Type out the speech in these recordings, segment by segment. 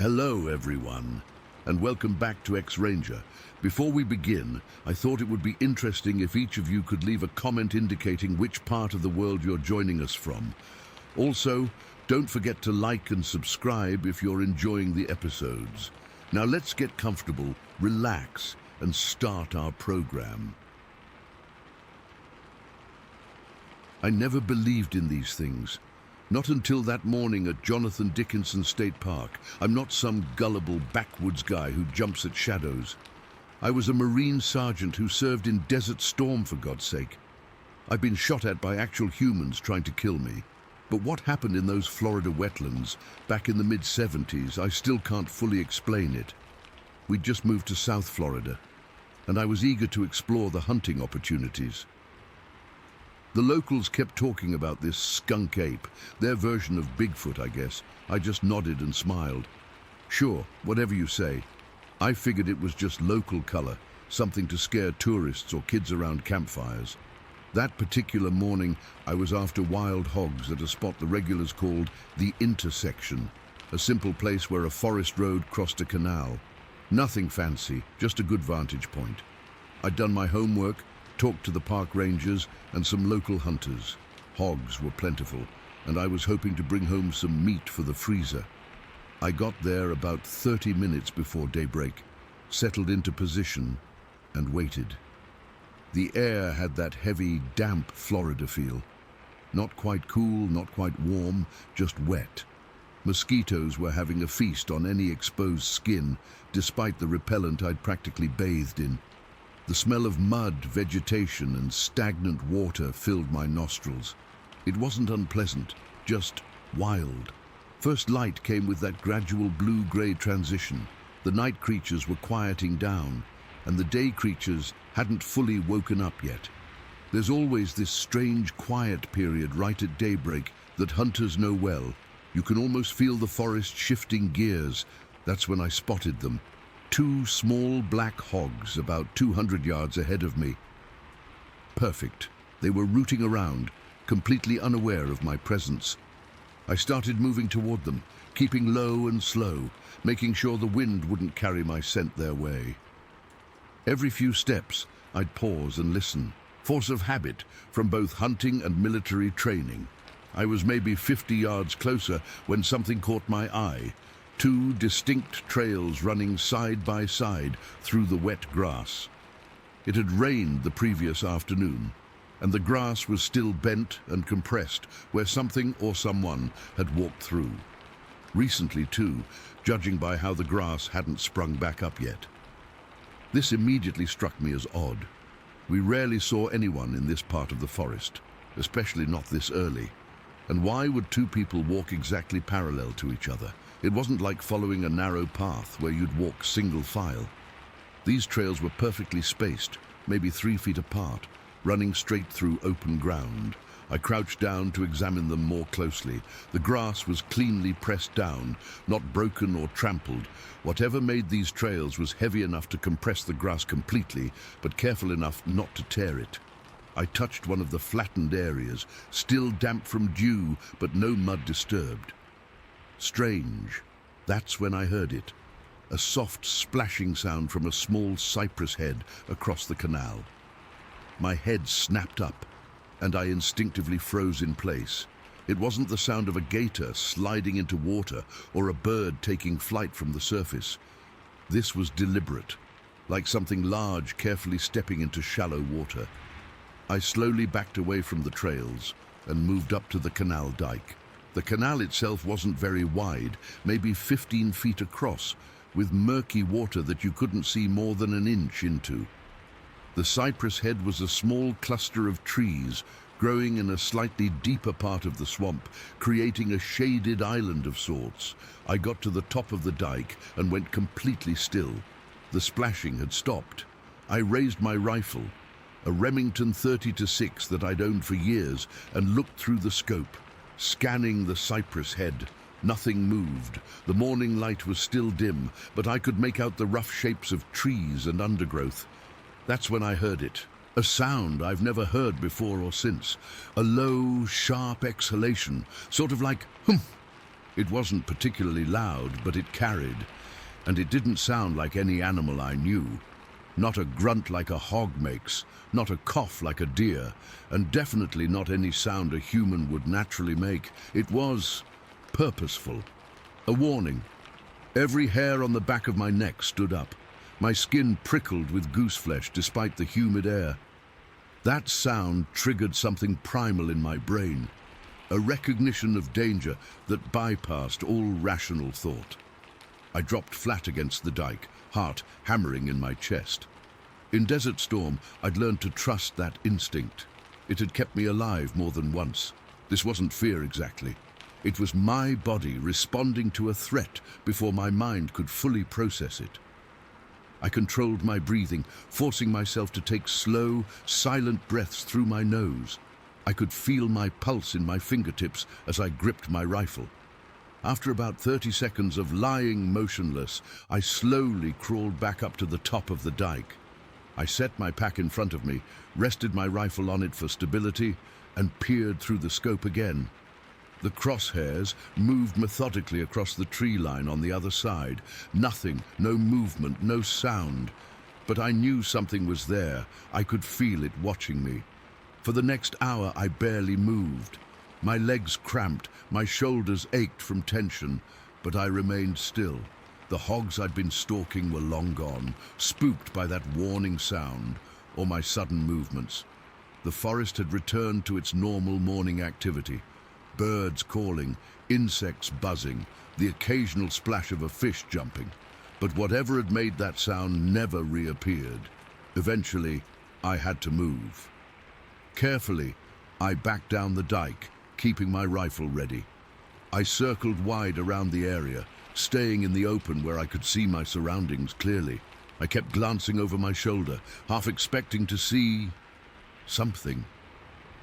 Hello everyone, and welcome back to X-Ranger. Before we begin, I thought it would be interesting if each of you could leave a comment indicating which part of the world you're joining us from. Also, don't forget to like and subscribe if you're enjoying the episodes. Now let's get comfortable, relax, and start our program. I never believed in these things. Not until that morning at Jonathan Dickinson State Park. I'm not some gullible backwoods guy who jumps at shadows. I was a Marine sergeant who served in Desert Storm, for God's sake. I've been shot at by actual humans trying to kill me. But what happened in those Florida wetlands back in the mid-70s, I still can't fully explain it. We'd just moved to South Florida, and I was eager to explore the hunting opportunities. The locals kept talking about this skunk ape, their version of Bigfoot, I guess. I just nodded and smiled. Sure, whatever you say. I figured it was just local color, something to scare tourists or kids around campfires. That particular morning, I was after wild hogs at a spot the regulars called the Intersection, a simple place where a forest road crossed a canal. Nothing fancy, just a good vantage point. I'd done my homework, talked to the park rangers and some local hunters. Hogs were plentiful, and I was hoping to bring home some meat for the freezer. I got there about 30 minutes before daybreak, settled into position, and waited. The air had that heavy, damp Florida feel. Not quite cool, not quite warm, just wet. Mosquitoes were having a feast on any exposed skin, despite the repellent I'd practically bathed in. The smell of mud, vegetation, and stagnant water filled my nostrils. It wasn't unpleasant, just wild. First light came with that gradual blue-gray transition. The night creatures were quieting down, and the day creatures hadn't fully woken up yet. There's always this strange quiet period right at daybreak that hunters know well. You can almost feel the forest shifting gears. That's when I spotted them. Two small black hogs about 200 yards ahead of me. Perfect. They were rooting around, completely unaware of my presence. I started moving toward them, keeping low and slow, making sure the wind wouldn't carry my scent their way. Every few steps, I'd pause and listen, force of habit from both hunting and military training. I was maybe 50 yards closer when something caught my eye. Two distinct trails running side by side through the wet grass. It had rained the previous afternoon, and the grass was still bent and compressed where something or someone had walked through. Recently too, judging by how the grass hadn't sprung back up yet. This immediately struck me as odd. We rarely saw anyone in this part of the forest, especially not this early. And why would two people walk exactly parallel to each other? It wasn't like following a narrow path where you'd walk single file. These trails were perfectly spaced, maybe 3 feet apart, running straight through open ground. I crouched down to examine them more closely. The grass was cleanly pressed down, not broken or trampled. Whatever made these trails was heavy enough to compress the grass completely, but careful enough not to tear it. I touched one of the flattened areas, still damp from dew, but no mud disturbed. Strange. That's when I heard it. A soft splashing sound from a small cypress head across the canal. My head snapped up, and I instinctively froze in place. It wasn't the sound of a gator sliding into water or a bird taking flight from the surface. This was deliberate, like something large carefully stepping into shallow water. I slowly backed away from the trails and moved up to the canal dike. The canal itself wasn't very wide, maybe 15 feet across, with murky water that you couldn't see more than an inch into. The cypress head was a small cluster of trees growing in a slightly deeper part of the swamp, creating a shaded island of sorts. I got to the top of the dike and went completely still. The splashing had stopped. I raised my rifle, a Remington 30-6 that I'd owned for years, and looked through the scope. Scanning the cypress head, nothing moved. The morning light was still dim, but I could make out the rough shapes of trees and undergrowth. That's when I heard it. A sound I've never heard before or since. A low, sharp exhalation, sort of like, "Hum." It wasn't particularly loud, but it carried, and it didn't sound like any animal I knew. Not a grunt like a hog makes, not a cough like a deer, and definitely not any sound a human would naturally make. It was purposeful. A warning. Every hair on the back of my neck stood up. My skin prickled with gooseflesh despite the humid air. That sound triggered something primal in my brain, a recognition of danger that bypassed all rational thought. I dropped flat against the dike, heart hammering in my chest. In Desert Storm, I'd learned to trust that instinct. It had kept me alive more than once. This wasn't fear exactly. It was my body responding to a threat before my mind could fully process it. I controlled my breathing, forcing myself to take slow, silent breaths through my nose. I could feel my pulse in my fingertips as I gripped my rifle. After about 30 seconds of lying motionless, I slowly crawled back up to the top of the dike. I set my pack in front of me, rested my rifle on it for stability, and peered through the scope again. The crosshairs moved methodically across the tree line on the other side. Nothing, no movement, no sound. But I knew something was there. I could feel it watching me. For the next hour, I barely moved. My legs cramped, my shoulders ached from tension, but I remained still. The hogs I'd been stalking were long gone, spooked by that warning sound or my sudden movements. The forest had returned to its normal morning activity. Birds calling, insects buzzing, the occasional splash of a fish jumping. But whatever had made that sound never reappeared. Eventually, I had to move. Carefully, I backed down the dike, keeping my rifle ready. I circled wide around the area, staying in the open where I could see my surroundings clearly. I kept glancing over my shoulder, half expecting to see something,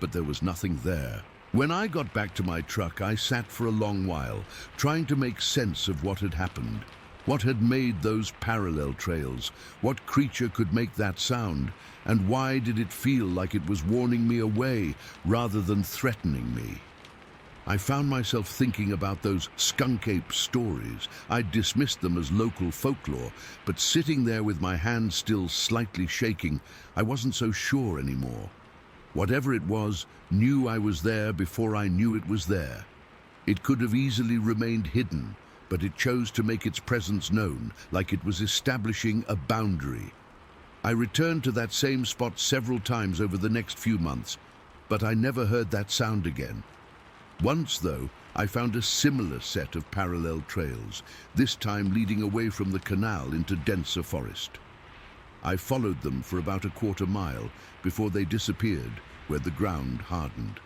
but there was nothing there. When I got back to my truck, I sat for a long while, trying to make sense of what had happened. What had made those parallel trails? What creature could make that sound? And why did it feel like it was warning me away rather than threatening me? I found myself thinking about those skunk ape stories. I'd dismissed them as local folklore, but sitting there with my hands still slightly shaking, I wasn't so sure anymore. Whatever it was, knew I was there before I knew it was there. It could have easily remained hidden, but it chose to make its presence known, like it was establishing a boundary. I returned to that same spot several times over the next few months, but I never heard that sound again. Once, though, I found a similar set of parallel trails, this time leading away from the canal into denser forest. I followed them for about a quarter mile before they disappeared where the ground hardened.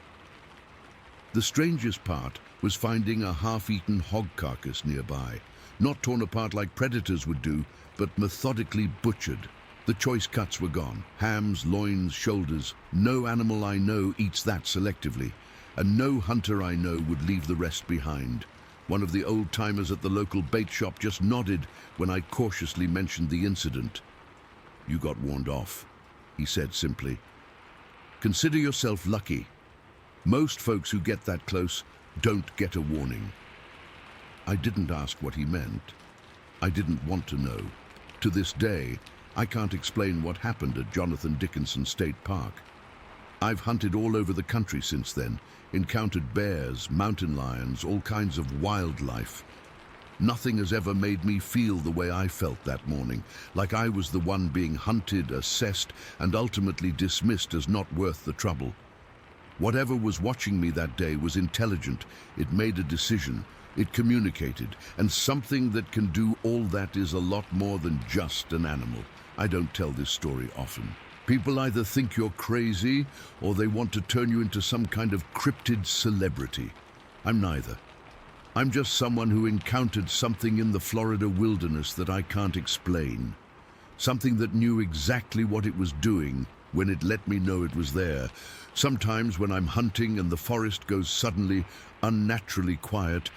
The strangest part was finding a half-eaten hog carcass nearby, not torn apart like predators would do, but methodically butchered. The choice cuts were gone, hams, loins, shoulders. No animal I know eats that selectively, and no hunter I know would leave the rest behind. One of the old-timers at the local bait shop just nodded when I cautiously mentioned the incident. "You got warned off," he said simply. "Consider yourself lucky. Most folks who get that close don't get a warning." I didn't ask what he meant. I didn't want to know. To this day, I can't explain what happened at Jonathan Dickinson State Park. I've hunted all over the country since then, encountered bears, mountain lions, all kinds of wildlife. Nothing has ever made me feel the way I felt that morning, like I was the one being hunted, assessed, and ultimately dismissed as not worth the trouble. Whatever was watching me that day was intelligent. It made a decision. It communicated. And something that can do all that is a lot more than just an animal. I don't tell this story often. People either think you're crazy or they want to turn you into some kind of cryptid celebrity. I'm neither. I'm just someone who encountered something in the Florida wilderness that I can't explain. Something that knew exactly what it was doing when it let me know it was there. Sometimes when I'm hunting and the forest goes suddenly unnaturally quiet,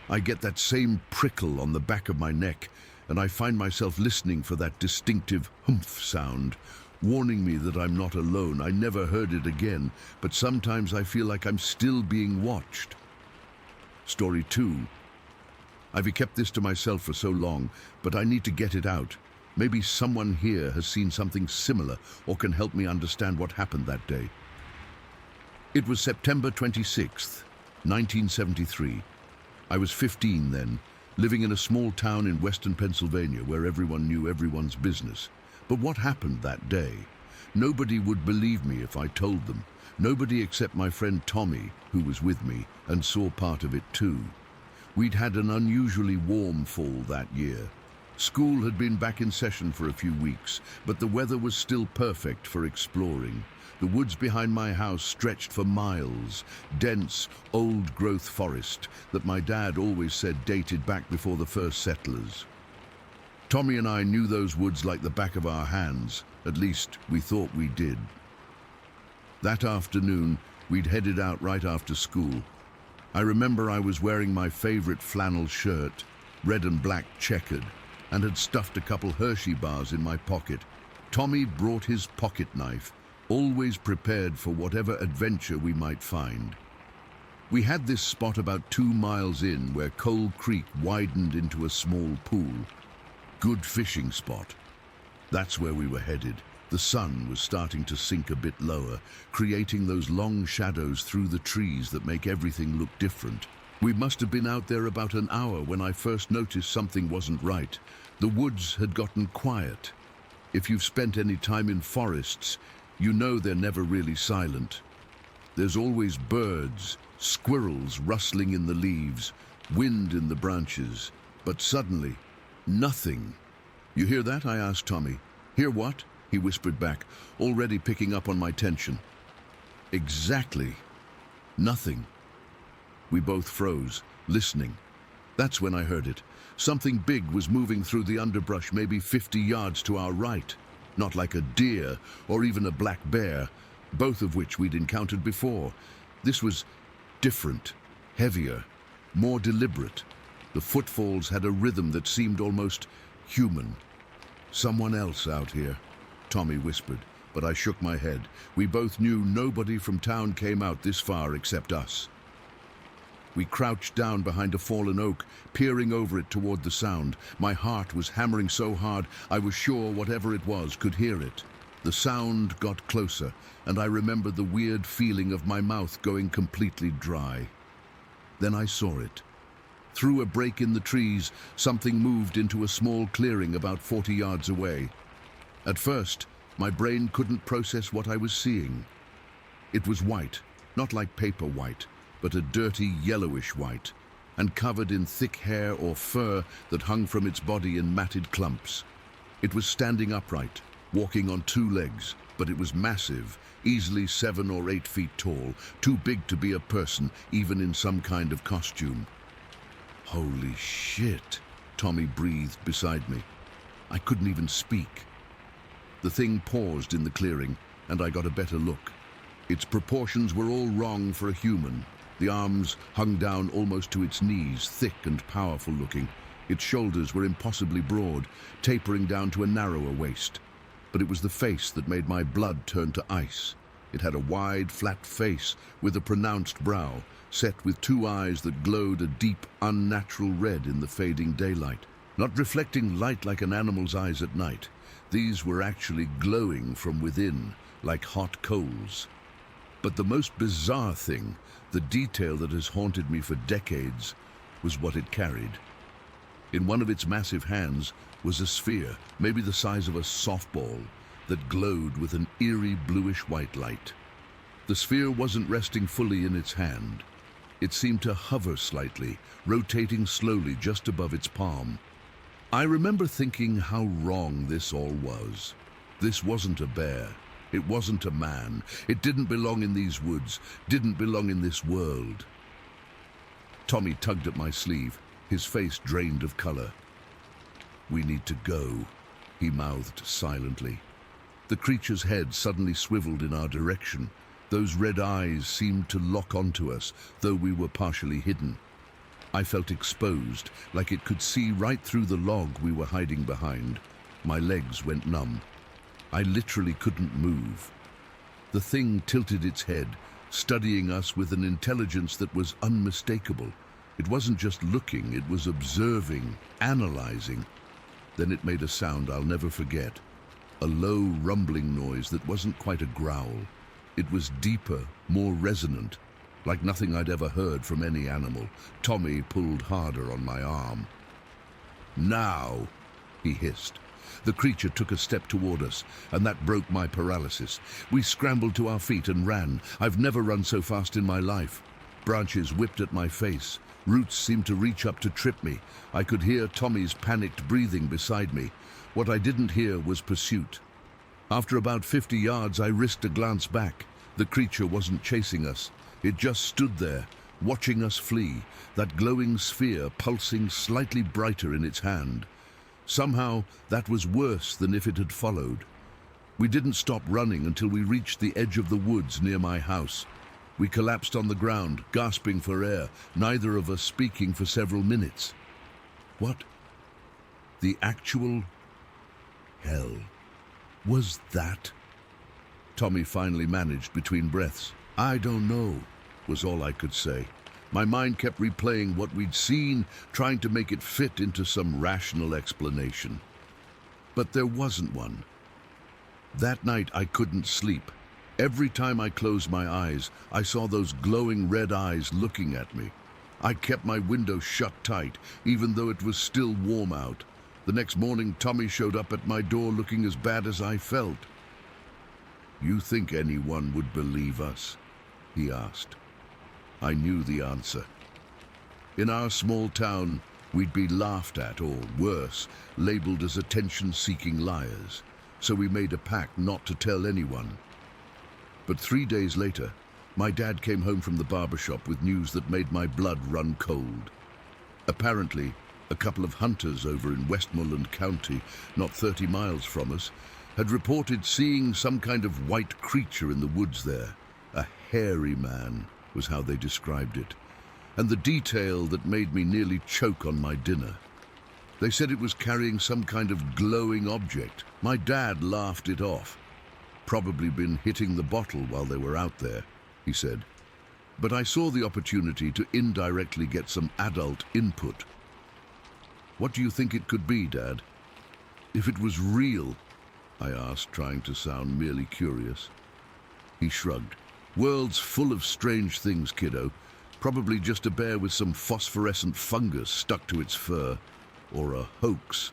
I get that same prickle on the back of my neck, and I find myself listening for that distinctive humph sound, warning me that I'm not alone. I never heard it again, but sometimes I feel like I'm still being watched. Story 2. I've kept this to myself for so long, but I need to get it out. Maybe someone here has seen something similar or can help me understand what happened that day. It was September 26th, 1973. I was 15 then, living in a small town in western Pennsylvania where everyone knew everyone's business. But what happened that day? Nobody would believe me if I told them. Nobody except my friend Tommy, who was with me and saw part of it too. We'd had an unusually warm fall that year. School had been back in session for a few weeks, but the weather was still perfect for exploring. The woods behind my house stretched for miles, dense, old-growth forest that my dad always said dated back before the first settlers. Tommy and I knew those woods like the back of our hands. At least, we thought we did. That afternoon, we'd headed out right after school. I remember I was wearing my favorite flannel shirt, red and black checkered, and had stuffed a couple Hershey bars in my pocket. Tommy brought his pocket knife, always prepared for whatever adventure we might find. We had this spot about 2 miles in where Coal Creek widened into a small pool. Good fishing spot. That's where we were headed. The sun was starting to sink a bit lower, creating those long shadows through the trees that make everything look different. We must have been out there about an hour when I first noticed something wasn't right. The woods had gotten quiet. If you've spent any time in forests, you know they're never really silent. There's always birds, squirrels rustling in the leaves, wind in the branches. But suddenly, nothing. "You hear that?" I asked Tommy. "Hear what?" he whispered back, already picking up on my tension. "Exactly. Nothing." We both froze, listening. That's when I heard it. Something big was moving through the underbrush, maybe 50 yards to our right. Not like a deer or even a black bear, both of which we'd encountered before. This was different, heavier, more deliberate. The footfalls had a rhythm that seemed almost human. "Someone else out here," Tommy whispered, but I shook my head. We both knew nobody from town came out this far except us. We crouched down behind a fallen oak, peering over it toward the sound. My heart was hammering so hard, I was sure whatever it was could hear it. The sound got closer, and I remembered the weird feeling of my mouth going completely dry. Then I saw it. Through a break in the trees, something moved into a small clearing about 40 yards away. At first, my brain couldn't process what I was seeing. It was white, not like paper white, but a dirty yellowish white, and covered in thick hair or fur that hung from its body in matted clumps. It was standing upright, walking on 2 legs, but it was massive, easily 7 or 8 feet tall, too big to be a person, even in some kind of costume. "Holy shit," Tommy breathed beside me. I couldn't even speak. The thing paused in the clearing, and I got a better look. Its proportions were all wrong for a human. The arms hung down almost to its knees, thick and powerful looking. Its shoulders were impossibly broad, tapering down to a narrower waist. But it was the face that made my blood turn to ice. It had a wide, flat face with a pronounced brow, set with 2 eyes that glowed a deep, unnatural red in the fading daylight. Not reflecting light like an animal's eyes at night. These were actually glowing from within, like hot coals. But the most bizarre thing, the detail that has haunted me for decades, was what it carried. In one of its massive hands was a sphere, maybe the size of a softball, that glowed with an eerie bluish-white light. The sphere wasn't resting fully in its hand. It seemed to hover slightly, rotating slowly just above its palm. I remember thinking how wrong this all was. This wasn't a bear. It wasn't a man. It didn't belong in these woods, didn't belong in this world. Tommy tugged at my sleeve, his face drained of color. "We need to go," he mouthed silently. The creature's head suddenly swiveled in our direction. Those red eyes seemed to lock onto us, though we were partially hidden. I felt exposed, like it could see right through the log we were hiding behind. My legs went numb. I literally couldn't move. The thing tilted its head, studying us with an intelligence that was unmistakable. It wasn't just looking, it was observing, analyzing. Then it made a sound I'll never forget. A low, rumbling noise that wasn't quite a growl. It was deeper, more resonant, like nothing I'd ever heard from any animal. Tommy pulled harder on my arm. "Now," he hissed. The creature took a step toward us, and that broke my paralysis. We scrambled to our feet and ran. I've never run so fast in my life. Branches whipped at my face. Roots seemed to reach up to trip me. I could hear Tommy's panicked breathing beside me. What I didn't hear was pursuit. After about 50 yards, I risked a glance back. The creature wasn't chasing us. It just stood there, watching us flee, that glowing sphere pulsing slightly brighter in its hand. Somehow, that was worse than if it had followed. We didn't stop running until we reached the edge of the woods near my house. We collapsed on the ground, gasping for air, neither of us speaking for several minutes. What? The actual hell was that? Tommy finally managed between breaths. "I don't know," was all I could say. My mind kept replaying what we'd seen, trying to make it fit into some rational explanation. But there wasn't one. That night I couldn't sleep. Every time I closed my eyes, I saw those glowing red eyes looking at me. I kept my window shut tight, even though it was still warm out. The next morning, Tommy showed up at my door looking as bad as I felt. "You think anyone would believe us?" he asked. I knew the answer. In our small town, we'd be laughed at, or worse, labeled as attention-seeking liars. So we made a pact not to tell anyone. But 3 days later, my dad came home from the barbershop with news that made my blood run cold. Apparently, a couple of hunters over in Westmoreland County, not 30 miles from us, had reported seeing some kind of white creature in the woods there. A hairy man was how they described it, and the detail that made me nearly choke on my dinner. They said it was carrying some kind of glowing object. My dad laughed it off. "Probably been hitting the bottle while they were out there," he said. But I saw the opportunity to indirectly get some adult input. "What do you think it could be, Dad?" "If it was real," I asked, trying to sound merely curious. He shrugged. "World's full of strange things, kiddo. Probably just a bear with some phosphorescent fungus stuck to its fur. Or a hoax."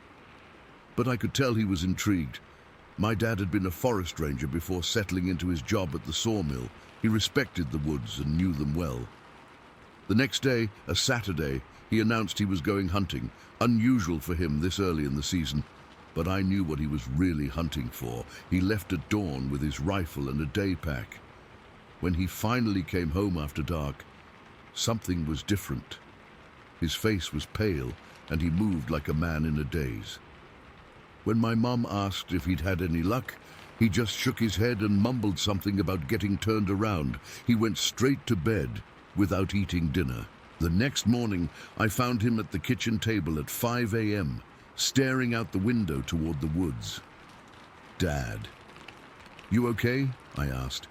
But I could tell he was intrigued. My dad had been a forest ranger before settling into his job at the sawmill. He respected the woods and knew them well. The next day, a Saturday, he announced he was going hunting. Unusual for him this early in the season. But I knew what he was really hunting for. He left at dawn with his rifle and a day pack. When he finally came home after dark, something was different. His face was pale, and he moved like a man in a daze. When my mum asked if he'd had any luck, he just shook his head and mumbled something about getting turned around. He went straight to bed without eating dinner. The next morning, I found him at the kitchen table at 5 a.m., staring out the window toward the woods. "Dad, you okay?" I asked.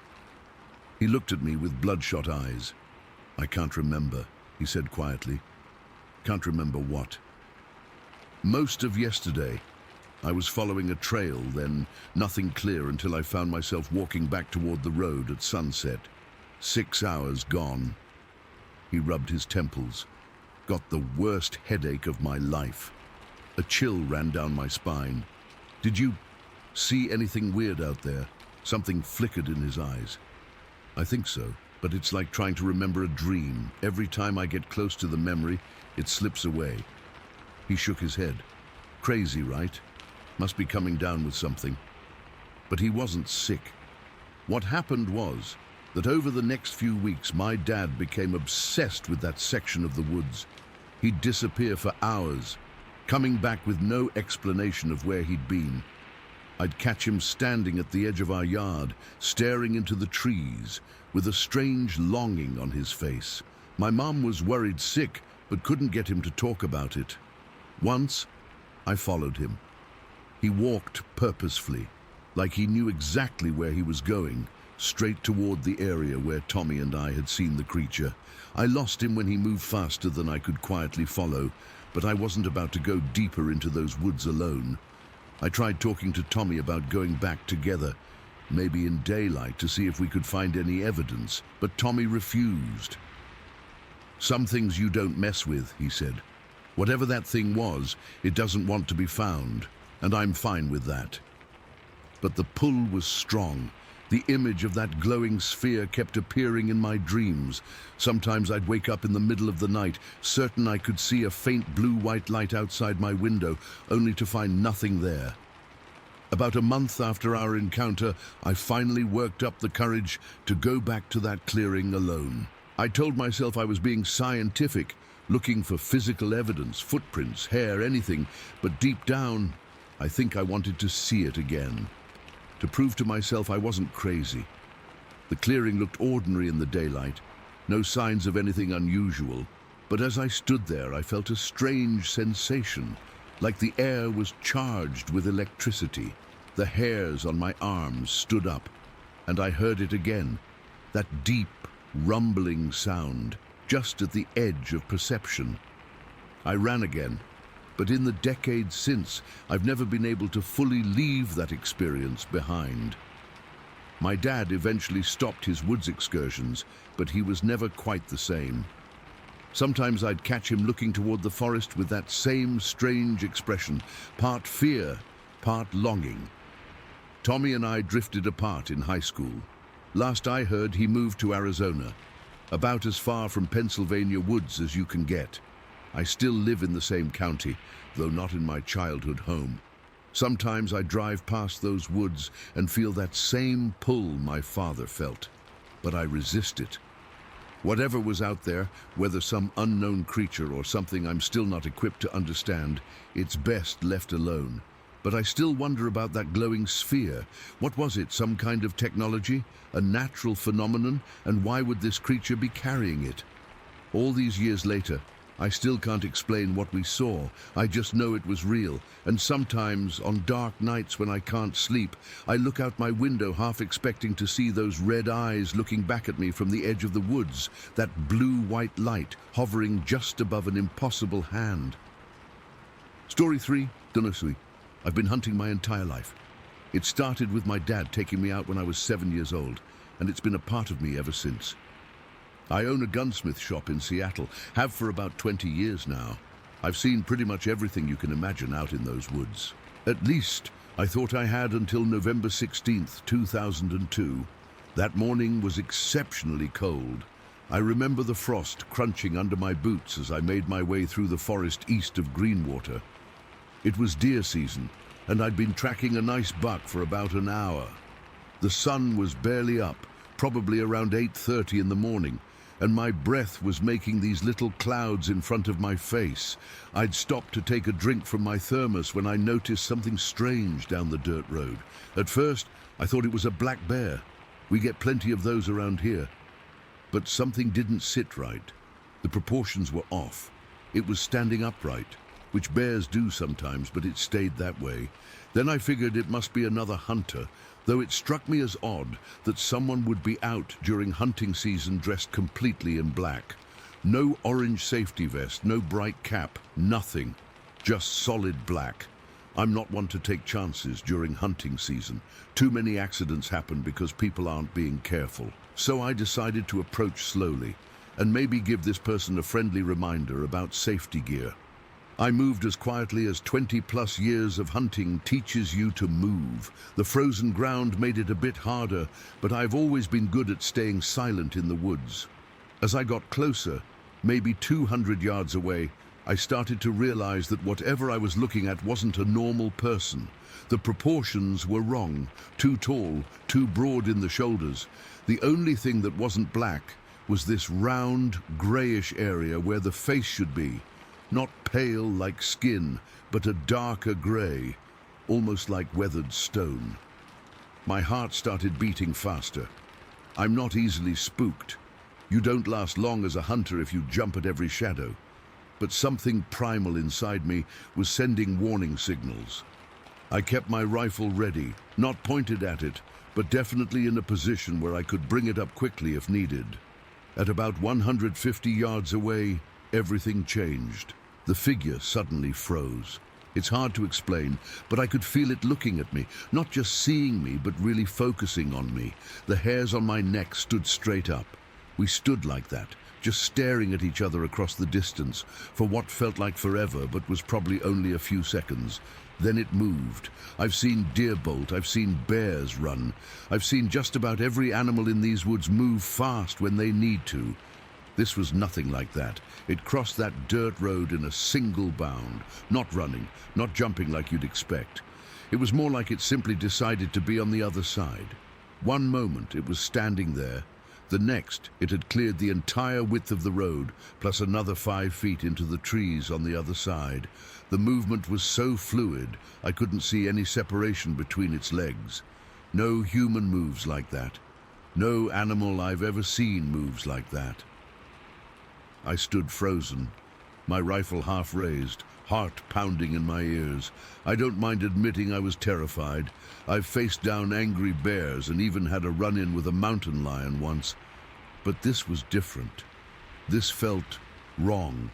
He looked at me with bloodshot eyes. "I can't remember," he said quietly. "Can't remember what?" "Most of yesterday. I was following a trail, then nothing clear until I found myself walking back toward the road at sunset. 6 hours gone." He rubbed his temples. "Got the worst headache of my life." A chill ran down my spine. "Did you see anything weird out there?" Something flickered in his eyes. "I think so, but it's like trying to remember a dream. Every time I get close to the memory, it slips away." He shook his head. "Crazy, right? Must be coming down with something." But he wasn't sick. What happened was that over the next few weeks, my dad became obsessed with that section of the woods. He'd disappear for hours, coming back with no explanation of where he'd been. I'd catch him standing at the edge of our yard, staring into the trees, with a strange longing on his face. My mom was worried sick, but couldn't get him to talk about it. Once, I followed him. He walked purposefully, like he knew exactly where he was going, straight toward the area where Tommy and I had seen the creature. I lost him when he moved faster than I could quietly follow, but I wasn't about to go deeper into those woods alone. I tried talking to Tommy about going back together, maybe in daylight, to see if we could find any evidence, but Tommy refused. "Some things you don't mess with," he said. "Whatever that thing was, it doesn't want to be found, and I'm fine with that." But the pull was strong. The image of that glowing sphere kept appearing in my dreams. Sometimes I'd wake up in the middle of the night, certain I could see a faint blue-white light outside my window, only to find nothing there. About a month after our encounter, I finally worked up the courage to go back to that clearing alone. I told myself I was being scientific, looking for physical evidence, footprints, hair, anything, but deep down, I think I wanted to see it again. To prove to myself I wasn't crazy. The clearing looked ordinary in the daylight, no signs of anything unusual, but as I stood there, I felt a strange sensation, like the air was charged with electricity. The hairs on my arms stood up, and I heard it again, that deep, rumbling sound, just at the edge of perception. I ran again, but in the decades since, I've never been able to fully leave that experience behind. My dad eventually stopped his woods excursions, but he was never quite the same. Sometimes I'd catch him looking toward the forest with that same strange expression, part fear, part longing. Tommy and I drifted apart in high school. Last I heard, he moved to Arizona, about as far from Pennsylvania woods as you can get. I still live in the same county, though not in my childhood home. Sometimes I drive past those woods and feel that same pull my father felt, but I resist it. Whatever was out there, whether some unknown creature or something I'm still not equipped to understand, it's best left alone. But I still wonder about that glowing sphere. What was it, some kind of technology? A natural phenomenon? And why would this creature be carrying it? All these years later, I still can't explain what we saw. I just know it was real. And sometimes, on dark nights when I can't sleep, I look out my window half expecting to see those red eyes looking back at me from the edge of the woods, that blue-white light hovering just above an impossible hand. Story 3, Donosui. I've been hunting my entire life. It started with my dad taking me out when I was 7 years old, and it's been a part of me ever since. I own a gunsmith shop in Seattle, have for about 20 years now. I've seen pretty much everything you can imagine out in those woods. At least, I thought I had until November 16th, 2002. That morning was exceptionally cold. I remember the frost crunching under my boots as I made my way through the forest east of Greenwater. It was deer season, and I'd been tracking a nice buck for about an hour. The sun was barely up, probably around 8:30 in the morning, and my breath was making these little clouds in front of my face. I'd stopped to take a drink from my thermos when I noticed something strange down the dirt road. At first, I thought it was a black bear. We get plenty of those around here. But something didn't sit right. The proportions were off. It was standing upright, which bears do sometimes, but it stayed that way. Then I figured it must be another hunter, though it struck me as odd that someone would be out during hunting season dressed completely in black. No orange safety vest, no bright cap, nothing. Just solid black. I'm not one to take chances during hunting season. Too many accidents happen because people aren't being careful. So I decided to approach slowly and maybe give this person a friendly reminder about safety gear. I moved as quietly as 20-plus years of hunting teaches you to move. The frozen ground made it a bit harder, but I've always been good at staying silent in the woods. As I got closer, maybe 200 yards away, I started to realize that whatever I was looking at wasn't a normal person. The proportions were wrong, too tall, too broad in the shoulders. The only thing that wasn't black was this round, grayish area where the face should be. Not pale like skin, but a darker gray, almost like weathered stone. My heart started beating faster. I'm not easily spooked. You don't last long as a hunter if you jump at every shadow. But something primal inside me was sending warning signals. I kept my rifle ready, not pointed at it, but definitely in a position where I could bring it up quickly if needed. At about 150 yards away, everything changed. The figure suddenly froze. It's hard to explain, but I could feel it looking at me, not just seeing me, but really focusing on me. The hairs on my neck stood straight up. We stood like that, just staring at each other across the distance for what felt like forever, but was probably only a few seconds. Then it moved. I've seen deer bolt, I've seen bears run. I've seen just about every animal in these woods move fast when they need to. This was nothing like that. It crossed that dirt road in a single bound, not running, not jumping like you'd expect. It was more like it simply decided to be on the other side. One moment it was standing there. The next, it had cleared the entire width of the road, plus another 5 feet into the trees on the other side. The movement was so fluid, I couldn't see any separation between its legs. No human moves like that. No animal I've ever seen moves like that. I stood frozen, my rifle half raised, heart pounding in my ears. I don't mind admitting I was terrified. I've faced down angry bears and even had a run-in with a mountain lion once. But this was different. This felt wrong.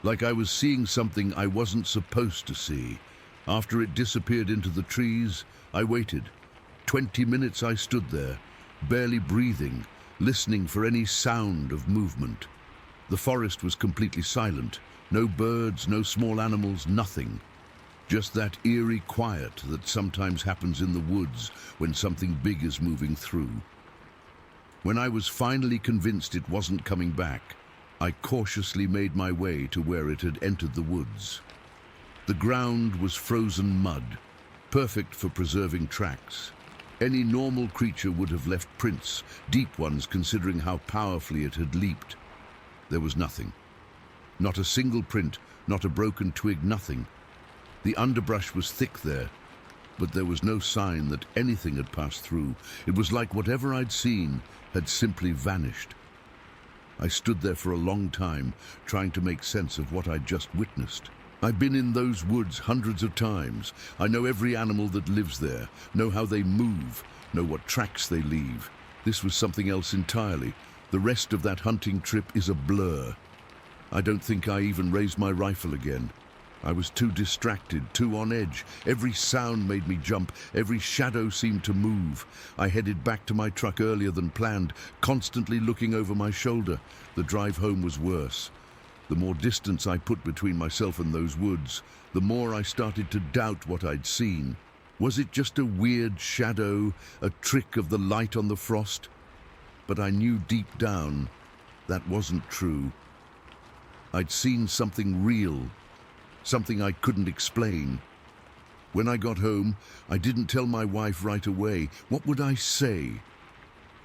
Like I was seeing something I wasn't supposed to see. After it disappeared into the trees, I waited. 20 minutes I stood there, barely breathing, listening for any sound of movement. The forest was completely silent. No birds, no small animals, nothing. Just that eerie quiet that sometimes happens in the woods when something big is moving through. When I was finally convinced it wasn't coming back, I cautiously made my way to where it had entered the woods. The ground was frozen mud, perfect for preserving tracks. Any normal creature would have left prints, deep ones considering how powerfully it had leaped. There was nothing. Not a single print, not a broken twig, nothing. The underbrush was thick there, but there was no sign that anything had passed through. It was like whatever I'd seen had simply vanished. I stood there for a long time, trying to make sense of what I'd just witnessed. I've been in those woods hundreds of times. I know every animal that lives there, know how they move, know what tracks they leave. This was something else entirely. The rest of that hunting trip is a blur. I don't think I even raised my rifle again. I was too distracted, too on edge. Every sound made me jump. Every shadow seemed to move. I headed back to my truck earlier than planned, constantly looking over my shoulder. The drive home was worse. The more distance I put between myself and those woods, the more I started to doubt what I'd seen. Was it just a weird shadow, a trick of the light on the frost? But I knew deep down that wasn't true. I'd seen something real, something I couldn't explain. When I got home, I didn't tell my wife right away. What would I say?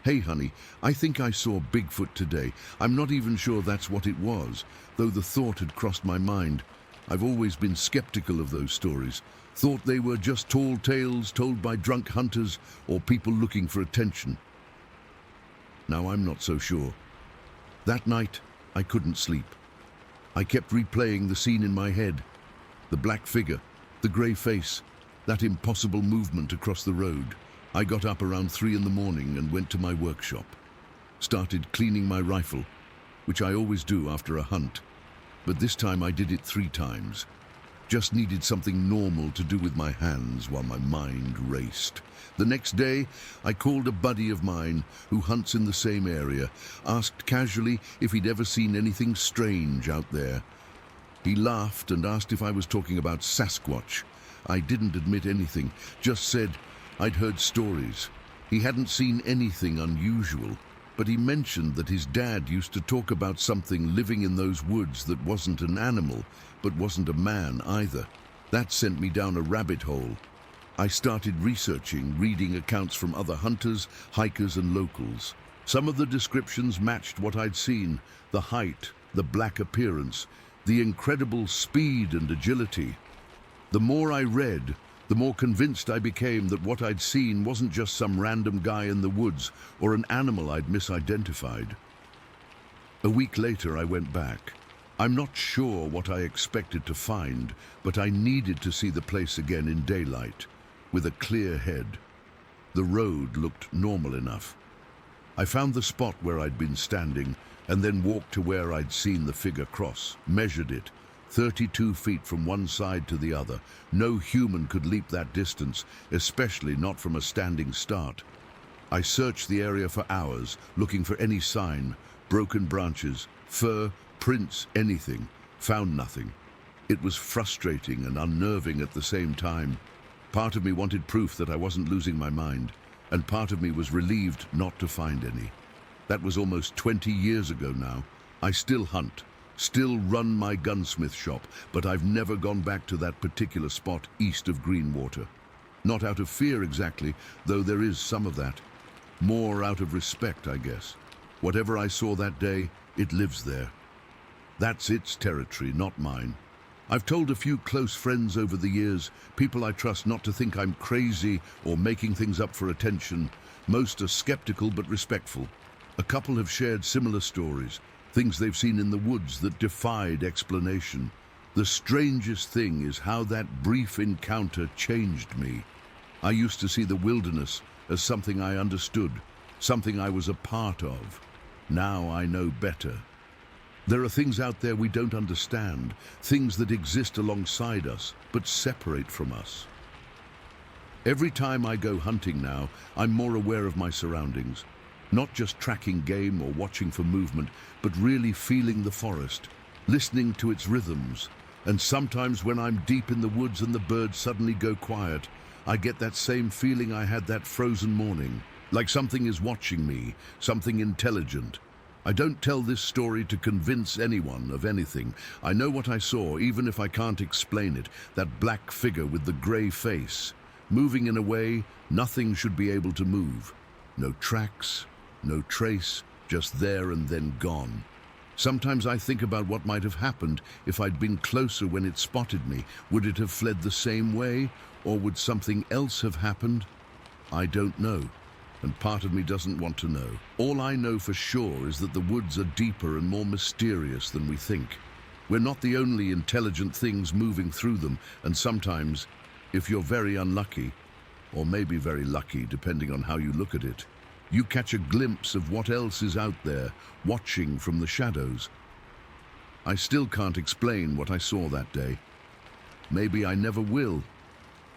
Hey, honey, I think I saw Bigfoot today. I'm not even sure that's what it was, though the thought had crossed my mind. I've always been skeptical of those stories. Thought they were just tall tales told by drunk hunters or people looking for attention. Now I'm not so sure. That night, I couldn't sleep. I kept replaying the scene in my head. The black figure, the grey face, that impossible movement across the road. I got up around 3 in the morning and went to my workshop. Started cleaning my rifle, which I always do after a hunt. But this time I did it 3 times. Just needed something normal to do with my hands while my mind raced. The next day, I called a buddy of mine who hunts in the same area, asked casually if he'd ever seen anything strange out there. He laughed and asked if I was talking about Sasquatch. I didn't admit anything, just said I'd heard stories. He hadn't seen anything unusual, but he mentioned that his dad used to talk about something living in those woods that wasn't an animal, but wasn't a man either. That sent me down a rabbit hole. I started researching, reading accounts from other hunters, hikers, and locals. Some of the descriptions matched what I'd seen: the height, the black appearance, the incredible speed and agility. The more I read, the more convinced I became that what I'd seen wasn't just some random guy in the woods or an animal I'd misidentified. A week later, I went back. I'm not sure what I expected to find, but I needed to see the place again in daylight, with a clear head. The road looked normal enough. I found the spot where I'd been standing and then walked to where I'd seen the figure cross, measured it, 32 feet from one side to the other. No human could leap that distance, especially not from a standing start. I searched the area for hours, looking for any sign, broken branches, fur, prints, anything. Found nothing. It was frustrating and unnerving at the same time. Part of me wanted proof that I wasn't losing my mind, and part of me was relieved not to find any. That was almost 20 years ago now. I still hunt, still run my gunsmith shop, but I've never gone back to that particular spot east of Greenwater. Not out of fear exactly, though there is some of that. More out of respect, I guess. Whatever I saw that day, it lives there. That's its territory, not mine. I've told a few close friends over the years, people I trust not to think I'm crazy or making things up for attention. Most are skeptical but respectful. A couple have shared similar stories, things they've seen in the woods that defied explanation. The strangest thing is how that brief encounter changed me. I used to see the wilderness as something I understood, something I was a part of. Now I know better. There are things out there we don't understand, things that exist alongside us, but separate from us. Every time I go hunting now, I'm more aware of my surroundings. Not just tracking game or watching for movement, but really feeling the forest, listening to its rhythms. And sometimes when I'm deep in the woods and the birds suddenly go quiet, I get that same feeling I had that frozen morning, like something is watching me, something intelligent. I don't tell this story to convince anyone of anything. I know what I saw, even if I can't explain it, that black figure with the grey face, moving in a way nothing should be able to move. No tracks, no trace, just there and then gone. Sometimes I think about what might have happened if I'd been closer when it spotted me. Would it have fled the same way, or would something else have happened? I don't know, and part of me doesn't want to know. All I know for sure is that the woods are deeper and more mysterious than we think. We're not the only intelligent things moving through them, and sometimes, if you're very unlucky, or maybe very lucky depending on how you look at it, you catch a glimpse of what else is out there, watching from the shadows. I still can't explain what I saw that day. Maybe I never will,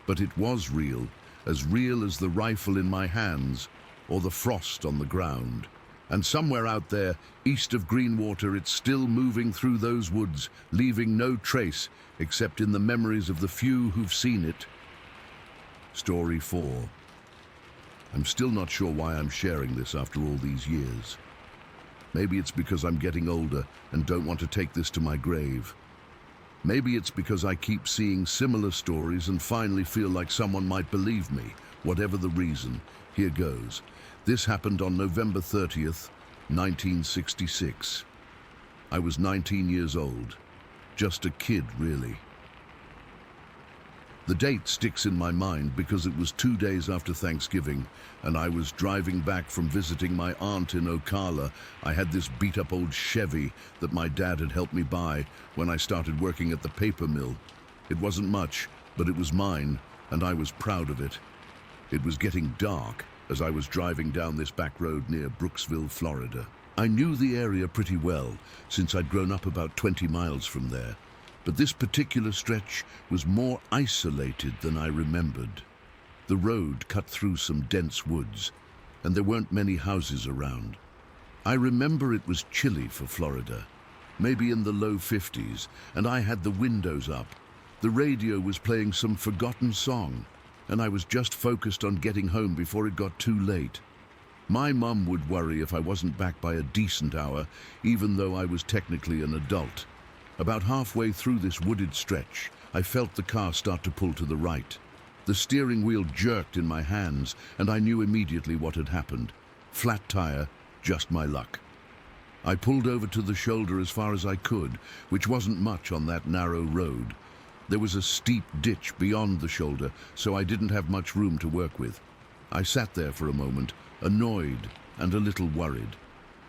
but it was real as the rifle in my hands or the frost on the ground. And somewhere out there, east of Greenwater, it's still moving through those woods, leaving no trace except in the memories of the few who've seen it. Story 4. I'm still not sure why I'm sharing this after all these years. Maybe it's because I'm getting older and don't want to take this to my grave. Maybe it's because I keep seeing similar stories and finally feel like someone might believe me. Whatever the reason, here goes. This happened on November 30th, 1966. I was 19 years old. Just a kid, really. The date sticks in my mind because it was 2 days after Thanksgiving, and I was driving back from visiting my aunt in Ocala. I had this beat-up old Chevy that my dad had helped me buy when I started working at the paper mill. It wasn't much, but it was mine, and I was proud of it. It was getting dark as I was driving down this back road near Brooksville, Florida. I knew the area pretty well, since I'd grown up about 20 miles from there. But this particular stretch was more isolated than I remembered. The road cut through some dense woods, and there weren't many houses around. I remember it was chilly for Florida, maybe in the low 50s, and I had the windows up. The radio was playing some forgotten song, and I was just focused on getting home before it got too late. My mum would worry if I wasn't back by a decent hour, even though I was technically an adult. About halfway through this wooded stretch, I felt the car start to pull to the right. The steering wheel jerked in my hands, and I knew immediately what had happened. Flat tire, just my luck. I pulled over to the shoulder as far as I could, which wasn't much on that narrow road. There was a steep ditch beyond the shoulder, so I didn't have much room to work with. I sat there for a moment, annoyed and a little worried.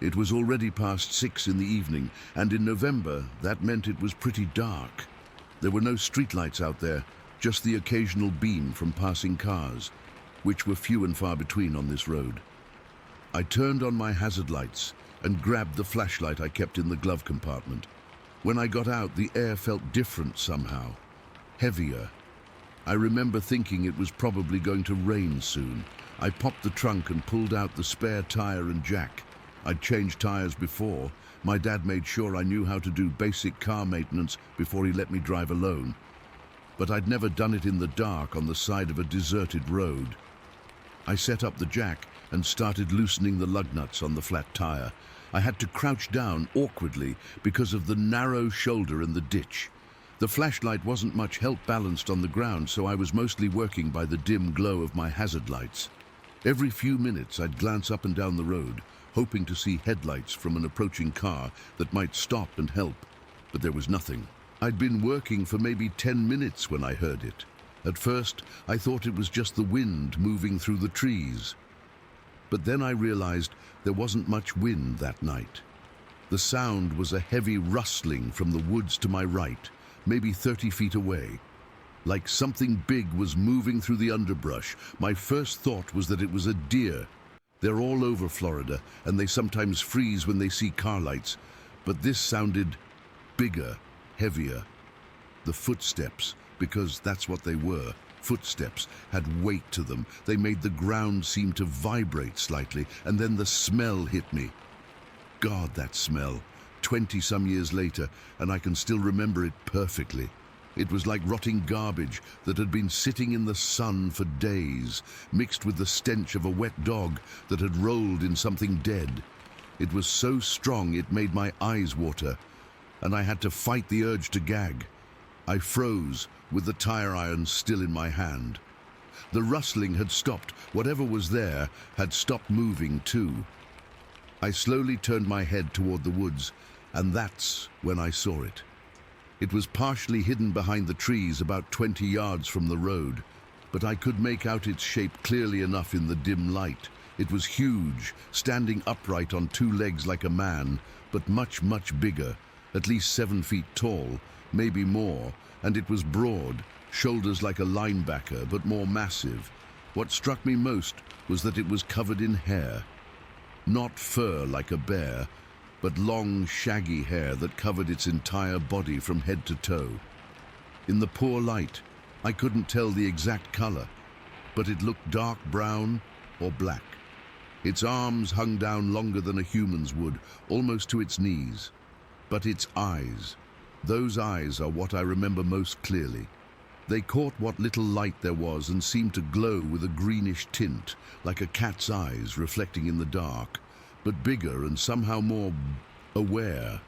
It was already past 6 in the evening, and in November, that meant it was pretty dark. There were no streetlights out there, just the occasional beam from passing cars. which were few and far between on this road. I turned on my hazard lights and grabbed the flashlight I kept in the glove compartment. When I got out, the air felt different somehow, heavier. I remember thinking it was probably going to rain soon. I popped the trunk and pulled out the spare tire and jack. I'd changed tires before. My dad made sure I knew how to do basic car maintenance before he let me drive alone. But I'd never done it in the dark on the side of a deserted road. I set up the jack and started loosening the lug nuts on the flat tire. I had to crouch down awkwardly because of the narrow shoulder in the ditch. The flashlight wasn't much help balanced on the ground, so I was mostly working by the dim glow of my hazard lights. Every few minutes I'd glance up and down the road, hoping to see headlights from an approaching car that might stop and help, but there was nothing. I'd been working for maybe 10 minutes when I heard it. At first, I thought it was just the wind moving through the trees. But then I realized there wasn't much wind that night. The sound was a heavy rustling from the woods to my right, maybe 30 feet away. Like something big was moving through the underbrush. My first thought was that it was a deer. They're all over Florida, and they sometimes freeze when they see car lights. But this sounded bigger, heavier. The footsteps, because that's what they were, footsteps, had weight to them. They made the ground seem to vibrate slightly, and then the smell hit me. God, that smell. 20-some years later, and I can still remember it perfectly. It was like rotting garbage that had been sitting in the sun for days, mixed with the stench of a wet dog that had rolled in something dead. It was so strong it made my eyes water, and I had to fight the urge to gag. I froze, with the tire iron still in my hand. The rustling had stopped. Whatever was there had stopped moving too. I slowly turned my head toward the woods, and that's when I saw it. It was partially hidden behind the trees about 20 yards from the road, but I could make out its shape clearly enough in the dim light. It was huge, standing upright on two legs like a man, but much, much bigger, at least 7 feet tall, maybe more, and it was broad, shoulders like a linebacker, but more massive. What struck me most was that it was covered in hair. Not fur like a bear, but long, shaggy hair that covered its entire body from head to toe. In the poor light, I couldn't tell the exact color, but it looked dark brown or black. Its arms hung down longer than a human's would, almost to its knees. But its eyes, those eyes are what I remember most clearly. They caught what little light there was and seemed to glow with a greenish tint, like a cat's eyes reflecting in the dark, but bigger and somehow more aware.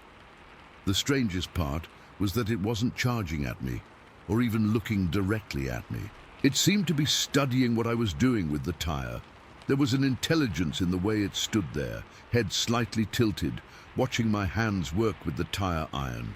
The strangest part was that it wasn't charging at me, or even looking directly at me. It seemed to be studying what I was doing with the tire. There was an intelligence in the way it stood there, head slightly tilted, watching my hands work with the tire iron.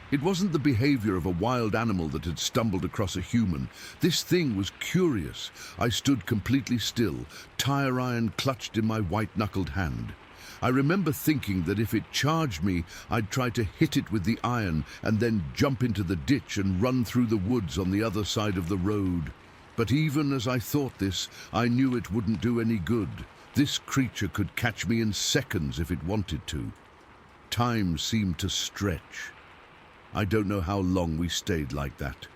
It wasn't the behavior of a wild animal that had stumbled across a human. This thing was curious. I stood completely still, tire iron clutched in my white-knuckled hand. I remember thinking that if it charged me, I'd try to hit it with the iron and then jump into the ditch and run through the woods on the other side of the road. But even as I thought this, I knew it wouldn't do any good. This creature could catch me in seconds if it wanted to. Time seemed to stretch. I don't know how long we stayed like that.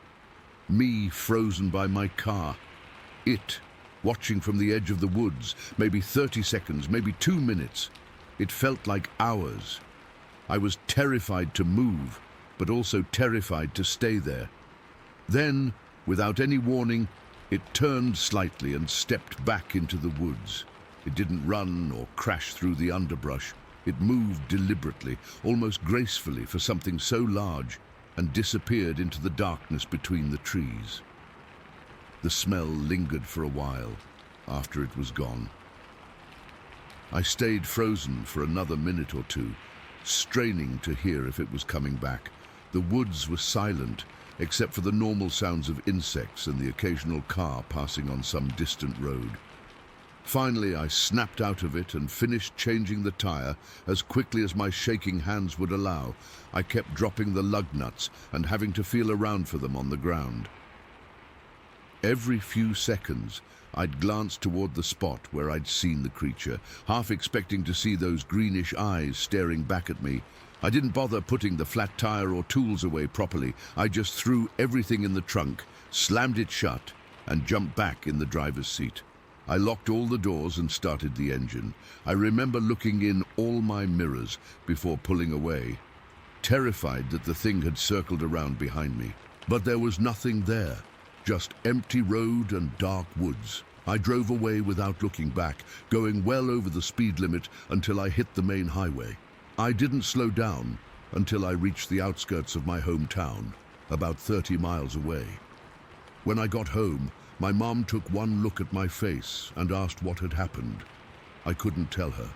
Me frozen by my car. It watching from the edge of the woods, maybe 30 seconds, maybe 2 minutes. It felt like hours. I was terrified to move, but also terrified to stay there. Then, without any warning, it turned slightly and stepped back into the woods. It didn't run or crash through the underbrush. It moved deliberately, almost gracefully for something so large, and disappeared into the darkness between the trees. The smell lingered for a while after it was gone. I stayed frozen for another minute or two, straining to hear if it was coming back. The woods were silent, except for the normal sounds of insects and the occasional car passing on some distant road. Finally, I snapped out of it and finished changing the tire as quickly as my shaking hands would allow. I kept dropping the lug nuts and having to feel around for them on the ground. Every few seconds, I'd glance toward the spot where I'd seen the creature, half expecting to see those greenish eyes staring back at me. I didn't bother putting the flat tire or tools away properly. I just threw everything in the trunk, slammed it shut, and jumped back in the driver's seat. I locked all the doors and started the engine. I remember looking in all my mirrors before pulling away, terrified that the thing had circled around behind me. But there was nothing there, just empty road and dark woods. I drove away without looking back, going well over the speed limit until I hit the main highway. I didn't slow down until I reached the outskirts of my hometown, about 30 miles away. When I got home, my mom took one look at my face and asked what had happened. I couldn't tell her.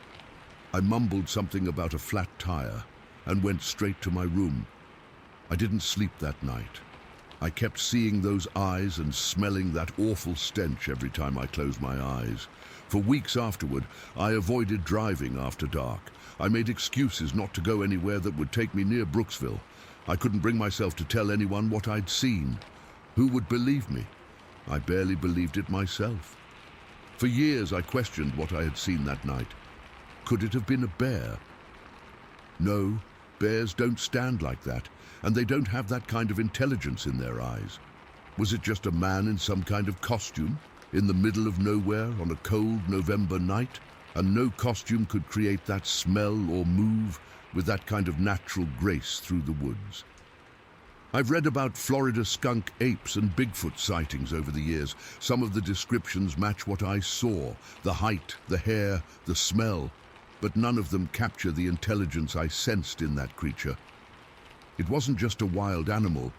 I mumbled something about a flat tire and went straight to my room. I didn't sleep that night. I kept seeing those eyes and smelling that awful stench every time I closed my eyes. For weeks afterward, I avoided driving after dark. I made excuses not to go anywhere that would take me near Brooksville. I couldn't bring myself to tell anyone what I'd seen. Who would believe me? I barely believed it myself. For years I questioned what I had seen that night. Could it have been a bear? No, bears don't stand like that, and they don't have that kind of intelligence in their eyes. Was it just a man in some kind of costume, in the middle of nowhere on a cold November night? And no costume could create that smell or move with that kind of natural grace through the woods. I've read about Florida skunk apes and Bigfoot sightings over the years. Some of the descriptions match what I saw, the height, the hair, the smell, but none of them capture the intelligence I sensed in that creature. It wasn't just a wild animal.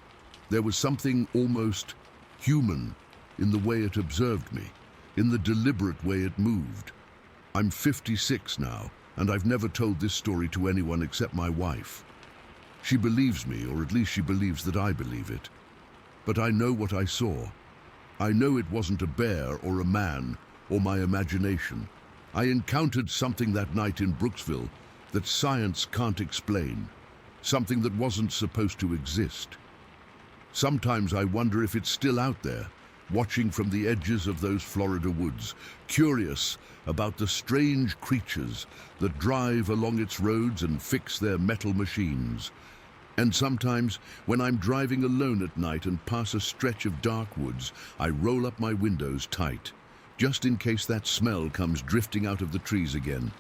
There was something almost human in the way it observed me, in the deliberate way it moved. I'm 56 now, and I've never told this story to anyone except my wife. She believes me, or at least she believes that I believe it. But I know what I saw. I know it wasn't a bear or a man or my imagination. I encountered something that night in Brooksville that science can't explain, something that wasn't supposed to exist. Sometimes I wonder if it's still out there, watching from the edges of those Florida woods, curious about the strange creatures that drive along its roads and fix their metal machines. And sometimes, when I'm driving alone at night and pass a stretch of dark woods, I roll up my windows tight, just in case that smell comes drifting out of the trees again.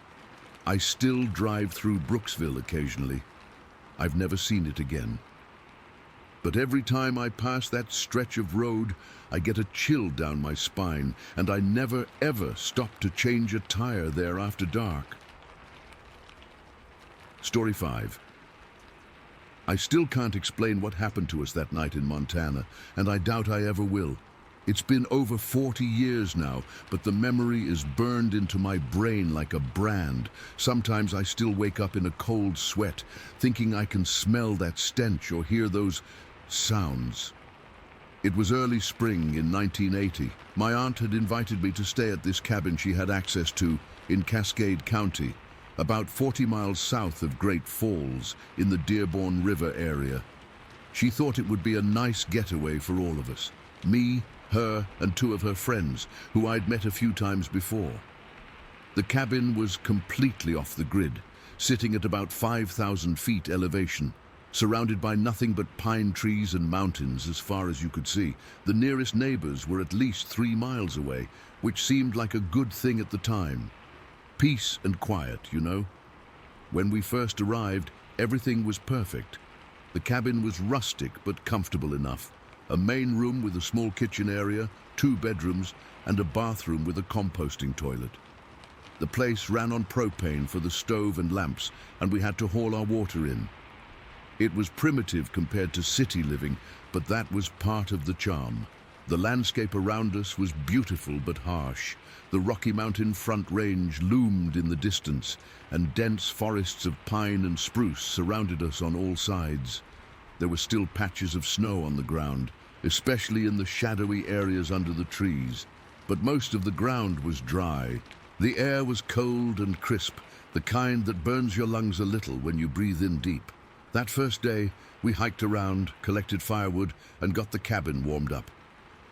I still drive through Brooksville occasionally. I've never seen it again. But every time I pass that stretch of road, I get a chill down my spine, and I never ever stop to change a tire there after dark. Story 5. I still can't explain what happened to us that night in Montana, and I doubt I ever will. It's been over 40 years now, but the memory is burned into my brain like a brand. Sometimes I still wake up in a cold sweat, thinking I can smell that stench or hear those sounds. It was early spring in 1980. My aunt had invited me to stay at this cabin she had access to in Cascade County, about 40 miles south of Great Falls in the Dearborn River area. She thought it would be a nice getaway for all of us, me, her, and 2 of her friends, who I'd met a few times before. The cabin was completely off the grid, sitting at about 5,000 feet elevation, surrounded by nothing but pine trees and mountains as far as you could see. The nearest neighbors were at least 3 miles away, which seemed like a good thing at the time. Peace and quiet, you know. When we first arrived, everything was perfect. The cabin was rustic but comfortable enough. A main room with a small kitchen area, 2 bedrooms, and a bathroom with a composting toilet. The place ran on propane for the stove and lamps, and we had to haul our water in. It was primitive compared to city living, but that was part of the charm. The landscape around us was beautiful but harsh. The Rocky Mountain Front Range loomed in the distance, and dense forests of pine and spruce surrounded us on all sides. There were still patches of snow on the ground, especially in the shadowy areas under the trees, but most of the ground was dry. The air was cold and crisp, the kind that burns your lungs a little when you breathe in deep. That first day, we hiked around, collected firewood, and got the cabin warmed up.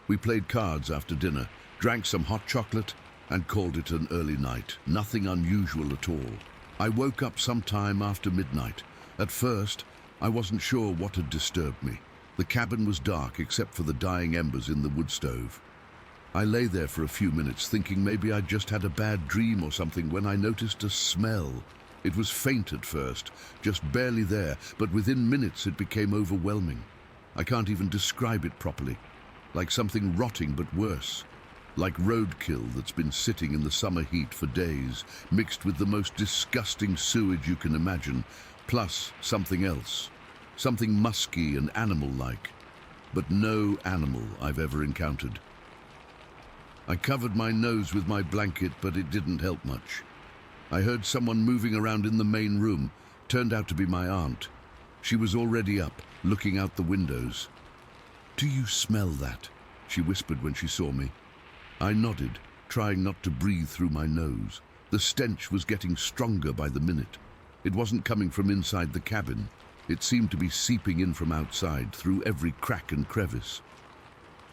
We played cards after dinner, drank some hot chocolate, and called it an early night. Nothing unusual at all. I woke up sometime after midnight. At first, I wasn't sure what had disturbed me. The cabin was dark except for the dying embers in the wood stove. I lay there for a few minutes thinking maybe I'd just had a bad dream or something when I noticed a smell. It was faint at first, just barely there, but within minutes it became overwhelming. I can't even describe it properly. Like something rotting but worse. Like roadkill that's been sitting in the summer heat for days, mixed with the most disgusting sewage you can imagine, plus something else. Something musky and animal-like. But no animal I've ever encountered. I covered my nose with my blanket, but it didn't help much. I heard someone moving around in the main room. Turned out to be my aunt. She was already up, looking out the windows. "Do you smell that?" she whispered when she saw me. I nodded, trying not to breathe through my nose. The stench was getting stronger by the minute. It wasn't coming from inside the cabin. It seemed to be seeping in from outside, through every crack and crevice.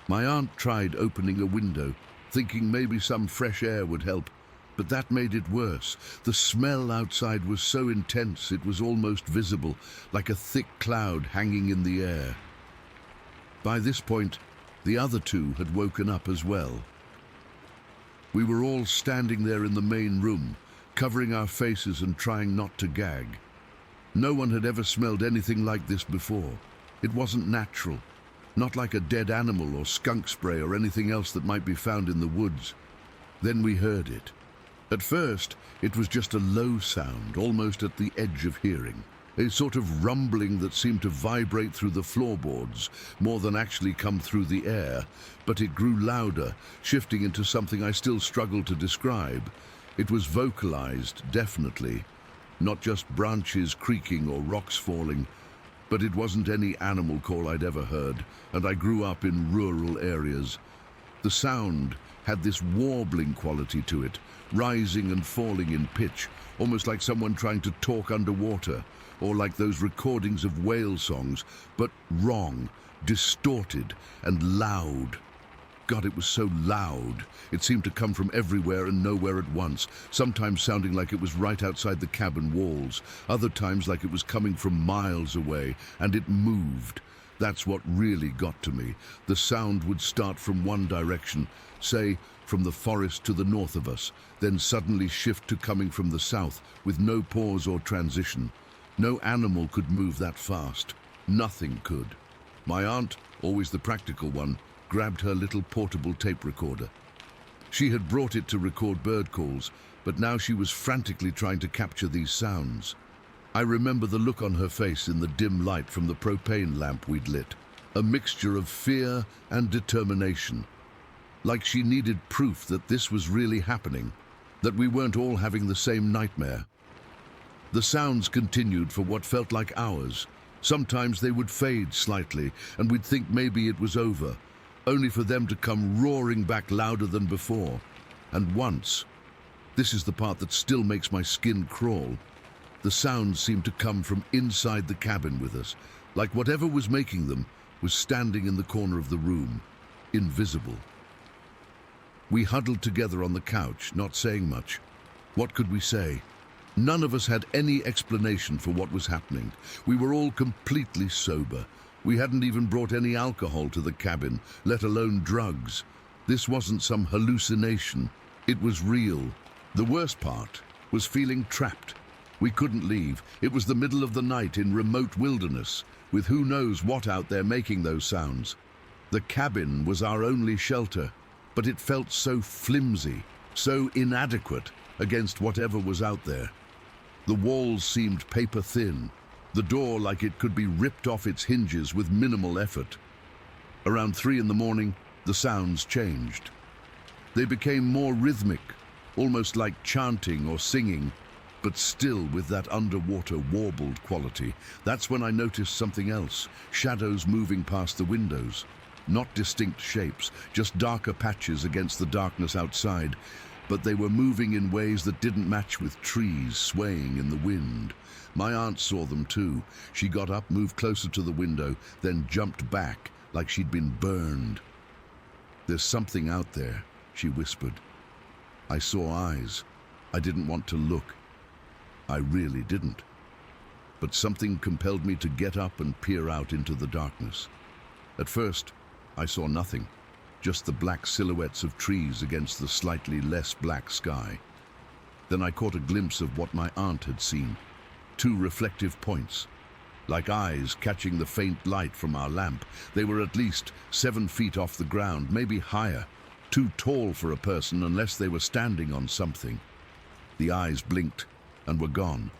My aunt tried opening a window, thinking maybe some fresh air would help, but that made it worse. The smell outside was so intense it was almost visible, like a thick cloud hanging in the air. By this point, the other two had woken up as well. We were all standing there in the main room, covering our faces and trying not to gag. No one had ever smelled anything like this before. It wasn't natural. Not like a dead animal or skunk spray or anything else that might be found in the woods. Then we heard it. At first, it was just a low sound, almost at the edge of hearing. A sort of rumbling that seemed to vibrate through the floorboards, more than actually come through the air. But it grew louder, shifting into something I still struggle to describe. It was vocalized, definitely. Not just branches creaking or rocks falling. But it wasn't any animal call I'd ever heard, and I grew up in rural areas. The sound had this warbling quality to it, rising and falling in pitch, almost like someone trying to talk underwater, or like those recordings of whale songs, but wrong, distorted, and loud. God, it was so loud. It seemed to come from everywhere and nowhere at once, sometimes sounding like it was right outside the cabin walls, other times like it was coming from miles away, and it moved. That's what really got to me. The sound would start from one direction, say, from the forest to the north of us, then suddenly shift to coming from the south, with no pause or transition. No animal could move that fast. Nothing could. My aunt, always the practical one, grabbed her little portable tape recorder. She had brought it to record bird calls, but now she was frantically trying to capture these sounds. I remember the look on her face in the dim light from the propane lamp we'd lit, a mixture of fear and determination. Like she needed proof that this was really happening, that we weren't all having the same nightmare. The sounds continued for what felt like hours. Sometimes they would fade slightly, and we'd think maybe it was over, only for them to come roaring back louder than before. And once, this is the part that still makes my skin crawl, the sounds seemed to come from inside the cabin with us, like whatever was making them was standing in the corner of the room, invisible. We huddled together on the couch, not saying much. What could we say? None of us had any explanation for what was happening. We were all completely sober. We hadn't even brought any alcohol to the cabin, let alone drugs. This wasn't some hallucination. It was real. The worst part was feeling trapped. We couldn't leave. It was the middle of the night in remote wilderness, with who knows what out there making those sounds. The cabin was our only shelter, but it felt so flimsy, so inadequate against whatever was out there. The walls seemed paper thin, the door like it could be ripped off its hinges with minimal effort. Around 3 in the morning, the sounds changed. They became more rhythmic, almost like chanting or singing, but still with that underwater warbled quality. That's when I noticed something else, shadows moving past the windows. Not distinct shapes, just darker patches against the darkness outside, but they were moving in ways that didn't match with trees swaying in the wind. My aunt saw them too. She got up, moved closer to the window, then jumped back like she'd been burned. "There's something out there," she whispered. I saw eyes. I didn't want to look. I really didn't. But something compelled me to get up and peer out into the darkness. At first, I saw nothing, just the black silhouettes of trees against the slightly less black sky. Then I caught a glimpse of what my aunt had seen. 2 reflective points, like eyes catching the faint light from our lamp. They were at least 7 feet off the ground, maybe higher, too tall for a person unless they were standing on something. The eyes blinked and were gone.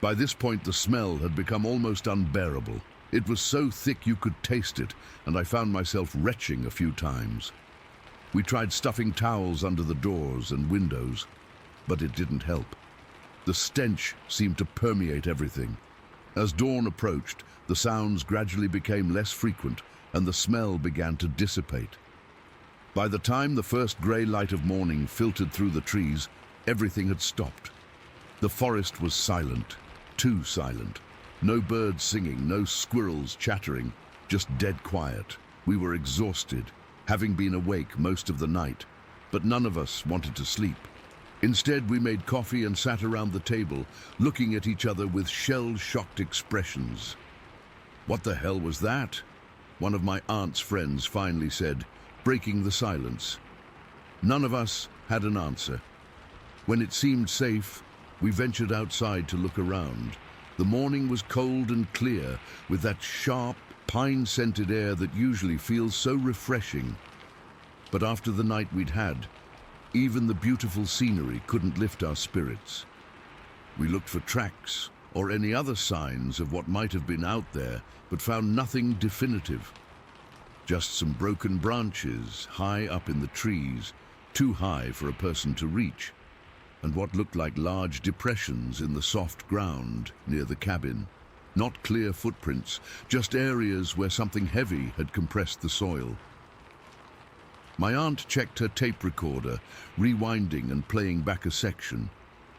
By this point, the smell had become almost unbearable. It was so thick you could taste it, and I found myself retching a few times. We tried stuffing towels under the doors and windows, but it didn't help. The stench seemed to permeate everything. As dawn approached, the sounds gradually became less frequent, and the smell began to dissipate. By the time the first grey light of morning filtered through the trees, everything had stopped. The forest was silent, too silent. No birds singing, no squirrels chattering, just dead quiet. We were exhausted, having been awake most of the night, but none of us wanted to sleep. Instead, we made coffee and sat around the table, looking at each other with shell-shocked expressions. "What the hell was that?" one of my aunt's friends finally said, breaking the silence. None of us had an answer. When it seemed safe, we ventured outside to look around. The morning was cold and clear, with that sharp, pine-scented air that usually feels so refreshing. But after the night we'd had, even the beautiful scenery couldn't lift our spirits. We looked for tracks or any other signs of what might have been out there, but found nothing definitive. Just some broken branches high up in the trees, too high for a person to reach, and what looked like large depressions in the soft ground near the cabin. Not clear footprints, just areas where something heavy had compressed the soil. My aunt checked her tape recorder, rewinding and playing back a section.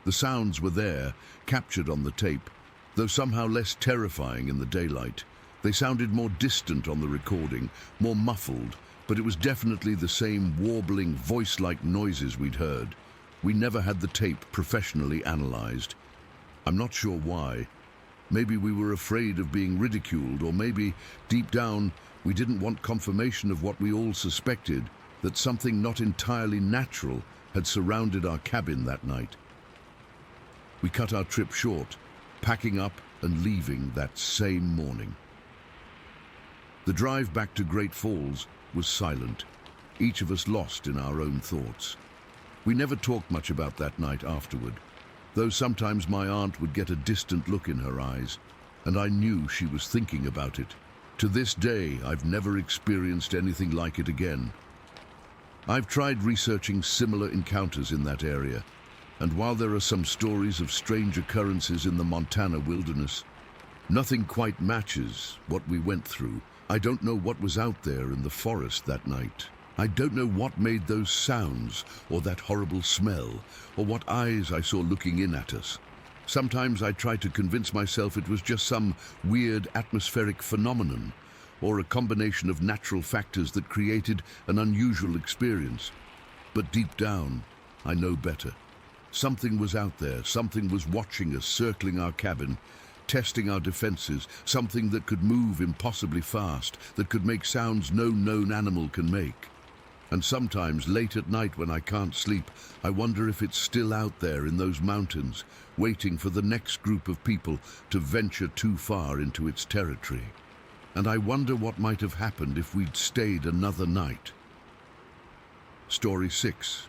The sounds were there, captured on the tape, though somehow less terrifying in the daylight. They sounded more distant on the recording, more muffled, but it was definitely the same warbling, voice-like noises we'd heard. We never had the tape professionally analyzed. I'm not sure why. Maybe we were afraid of being ridiculed, or maybe, deep down, we didn't want confirmation of what we all suspected, that something not entirely natural had surrounded our cabin that night. We cut our trip short, packing up and leaving that same morning. The drive back to Great Falls was silent, each of us lost in our own thoughts. We never talked much about that night afterward, though sometimes my aunt would get a distant look in her eyes, and I knew she was thinking about it. To this day, I've never experienced anything like it again. I've tried researching similar encounters in that area, and while there are some stories of strange occurrences in the Montana wilderness, nothing quite matches what we went through. I don't know what was out there in the forest that night. I don't know what made those sounds, or that horrible smell, or what eyes I saw looking in at us. Sometimes I try to convince myself it was just some weird atmospheric phenomenon, or a combination of natural factors that created an unusual experience. But deep down, I know better. Something was out there, something was watching us, circling our cabin, testing our defenses, something that could move impossibly fast, that could make sounds no known animal can make. And sometimes, late at night when I can't sleep, I wonder if it's still out there in those mountains, waiting for the next group of people to venture too far into its territory. And I wonder what might have happened if we'd stayed another night. Story 6.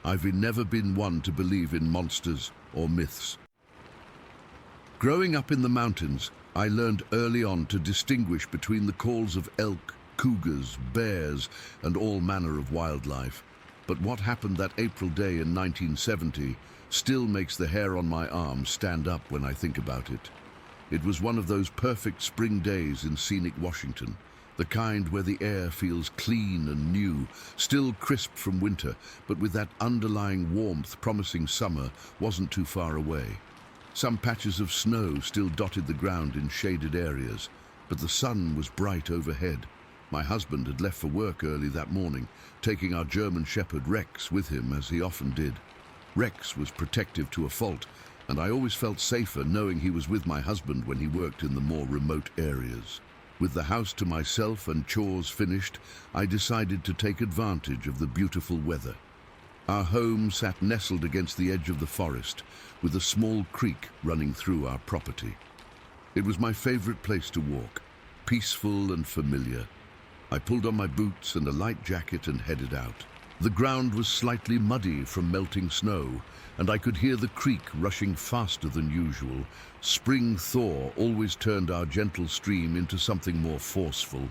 I've never been one to believe in monsters or myths. Growing up in the mountains, I learned early on to distinguish between the calls of elk, cougars, bears, and all manner of wildlife. But what happened that April day in 1970 still makes the hair on my arm stand up when I think about it. It was one of those perfect spring days in scenic Washington, the kind where the air feels clean and new, still crisp from winter, but with that underlying warmth promising summer wasn't too far away. Some patches of snow still dotted the ground in shaded areas, but the sun was bright overhead. My husband had left for work early that morning, taking our German Shepherd Rex with him, as he often did. Rex was protective to a fault, and I always felt safer knowing he was with my husband when he worked in the more remote areas. With the house to myself and chores finished, I decided to take advantage of the beautiful weather. Our home sat nestled against the edge of the forest, with a small creek running through our property. It was my favorite place to walk, peaceful and familiar. I pulled on my boots and a light jacket and headed out. The ground was slightly muddy from melting snow, and I could hear the creek rushing faster than usual. Spring thaw always turned our gentle stream into something more forceful.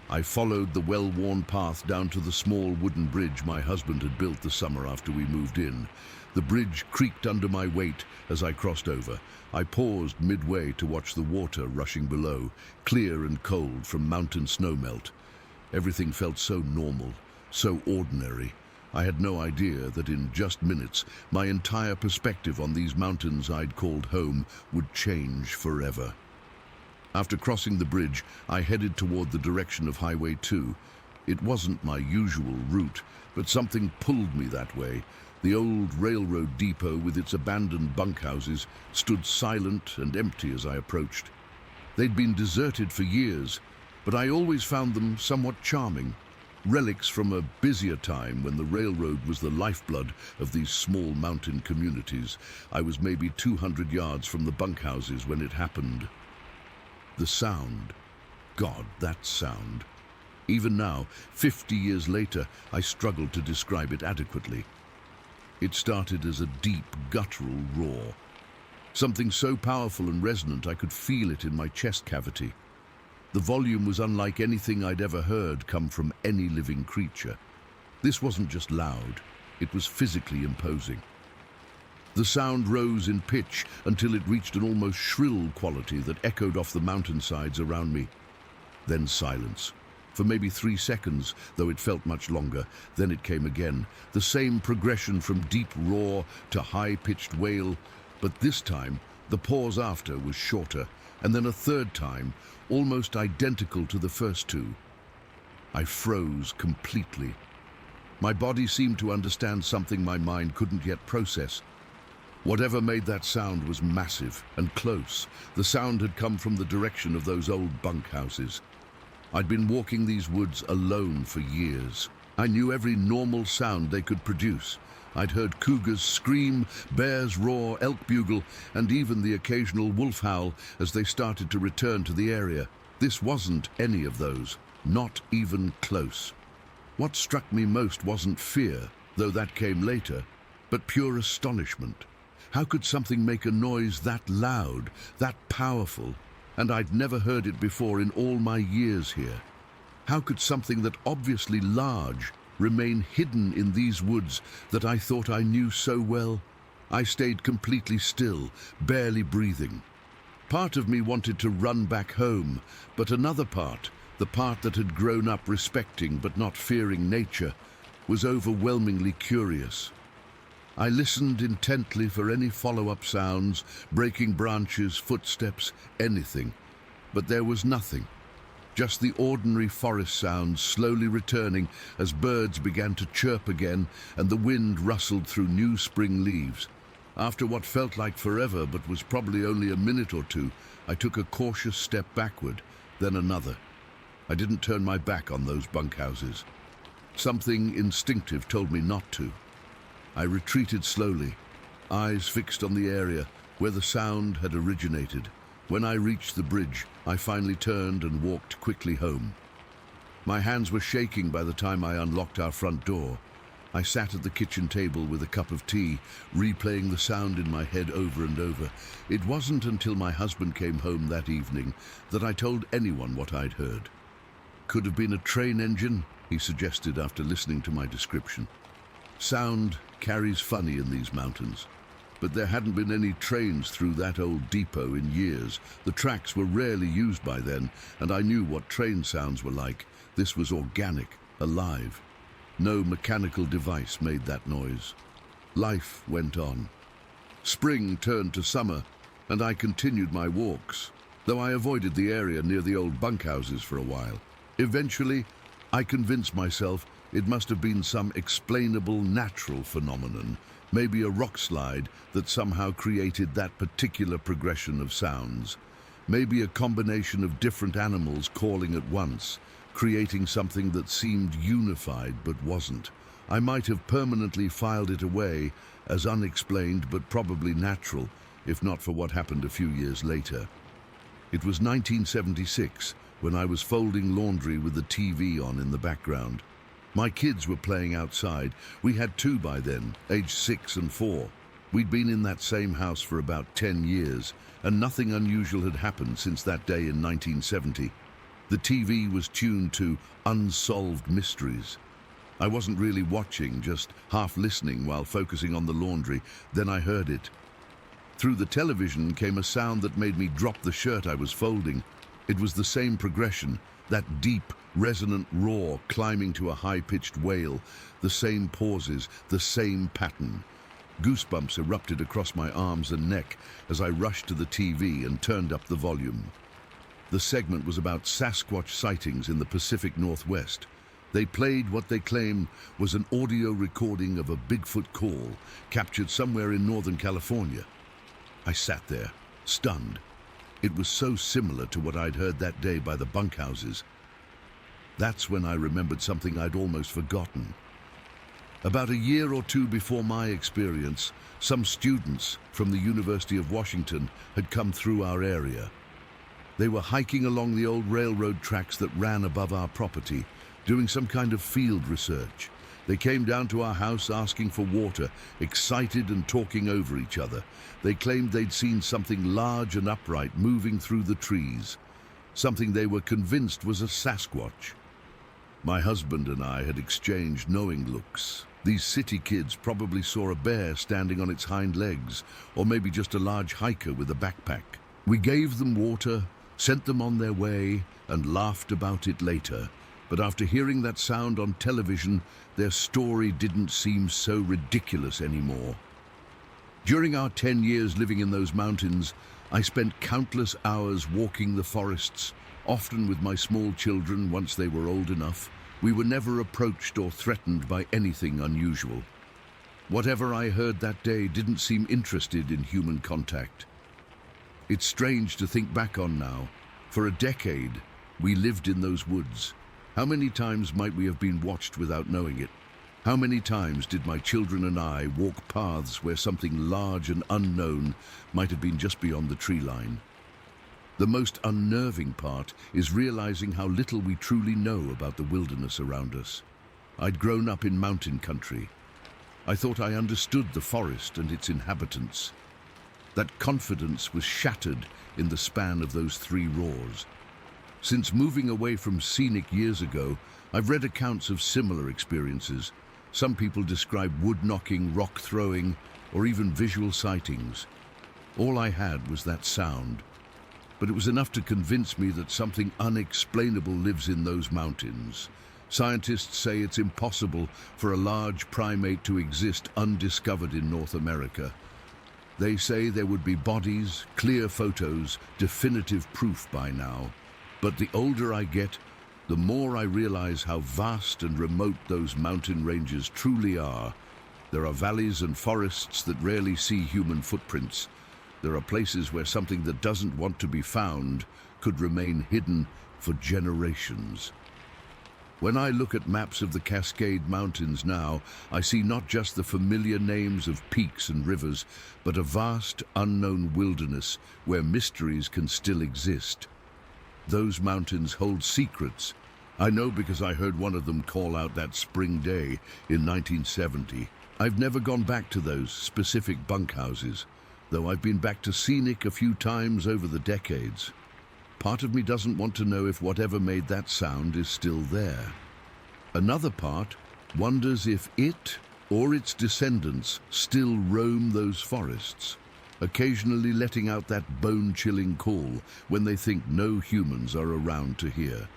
I followed the well-worn path down to the small wooden bridge my husband had built the summer after we moved in. The bridge creaked under my weight as I crossed over. I paused midway to watch the water rushing below, clear and cold from mountain snowmelt. Everything felt so normal, so ordinary. I had no idea that in just minutes, my entire perspective on these mountains I'd called home would change forever. After crossing the bridge, I headed toward the direction of Highway 2. It wasn't my usual route, but something pulled me that way. The old railroad depot with its abandoned bunkhouses stood silent and empty as I approached. They'd been deserted for years, but I always found them somewhat charming. Relics from a busier time when the railroad was the lifeblood of these small mountain communities. I was maybe 200 yards from the bunkhouses when it happened. The sound. God, that sound. Even now, 50 years later, I struggle to describe it adequately. It started as a deep, guttural roar. Something so powerful and resonant I could feel it in my chest cavity. The volume was unlike anything I'd ever heard come from any living creature. This wasn't just loud, it was physically imposing. The sound rose in pitch until it reached an almost shrill quality that echoed off the mountainsides around me. Then silence. For maybe 3 seconds, though it felt much longer, then it came again. The same progression from deep roar to high-pitched wail, but this time the pause after was shorter, and then a third time, almost identical to the first two. I froze completely. My body seemed to understand something my mind couldn't yet process. Whatever made that sound was massive and close. The sound had come from the direction of those old bunkhouses. I'd been walking these woods alone for years. I knew every normal sound they could produce. I'd heard cougars scream, bears roar, elk bugle, and even the occasional wolf howl as they started to return to the area. This wasn't any of those, not even close. What struck me most wasn't fear, though that came later, but pure astonishment. How could something make a noise that loud, that powerful? And I'd never heard it before in all my years here. How could something that obviously large remain hidden in these woods that I thought I knew so well? I stayed completely still, barely breathing. Part of me wanted to run back home, but another part, the part that had grown up respecting but not fearing nature, was overwhelmingly curious. I listened intently for any follow-up sounds, breaking branches, footsteps, anything. But there was nothing. Just the ordinary forest sounds slowly returning as birds began to chirp again and the wind rustled through new spring leaves. After what felt like forever but was probably only a minute or two, I took a cautious step backward, then another. I didn't turn my back on those bunkhouses. Something instinctive told me not to. I retreated slowly, eyes fixed on the area where the sound had originated. When I reached the bridge, I finally turned and walked quickly home. My hands were shaking by the time I unlocked our front door. I sat at the kitchen table with a cup of tea, replaying the sound in my head over and over. It wasn't until my husband came home that evening that I told anyone what I'd heard. Could have been a train engine, he suggested after listening to my description. Sound carries funny in these mountains, but there hadn't been any trains through that old depot in years. The tracks were rarely used by then, and I knew what train sounds were like. This was organic, alive. No mechanical device made that noise. Life went on. Spring turned to summer, and I continued my walks, though I avoided the area near the old bunkhouses for a while. Eventually, I convinced myself it must have been some explainable natural phenomenon, maybe a rock slide that somehow created that particular progression of sounds. Maybe a combination of different animals calling at once, creating something that seemed unified but wasn't. I might have permanently filed it away as unexplained but probably natural, if not for what happened a few years later. It was 1976 when I was folding laundry with the TV on in the background. My kids were playing outside. We had two by then, aged 6 and 4. We'd been in that same house for about 10 years, and nothing unusual had happened since that day in 1970. The TV was tuned to Unsolved Mysteries. I wasn't really watching, just half listening while focusing on the laundry. Then I heard it. Through the television came a sound that made me drop the shirt I was folding. It was the same progression, that deep, resonant roar climbing to a high-pitched wail, the same pauses, the same pattern. Goosebumps erupted across my arms and neck as I rushed to the TV and turned up the volume. The segment was about Sasquatch sightings in the Pacific Northwest. They played what they claimed was an audio recording of a Bigfoot call captured somewhere in Northern California. I sat there, stunned. It was so similar to what I'd heard that day by the bunkhouses. That's when I remembered something I'd almost forgotten. About a year or two before my experience, some students from the University of Washington had come through our area. They were hiking along the old railroad tracks that ran above our property, doing some kind of field research. They came down to our house asking for water, excited and talking over each other. They claimed they'd seen something large and upright moving through the trees, something they were convinced was a Sasquatch. My husband and I had exchanged knowing looks. These city kids probably saw a bear standing on its hind legs, or maybe just a large hiker with a backpack. We gave them water, sent them on their way, and laughed about it later. But after hearing that sound on television, their story didn't seem so ridiculous anymore. During our 10 years living in those mountains, I spent countless hours walking the forests, often with my small children once they were old enough. We were never approached or threatened by anything unusual. Whatever I heard that day didn't seem interested in human contact. It's strange to think back on now. For a decade, we lived in those woods. How many times might we have been watched without knowing it? How many times did my children and I walk paths where something large and unknown might have been just beyond the tree line? The most unnerving part is realizing how little we truly know about the wilderness around us. I'd grown up in mountain country. I thought I understood the forest and its inhabitants. That confidence was shattered in the span of those 3 roars. Since moving away from scenic years ago, I've read accounts of similar experiences. Some people describe wood knocking, rock throwing, or even visual sightings. All I had was that sound. But it was enough to convince me that something unexplainable lives in those mountains. Scientists say it's impossible for a large primate to exist undiscovered in North America. They say there would be bodies, clear photos, definitive proof by now. But the older I get, the more I realize how vast and remote those mountain ranges truly are. There are valleys and forests that rarely see human footprints. There are places where something that doesn't want to be found could remain hidden for generations. When I look at maps of the Cascade Mountains now, I see not just the familiar names of peaks and rivers, but a vast, unknown wilderness where mysteries can still exist. Those mountains hold secrets. I know because I heard one of them call out that spring day in 1970. I've never gone back to those specific bunkhouses, though I've been back to scenic a few times over the decades. Part of me doesn't want to know if whatever made that sound is still there. Another part wonders if it or its descendants still roam those forests, occasionally letting out that bone-chilling call when they think no humans are around to hear.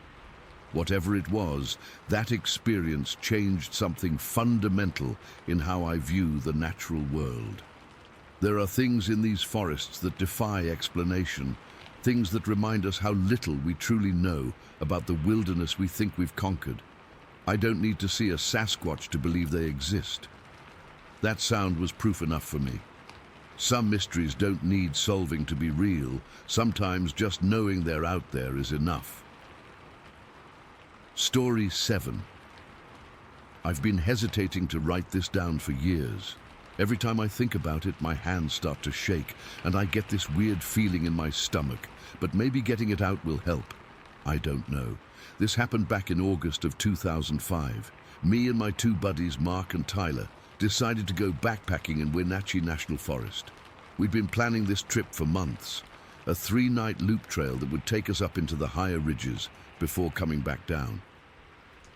Whatever it was, that experience changed something fundamental in how I view the natural world. There are things in these forests that defy explanation, Things that remind us how little we truly know about the wilderness we think we've conquered. I don't need to see a Sasquatch to believe they exist. That sound was proof enough for me. Some mysteries don't need solving to be real. Sometimes just knowing they're out there is enough. Story 7. I've been hesitating to write this down for years. Every time I think about it, my hands start to shake, and I get this weird feeling in my stomach. But maybe getting it out will help. I don't know. This happened back in August of 2005. Me and my two buddies, Mark and Tyler, decided to go backpacking in Wenatchee National Forest. We'd been planning this trip for months, a 3-night loop trail that would take us up into the higher ridges before coming back down.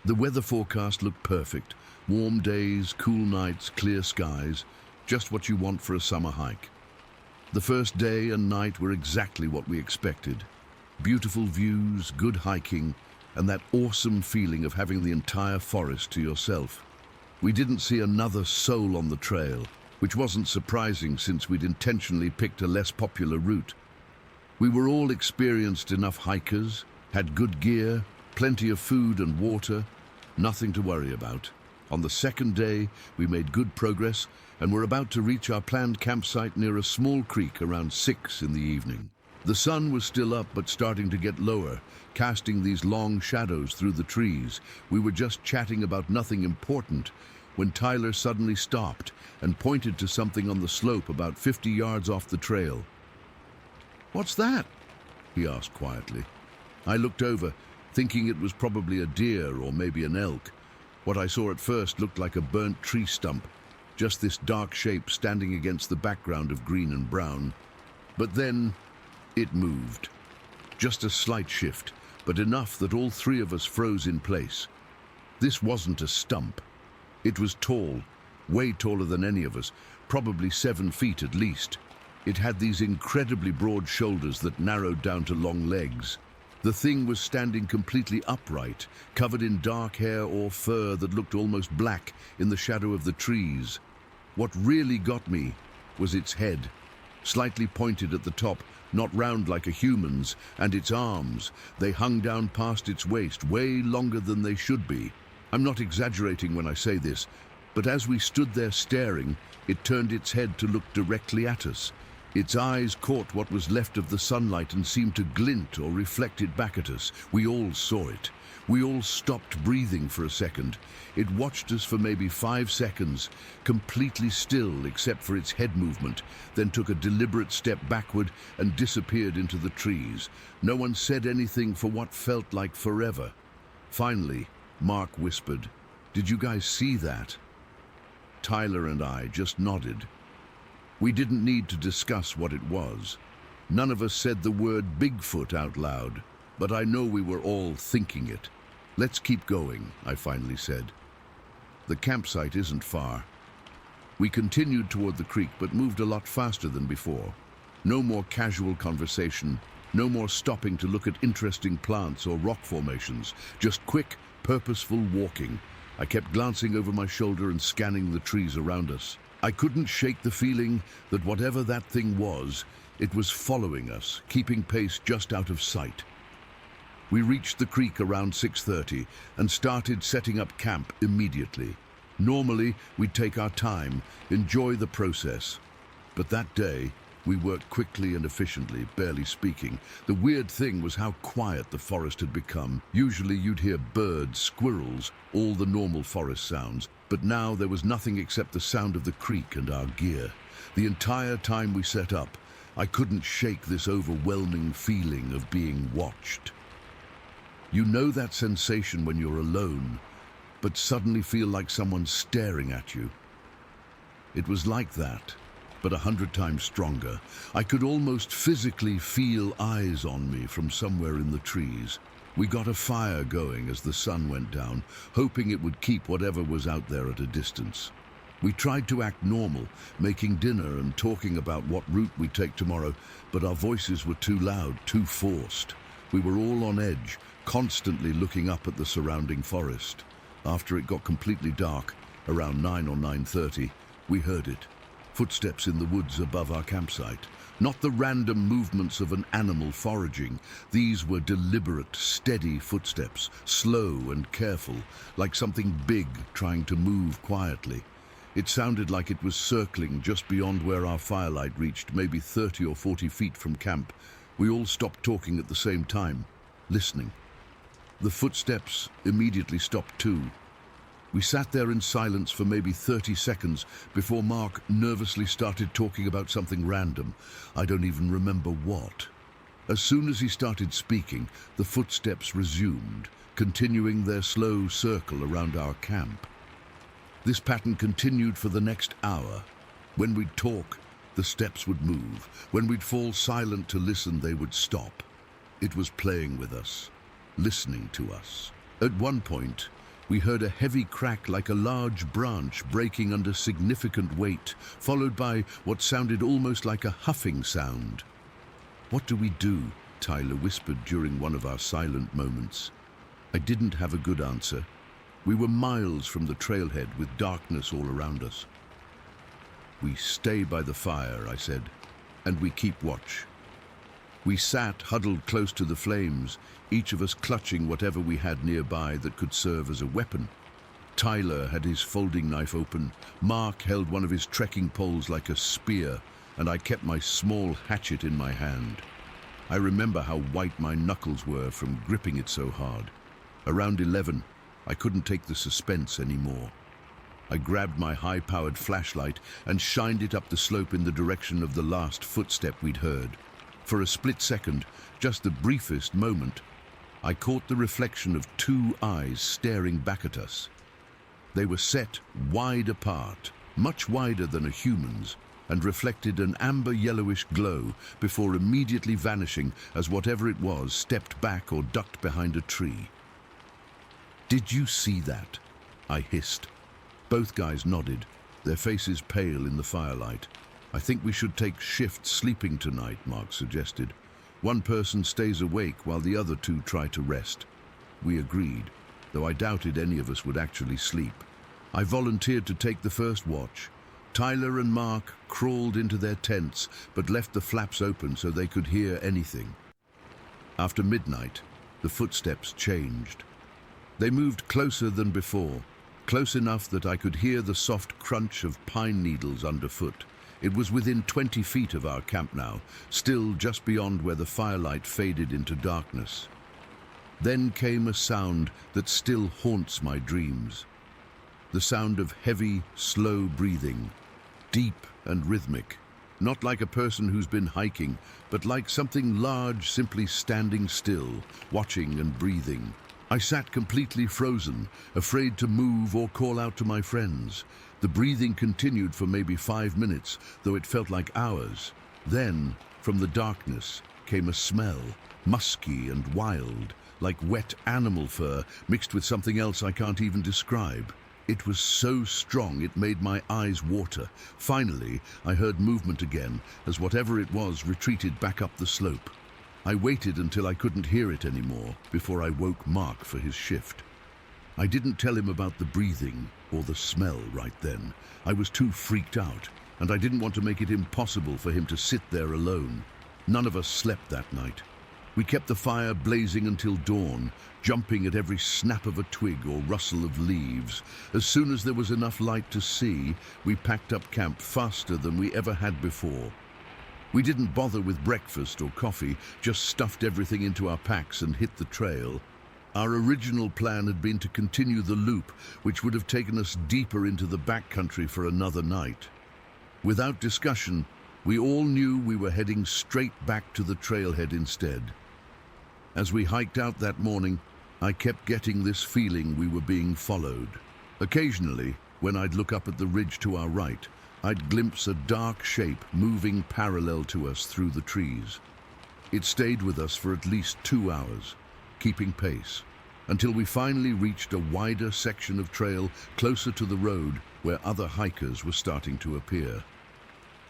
The weather forecast looked perfect. Warm days, cool nights, clear skies, just what you want for a summer hike. The first day and night were exactly what we expected. Beautiful views, good hiking, and that awesome feeling of having the entire forest to yourself. We didn't see another soul on the trail, which wasn't surprising since we'd intentionally picked a less popular route. We were all experienced enough hikers, had good gear, plenty of food and water, nothing to worry about. On the second day, we made good progress and were about to reach our planned campsite near a small creek around 6 in the evening. The sun was still up but starting to get lower, casting these long shadows through the trees. We were just chatting about nothing important when Tyler suddenly stopped and pointed to something on the slope about 50 yards off the trail. "What's that?" he asked quietly. I looked over, thinking it was probably a deer or maybe an elk. What I saw at first looked like a burnt tree stump, just this dark shape standing against the background of green and brown. But then it moved. Just a slight shift, but enough that all three of us froze in place. This wasn't a stump. It was tall, way taller than any of us, probably 7 feet at least. It had these incredibly broad shoulders that narrowed down to long legs. The thing was standing completely upright, covered in dark hair or fur that looked almost black in the shadow of the trees. What really got me was its head, slightly pointed at the top, not round like a human's, and its arms. They hung down past its waist, way longer than they should be. I'm not exaggerating when I say this, but as we stood there staring, it turned its head to look directly at us. Its eyes caught what was left of the sunlight and seemed to glint or reflect it back at us. We all saw it. We all stopped breathing for a second. It watched us for maybe 5 seconds, completely still except for its head movement, then took a deliberate step backward and disappeared into the trees. No one said anything for what felt like forever. Finally, Mark whispered, "Did you guys see that?" Tyler and I just nodded. We didn't need to discuss what it was. None of us said the word Bigfoot out loud, but I know we were all thinking it. "Let's keep going," I finally said. The campsite isn't far. We continued toward the creek but moved a lot faster than before. No more casual conversation, no more stopping to look at interesting plants or rock formations, just quick, purposeful walking. I kept glancing over my shoulder and scanning the trees around us. I couldn't shake the feeling that whatever that thing was, it was following us, keeping pace just out of sight. We reached the creek around 6:30 and started setting up camp immediately. Normally, we'd take our time, enjoy the process. But that day, we worked quickly and efficiently, barely speaking. The weird thing was how quiet the forest had become. Usually you'd hear birds, squirrels, all the normal forest sounds. But now there was nothing except the sound of the creek and our gear. The entire time we set up, I couldn't shake this overwhelming feeling of being watched. You know that sensation when you're alone, but suddenly feel like someone's staring at you. It was like that, but 100 times stronger. I could almost physically feel eyes on me from somewhere in the trees. We got a fire going as the sun went down, hoping it would keep whatever was out there at a distance. We tried to act normal, making dinner and talking about what route we'd take tomorrow, but our voices were too loud, too forced. We were all on edge, constantly looking up at the surrounding forest. After it got completely dark, around 9 or 9:30, we heard it. Footsteps in the woods above our campsite. Not the random movements of an animal foraging. These were deliberate, steady footsteps, slow and careful, like something big trying to move quietly. It sounded like it was circling just beyond where our firelight reached, maybe 30 or 40 feet from camp. We all stopped talking at the same time, listening. The footsteps immediately stopped too. We sat there in silence for maybe 30 seconds before Mark nervously started talking about something random. I don't even remember what. As soon as he started speaking, the footsteps resumed, continuing their slow circle around our camp. This pattern continued for the next hour. When we'd talk, the steps would move. When we'd fall silent to listen, they would stop. It was playing with us, listening to us. At one point, we heard a heavy crack like a large branch breaking under significant weight, followed by what sounded almost like a huffing sound. "What do we do?" Tyler whispered during one of our silent moments. I didn't have a good answer. We were miles from the trailhead with darkness all around us. "We stay by the fire," I said, "and we keep watch." We sat huddled close to the flames, each of us clutching whatever we had nearby that could serve as a weapon. Tyler had his folding knife open, Mark held one of his trekking poles like a spear, and I kept my small hatchet in my hand. I remember how white my knuckles were from gripping it so hard. Around 11, I couldn't take the suspense anymore. I grabbed my high-powered flashlight and shined it up the slope in the direction of the last footstep we'd heard. For a split second, just the briefest moment, I caught the reflection of two eyes staring back at us. They were set wide apart, much wider than a human's, and reflected an amber-yellowish glow before immediately vanishing as whatever it was stepped back or ducked behind a tree. "Did you see that?" I hissed. Both guys nodded, their faces pale in the firelight. "I think we should take shift sleeping tonight," Mark suggested. "One person stays awake while the other two try to rest." We agreed, though I doubted any of us would actually sleep. I volunteered to take the first watch. Tyler and Mark crawled into their tents, but left the flaps open so they could hear anything. After midnight, the footsteps changed. They moved closer than before, close enough that I could hear the soft crunch of pine needles underfoot. It was within 20 feet of our camp now, still just beyond where the firelight faded into darkness. Then came a sound that still haunts my dreams. The sound of heavy, slow breathing, deep and rhythmic. Not like a person who's been hiking, but like something large simply standing still, watching and breathing. I sat completely frozen, afraid to move or call out to my friends. The breathing continued for maybe 5 minutes, though it felt like hours. Then, from the darkness, came a smell, musky and wild, like wet animal fur mixed with something else I can't even describe. It was so strong it made my eyes water. Finally, I heard movement again, as whatever it was retreated back up the slope. I waited until I couldn't hear it anymore before I woke Mark for his shift. I didn't tell him about the breathing or the smell right then. I was too freaked out, and I didn't want to make it impossible for him to sit there alone. None of us slept that night. We kept the fire blazing until dawn, jumping at every snap of a twig or rustle of leaves. As soon as there was enough light to see, we packed up camp faster than we ever had before. We didn't bother with breakfast or coffee, just stuffed everything into our packs and hit the trail. Our original plan had been to continue the loop, which would have taken us deeper into the backcountry for another night. Without discussion, we all knew we were heading straight back to the trailhead instead. As we hiked out that morning, I kept getting this feeling we were being followed. Occasionally, when I'd look up at the ridge to our right, I'd glimpse a dark shape moving parallel to us through the trees. It stayed with us for at least 2 hours, keeping pace, until we finally reached a wider section of trail closer to the road where other hikers were starting to appear.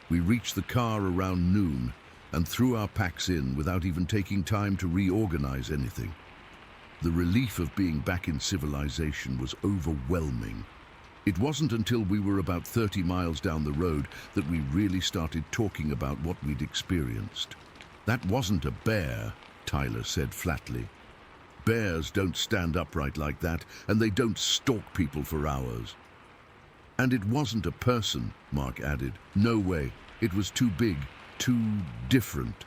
We reached the car around noon and threw our packs in without even taking time to reorganize anything. The relief of being back in civilization was overwhelming. It wasn't until we were about 30 miles down the road that we really started talking about what we'd experienced. "That wasn't a bear," Tyler said flatly. "Bears don't stand upright like that, and they don't stalk people for hours." "And it wasn't a person," Mark added. "No way. It was too big, too different."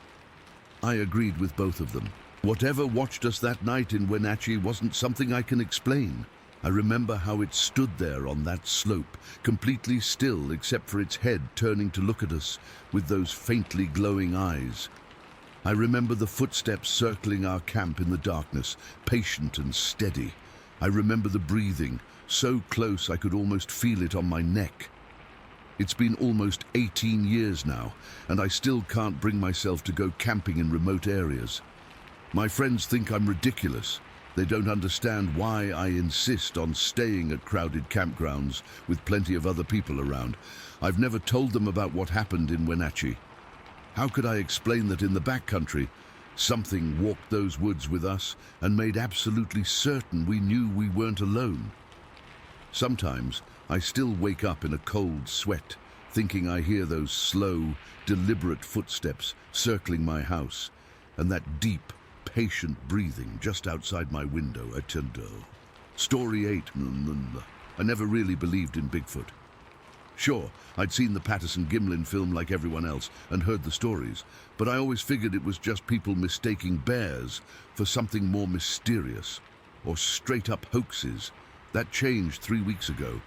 I agreed with both of them. Whatever watched us that night in Wenatchee wasn't something I can explain. I remember how it stood there on that slope, completely still except for its head turning to look at us with those faintly glowing eyes. I remember the footsteps circling our camp in the darkness, patient and steady. I remember the breathing, so close I could almost feel it on my neck. It's been almost 18 years now, and I still can't bring myself to go camping in remote areas. My friends think I'm ridiculous. They don't understand why I insist on staying at crowded campgrounds with plenty of other people around. I've never told them about what happened in Wenatchee. How could I explain that in the backcountry, something walked those woods with us and made absolutely certain we knew we weren't alone? Sometimes I still wake up in a cold sweat, thinking I hear those slow, deliberate footsteps circling my house, and that deep, patient breathing just outside my window at Tindo. Story 8. I never really believed in Bigfoot. Sure, I'd seen the Patterson-Gimlin film like everyone else and heard the stories, but I always figured it was just people mistaking bears for something more mysterious, or straight-up hoaxes. That changed 3 weeks ago.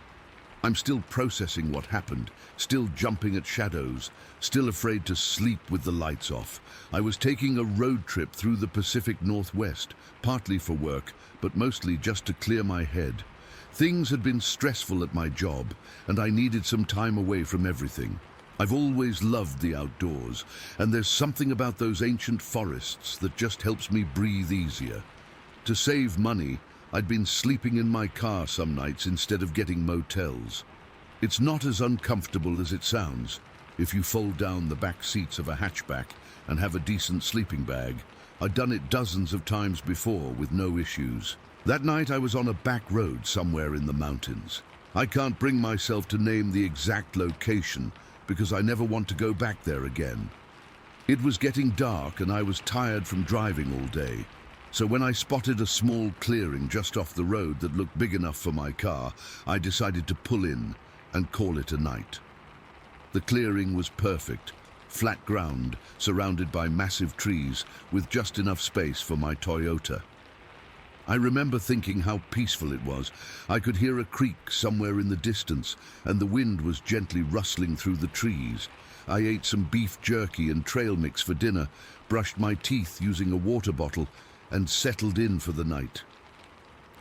I'm still processing what happened, still jumping at shadows, still afraid to sleep with the lights off. I was taking a road trip through the Pacific Northwest, partly for work, but mostly just to clear my head. Things had been stressful at my job, and I needed some time away from everything. I've always loved the outdoors, and there's something about those ancient forests that just helps me breathe easier. To save money, I'd been sleeping in my car some nights instead of getting motels. It's not as uncomfortable as it sounds if you fold down the back seats of a hatchback and have a decent sleeping bag. I'd done it dozens of times before with no issues. That night I was on a back road somewhere in the mountains. I can't bring myself to name the exact location because I never want to go back there again. It was getting dark and I was tired from driving all day. So when I spotted a small clearing just off the road that looked big enough for my car, I decided to pull in and call it a night. The clearing was perfect, flat ground surrounded by massive trees with just enough space for my Toyota. I remember thinking how peaceful it was. I could hear a creek somewhere in the distance, and the wind was gently rustling through the trees. I ate some beef jerky and trail mix for dinner, brushed my teeth using a water bottle, and settled in for the night.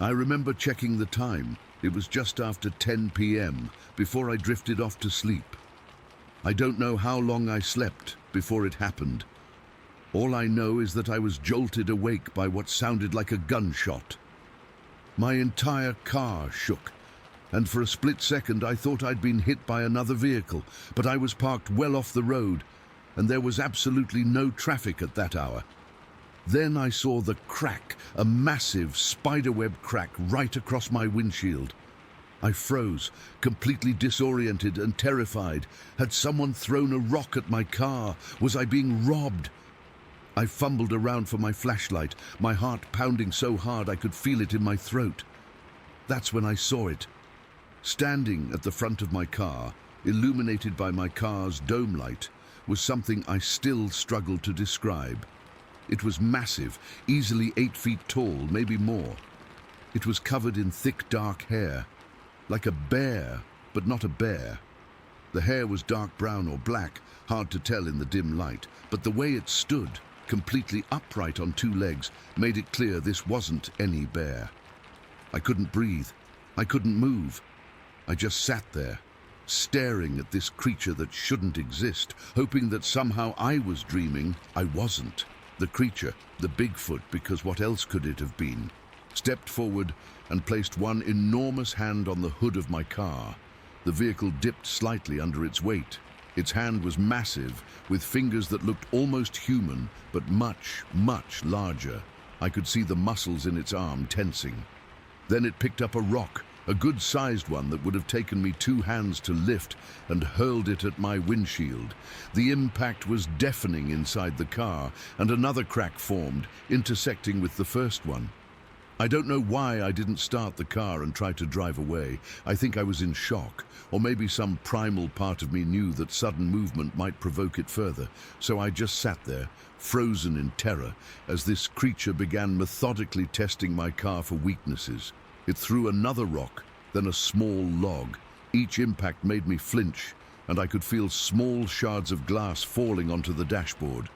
I remember checking the time. It was just after 10 p.m. before I drifted off to sleep. I don't know how long I slept before it happened. All I know is that I was jolted awake by what sounded like a gunshot. My entire car shook, and for a split second I thought I'd been hit by another vehicle, but I was parked well off the road, and there was absolutely no traffic at that hour. Then I saw the crack, a massive spiderweb crack right across my windshield. I froze, completely disoriented and terrified. Had someone thrown a rock at my car? Was I being robbed? I fumbled around for my flashlight, my heart pounding so hard I could feel it in my throat. That's when I saw it. Standing at the front of my car, illuminated by my car's dome light, was something I still struggled to describe. It was massive, easily 8 feet tall, maybe more. It was covered in thick, dark hair, like a bear, but not a bear. The hair was dark brown or black, hard to tell in the dim light, but the way it stood, completely upright on 2 legs, made it clear this wasn't any bear. I couldn't breathe. I couldn't move. I just sat there, staring at this creature that shouldn't exist, hoping that somehow I was dreaming. I wasn't. The creature, the Bigfoot, because what else could it have been, stepped forward and placed one enormous hand on the hood of my car. The vehicle dipped slightly under its weight. Its hand was massive, with fingers that looked almost human, but much, much larger. I could see the muscles in its arm tensing. Then it picked up a rock a good-sized one that would have taken me 2 hands to lift, and hurled it at my windshield. The impact was deafening inside the car, and another crack formed, intersecting with the first one. I don't know why I didn't start the car and try to drive away. I think I was in shock, or maybe some primal part of me knew that sudden movement might provoke it further, so I just sat there, frozen in terror, as this creature began methodically testing my car for weaknesses. It threw another rock, then a small log. Each impact made me flinch, and I could feel small shards of glass falling onto the dashboard.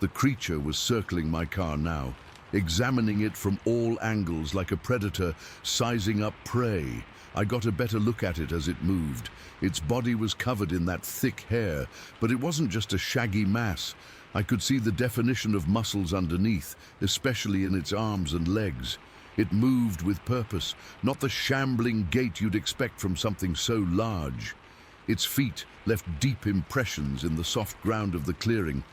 The creature was circling my car now, examining it from all angles like a predator sizing up prey. I got a better look at it as it moved. Its body was covered in that thick hair, but it wasn't just a shaggy mass. I could see the definition of muscles underneath, especially in its arms and legs. It moved with purpose, not the shambling gait you'd expect from something so large. Its feet left deep impressions in the soft ground of the clearing.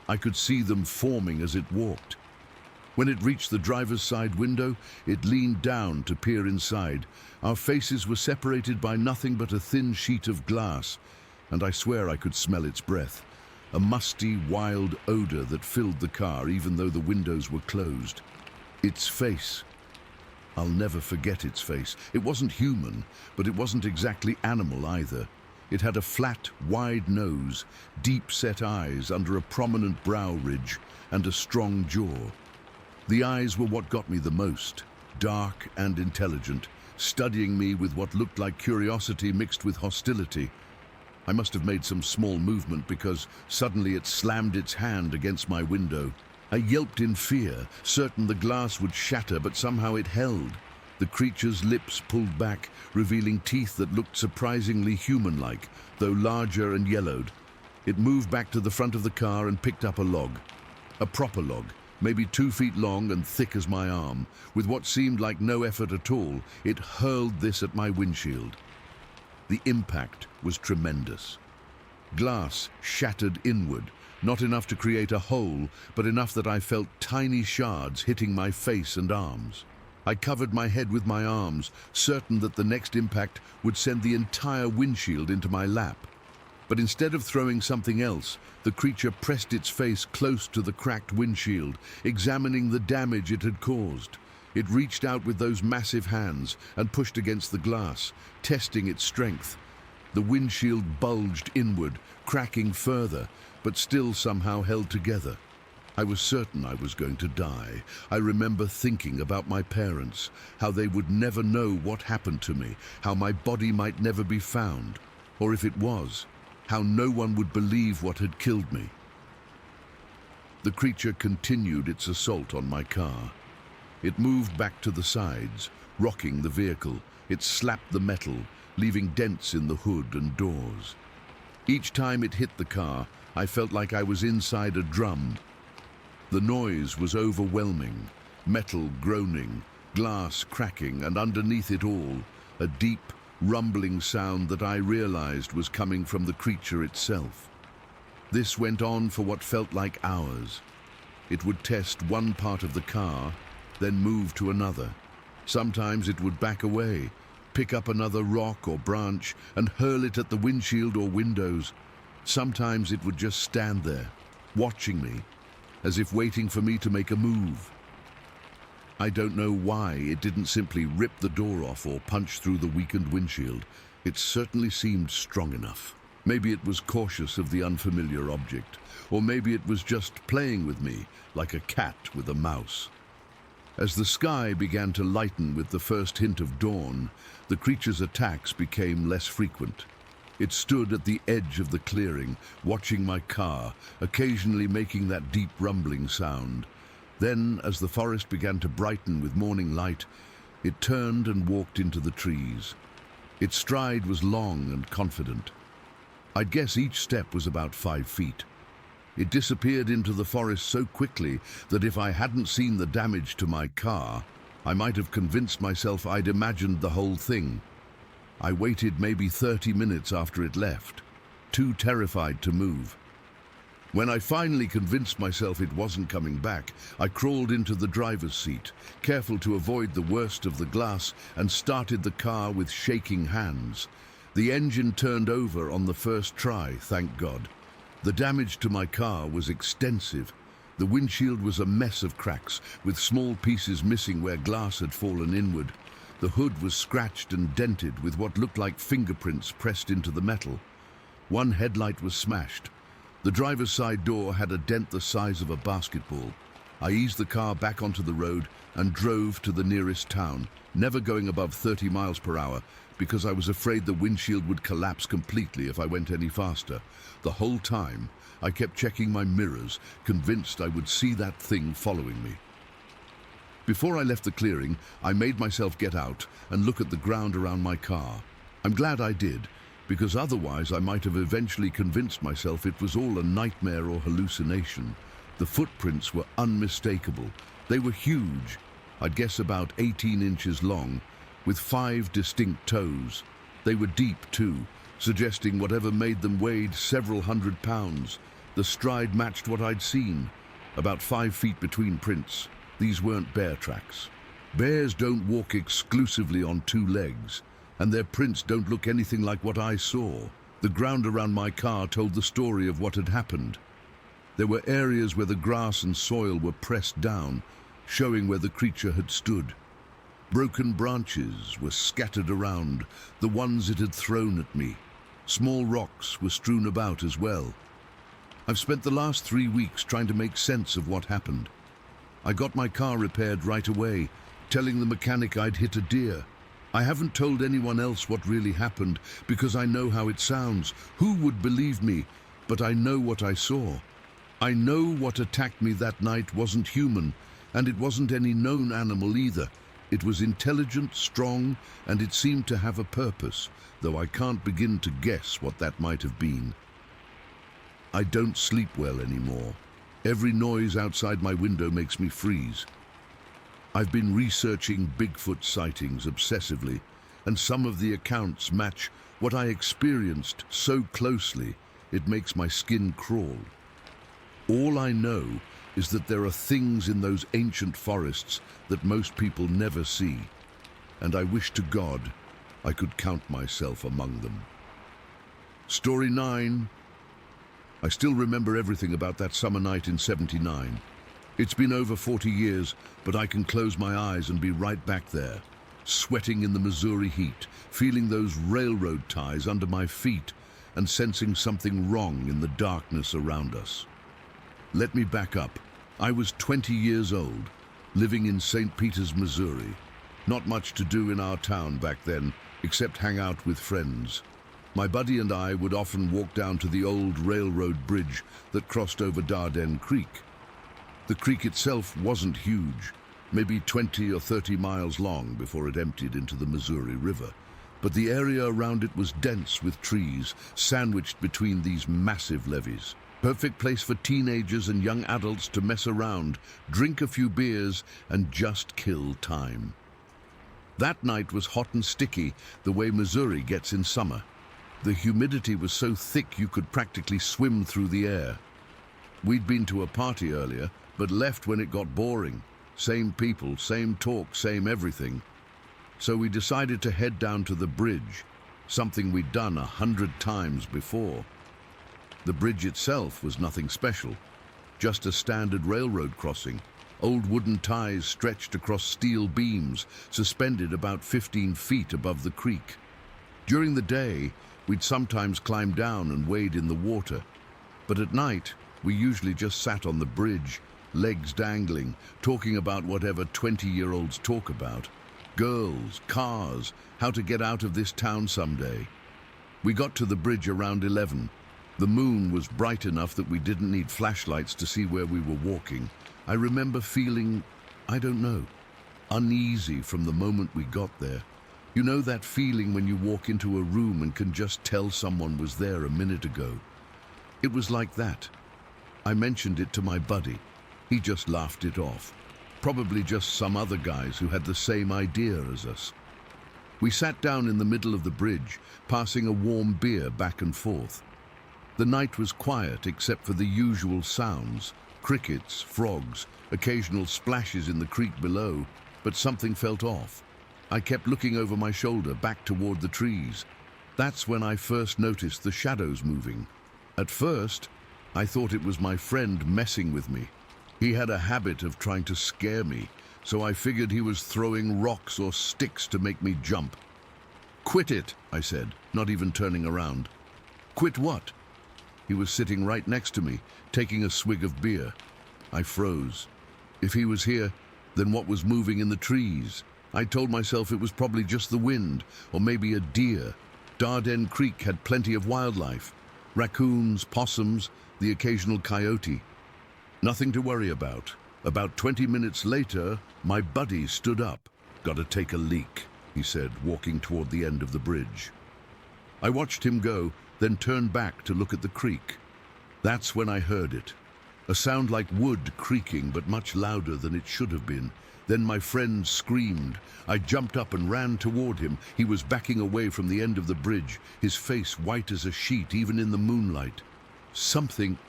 I could see them forming as it walked. When it reached the driver's side window, it leaned down to peer inside. Our faces were separated by nothing but a thin sheet of glass, and I swear I could smell its breath, a musty, wild odor that filled the car even though the windows were closed. Its face. I'll never forget its face. It wasn't human, but it wasn't exactly animal either. It had a flat, wide nose, deep-set eyes under a prominent brow ridge, and a strong jaw. The eyes were what got me the most, dark and intelligent, studying me with what looked like curiosity mixed with hostility. I must have made some small movement because suddenly it slammed its hand against my window. I yelped in fear, certain the glass would shatter, but somehow it held. The creature's lips pulled back, revealing teeth that looked surprisingly human-like, though larger and yellowed. It moved back to the front of the car and picked up a log. A proper log, maybe 2 feet long and thick as my arm. With what seemed like no effort at all, it hurled this at my windshield. The impact was tremendous. Glass shattered inward, not enough to create a hole, but enough that I felt tiny shards hitting my face and arms. I covered my head with my arms, certain that the next impact would send the entire windshield into my lap. But instead of throwing something else, the creature pressed its face close to the cracked windshield, examining the damage it had caused. It reached out with those massive hands and pushed against the glass, testing its strength. The windshield bulged inward, cracking further, but still somehow held together. I was certain I was going to die. I remember thinking about my parents, how they would never know what happened to me, how my body might never be found, or if it was, how no one would believe what had killed me. The creature continued its assault on my car. It moved back to the sides, rocking the vehicle. It slapped the metal, leaving dents in the hood and doors. Each time it hit the car, I felt like I was inside a drum. The noise was overwhelming, metal groaning, glass cracking, and underneath it all, a deep, rumbling sound that I realized was coming from the creature itself. This went on for what felt like hours. It would test one part of the car, then move to another. Sometimes it would back away, pick up another rock or branch, and hurl it at the windshield or windows. Sometimes it would just stand there, watching me, as if waiting for me to make a move. I don't know why it didn't simply rip the door off or punch through the weakened windshield. It certainly seemed strong enough. Maybe it was cautious of the unfamiliar object, or maybe it was just playing with me like a cat with a mouse. As the sky began to lighten with the first hint of dawn, the creature's attacks became less frequent. It stood at the edge of the clearing, watching my car, occasionally making that deep rumbling sound. Then, as the forest began to brighten with morning light, it turned and walked into the trees. Its stride was long and confident. I'd guess each step was about 5 feet. It disappeared into the forest so quickly that if I hadn't seen the damage to my car, I might have convinced myself I'd imagined the whole thing. I waited maybe 30 minutes after it left, too terrified to move. When I finally convinced myself it wasn't coming back, I crawled into the driver's seat, careful to avoid the worst of the glass, and started the car with shaking hands. The engine turned over on the first try, thank God. The damage to my car was extensive. The windshield was a mess of cracks, with small pieces missing where glass had fallen inward. The hood was scratched and dented with what looked like fingerprints pressed into the metal. One headlight was smashed. The driver's side door had a dent the size of a basketball. I eased the car back onto the road and drove to the nearest town, never going above 30 miles per hour because I was afraid the windshield would collapse completely if I went any faster. The whole time, I kept checking my mirrors, convinced I would see that thing following me. Before I left the clearing, I made myself get out and look at the ground around my car. I'm glad I did, because otherwise I might have eventually convinced myself it was all a nightmare or hallucination. The footprints were unmistakable. They were huge, I'd guess about 18 inches long, with 5 distinct toes. They were deep too, suggesting whatever made them weighed several hundred pounds. The stride matched what I'd seen, about 5 feet between prints. These weren't bear tracks. Bears don't walk exclusively on 2 legs, and their prints don't look anything like what I saw. The ground around my car told the story of what had happened. There were areas where the grass and soil were pressed down, showing where the creature had stood. Broken branches were scattered around, the ones it had thrown at me. Small rocks were strewn about as well. I've spent the last 3 weeks trying to make sense of what happened. I got my car repaired right away, telling the mechanic I'd hit a deer. I haven't told anyone else what really happened because I know how it sounds. Who would believe me? But I know what I saw. I know what attacked me that night wasn't human, and it wasn't any known animal either. It was intelligent, strong, and it seemed to have a purpose, though I can't begin to guess what that might have been. I don't sleep well anymore. Every noise outside my window makes me freeze. I've been researching Bigfoot sightings obsessively, and some of the accounts match what I experienced so closely it makes my skin crawl. All I know is that there are things in those ancient forests that most people never see, and I wish to God I could count myself among them. Story 9. I still remember everything about that summer night in '79. It's been over 40 years, but I can close my eyes and be right back there, sweating in the Missouri heat, feeling those railroad ties under my feet, and sensing something wrong in the darkness around us. Let me back up. I was 20 years old, living in St. Peters, Missouri. Not much to do in our town back then, except hang out with friends. My buddy and I would often walk down to the old railroad bridge that crossed over Dardenne Creek. The creek itself wasn't huge, maybe 20 or 30 miles long before it emptied into the Missouri River. But the area around it was dense with trees, sandwiched between these massive levees. Perfect place for teenagers and young adults to mess around, drink a few beers, and just kill time. That night was hot and sticky, the way Missouri gets in summer. The humidity was so thick you could practically swim through the air. We'd been to a party earlier, but left when it got boring. Same people, same talk, same everything. So we decided to head down to the bridge, something we'd done 100 times before. The bridge itself was nothing special, just a standard railroad crossing. Old wooden ties stretched across steel beams, suspended about 15 feet above the creek. During the day, we'd sometimes climb down and wade in the water, but at night, we usually just sat on the bridge, legs dangling, talking about whatever 20-year-olds talk about. Girls, cars, how to get out of this town someday. We got to the bridge around 11. The moon was bright enough that we didn't need flashlights to see where we were walking. I remember feeling, I don't know, uneasy from the moment we got there. You know that feeling when you walk into a room and can just tell someone was there a minute ago? It was like that. I mentioned it to my buddy. He just laughed it off. Probably just some other guys who had the same idea as us. We sat down in the middle of the bridge, passing a warm beer back and forth. The night was quiet except for the usual sounds, crickets, frogs, occasional splashes in the creek below, but something felt off. I kept looking over my shoulder back toward the trees. That's when I first noticed the shadows moving. At first, I thought it was my friend messing with me. He had a habit of trying to scare me, so I figured he was throwing rocks or sticks to make me jump. "Quit it," I said, not even turning around. "Quit what?" He was sitting right next to me, taking a swig of beer. I froze. If he was here, then what was moving in the trees? I told myself it was probably just the wind, or maybe a deer. Dardenne Creek had plenty of wildlife. Raccoons, possums, the occasional coyote. Nothing to worry about. About 20 minutes later, my buddy stood up. "Gotta take a leak," he said, walking toward the end of the bridge. I watched him go, then turned back to look at the creek. That's when I heard it. A sound like wood creaking, but much louder than it should have been. Then my friend screamed. I jumped up and ran toward him. He was backing away from the end of the bridge, his face white as a sheet, even in the moonlight. "Something,"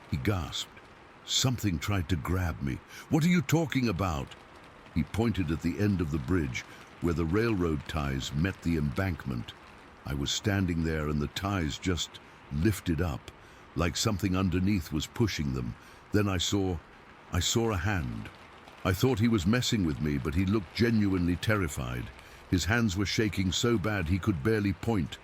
he gasped. "Something tried to grab me." "What are you talking about?" He pointed at the end of the bridge, where the railroad ties met the embankment. I was standing there and the ties just lifted up, like something underneath was pushing them. Then I saw a hand. I thought he was messing with me, but he looked genuinely terrified. His hands were shaking so bad he could barely point.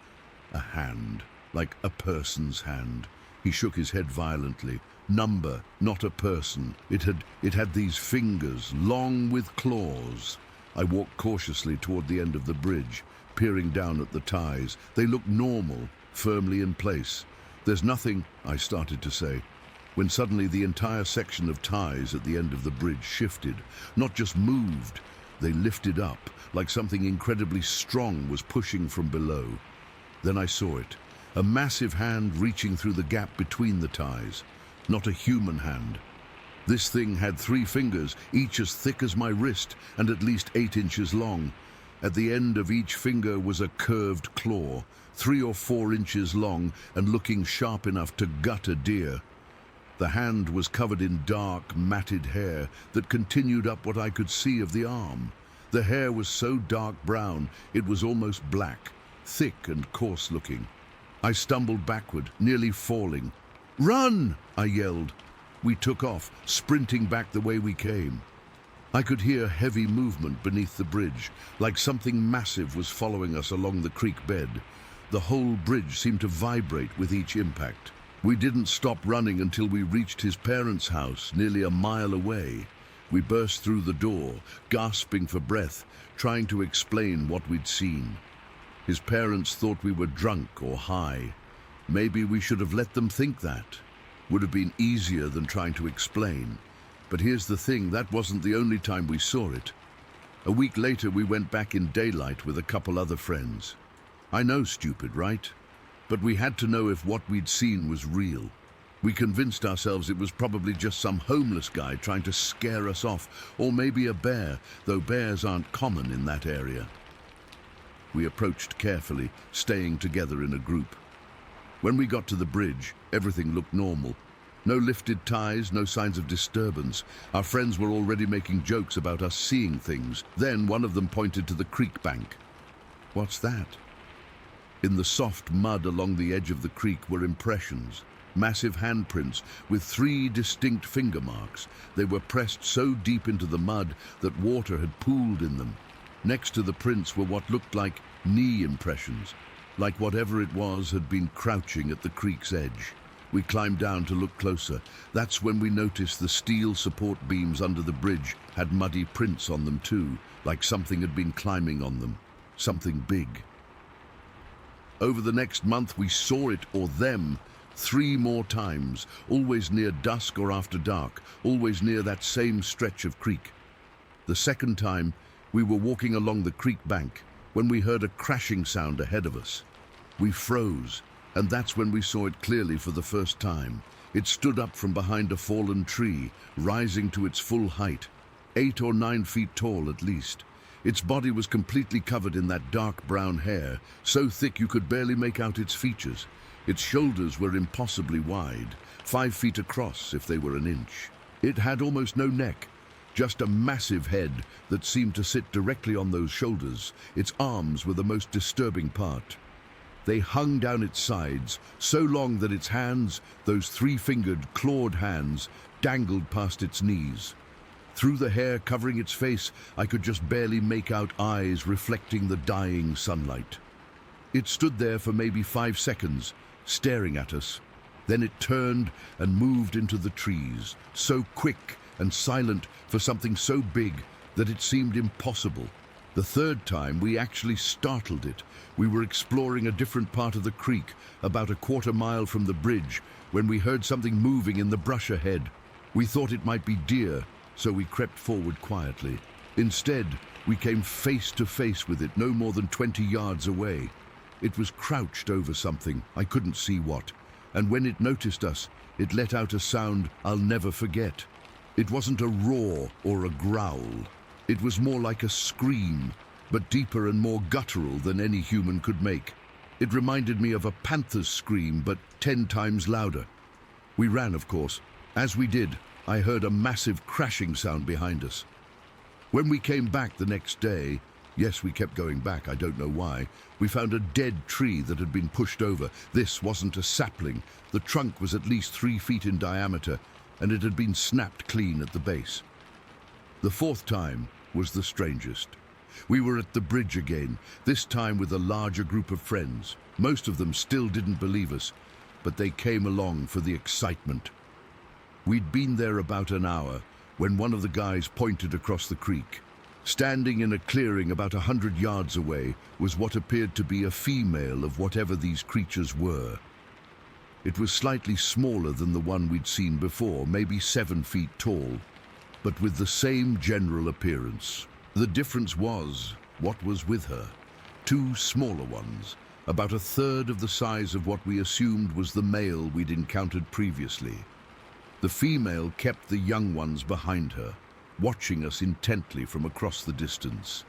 A hand, like a person's hand. He shook his head violently. Number, not a person. It had these fingers, long with claws. I walked cautiously toward the end of the bridge, peering down at the ties. They looked normal, firmly in place. "There's nothing," I started to say, when suddenly the entire section of ties at the end of the bridge shifted. Not just moved, they lifted up, like something incredibly strong was pushing from below. Then I saw it, a massive hand reaching through the gap between the ties. Not a human hand. This thing had 3 fingers, each as thick as my wrist and at least 8 inches long. At the end of each finger was a curved claw, 3 or 4 inches long and looking sharp enough to gut a deer. The hand was covered in dark, matted hair that continued up what I could see of the arm. The hair was so dark brown it was almost black, thick and coarse-looking. I stumbled backward, nearly falling. "Run!" I yelled. We took off, sprinting back the way we came. I could hear heavy movement beneath the bridge, like something massive was following us along the creek bed. The whole bridge seemed to vibrate with each impact. We didn't stop running until we reached his parents' house, nearly a mile away. We burst through the door, gasping for breath, trying to explain what we'd seen. His parents thought we were drunk or high. Maybe we should have let them think that. Would have been easier than trying to explain. But here's the thing, that wasn't the only time we saw it. A week later, we went back in daylight with a couple other friends. I know, stupid, right? But we had to know if what we'd seen was real. We convinced ourselves it was probably just some homeless guy trying to scare us off, or maybe a bear, though bears aren't common in that area. We approached carefully, staying together in a group. When we got to the bridge, everything looked normal. No lifted ties, no signs of disturbance. Our friends were already making jokes about us seeing things. Then one of them pointed to the creek bank. "What's that?" In the soft mud along the edge of the creek were impressions, massive handprints with 3 distinct finger marks. They were pressed so deep into the mud that water had pooled in them. Next to the prints were what looked like knee impressions, like whatever it was had been crouching at the creek's edge. We climbed down to look closer. That's when we noticed the steel support beams under the bridge had muddy prints on them too, like something had been climbing on them, something big. Over the next month we saw it, or them, 3 more times, always near dusk or after dark, always near that same stretch of creek. The second time, we were walking along the creek bank when we heard a crashing sound ahead of us. We froze, and that's when we saw it clearly for the first time. It stood up from behind a fallen tree, rising to its full height, 8 or 9 feet tall at least. Its body was completely covered in that dark brown hair, so thick you could barely make out its features. Its shoulders were impossibly wide, 5 feet across if they were an inch. It had almost no neck, just a massive head that seemed to sit directly on those shoulders. Its arms were the most disturbing part. They hung down its sides, so long that its hands, those 3-fingered, clawed hands, dangled past its knees. Through the hair covering its face, I could just barely make out eyes reflecting the dying sunlight. It stood there for maybe 5 seconds, staring at us. Then it turned and moved into the trees, so quick and silent for something so big that it seemed impossible. The third time, we actually startled it. We were exploring a different part of the creek, about a 1/4 mile from the bridge, when we heard something moving in the brush ahead. We thought it might be deer, so we crept forward quietly. Instead, we came face to face with it no more than 20 yards away. It was crouched over something, I couldn't see what, and when it noticed us, it let out a sound I'll never forget. It wasn't a roar or a growl. It was more like a scream, but deeper and more guttural than any human could make. It reminded me of a panther's scream, but 10 times louder. We ran, of course. As we did, I heard a massive crashing sound behind us. When we came back the next day, yes, we kept going back, I don't know why, we found a dead tree that had been pushed over. This wasn't a sapling. The trunk was at least 3 feet in diameter, and it had been snapped clean at the base. The 4th time was the strangest. We were at the bridge again, this time with a larger group of friends. Most of them still didn't believe us, but they came along for the excitement. We'd been there about an hour when one of the guys pointed across the creek. Standing in a clearing about 100 yards away was what appeared to be a female of whatever these creatures were. It was slightly smaller than the one we'd seen before, maybe 7 feet tall, but with the same general appearance. The difference was what was with her. 2 smaller ones, about 1/3 of the size of what we assumed was the male we'd encountered previously. The female kept the young ones behind her, watching us intently from across the distance.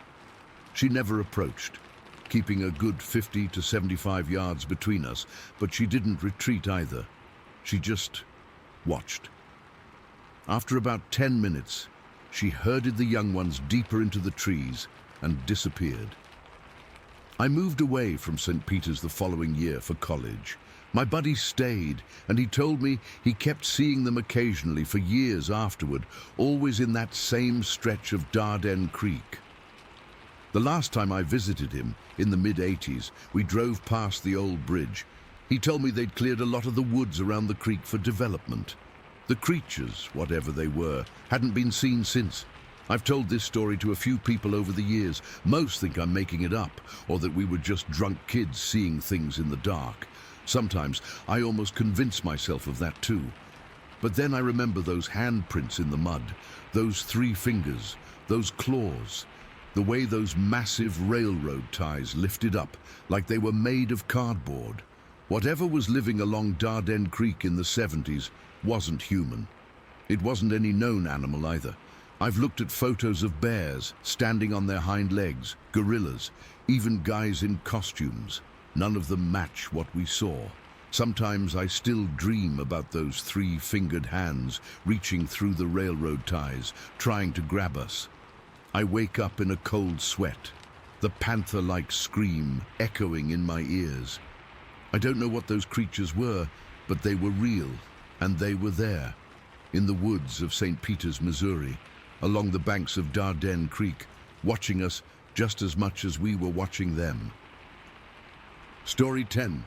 She never approached, keeping a good 50 to 75 yards between us, but she didn't retreat either. She just watched. After about 10 minutes, she herded the young ones deeper into the trees and disappeared. I moved away from St. Peter's the following year for college. My buddy stayed, and he told me he kept seeing them occasionally for years afterward, always in that same stretch of Dardenne Creek. The last time I visited him, in the mid-80s, we drove past the old bridge. He told me they'd cleared a lot of the woods around the creek for development. The creatures, whatever they were, hadn't been seen since. I've told this story to a few people over the years. Most think I'm making it up, or that we were just drunk kids seeing things in the dark. Sometimes I almost convince myself of that too. But then I remember those handprints in the mud, those 3 fingers, those claws, the way those massive railroad ties lifted up like they were made of cardboard. Whatever was living along Dardenne Creek in the 70s wasn't human. It wasn't any known animal either. I've looked at photos of bears standing on their hind legs, gorillas, even guys in costumes. None of them match what we saw. Sometimes I still dream about those 3-fingered hands reaching through the railroad ties, trying to grab us. I wake up in a cold sweat, the panther-like scream echoing in my ears. I don't know what those creatures were, but they were real, and they were there, in the woods of St. Peter's, Missouri, along the banks of Dardenne Creek, watching us just as much as we were watching them. Story 10.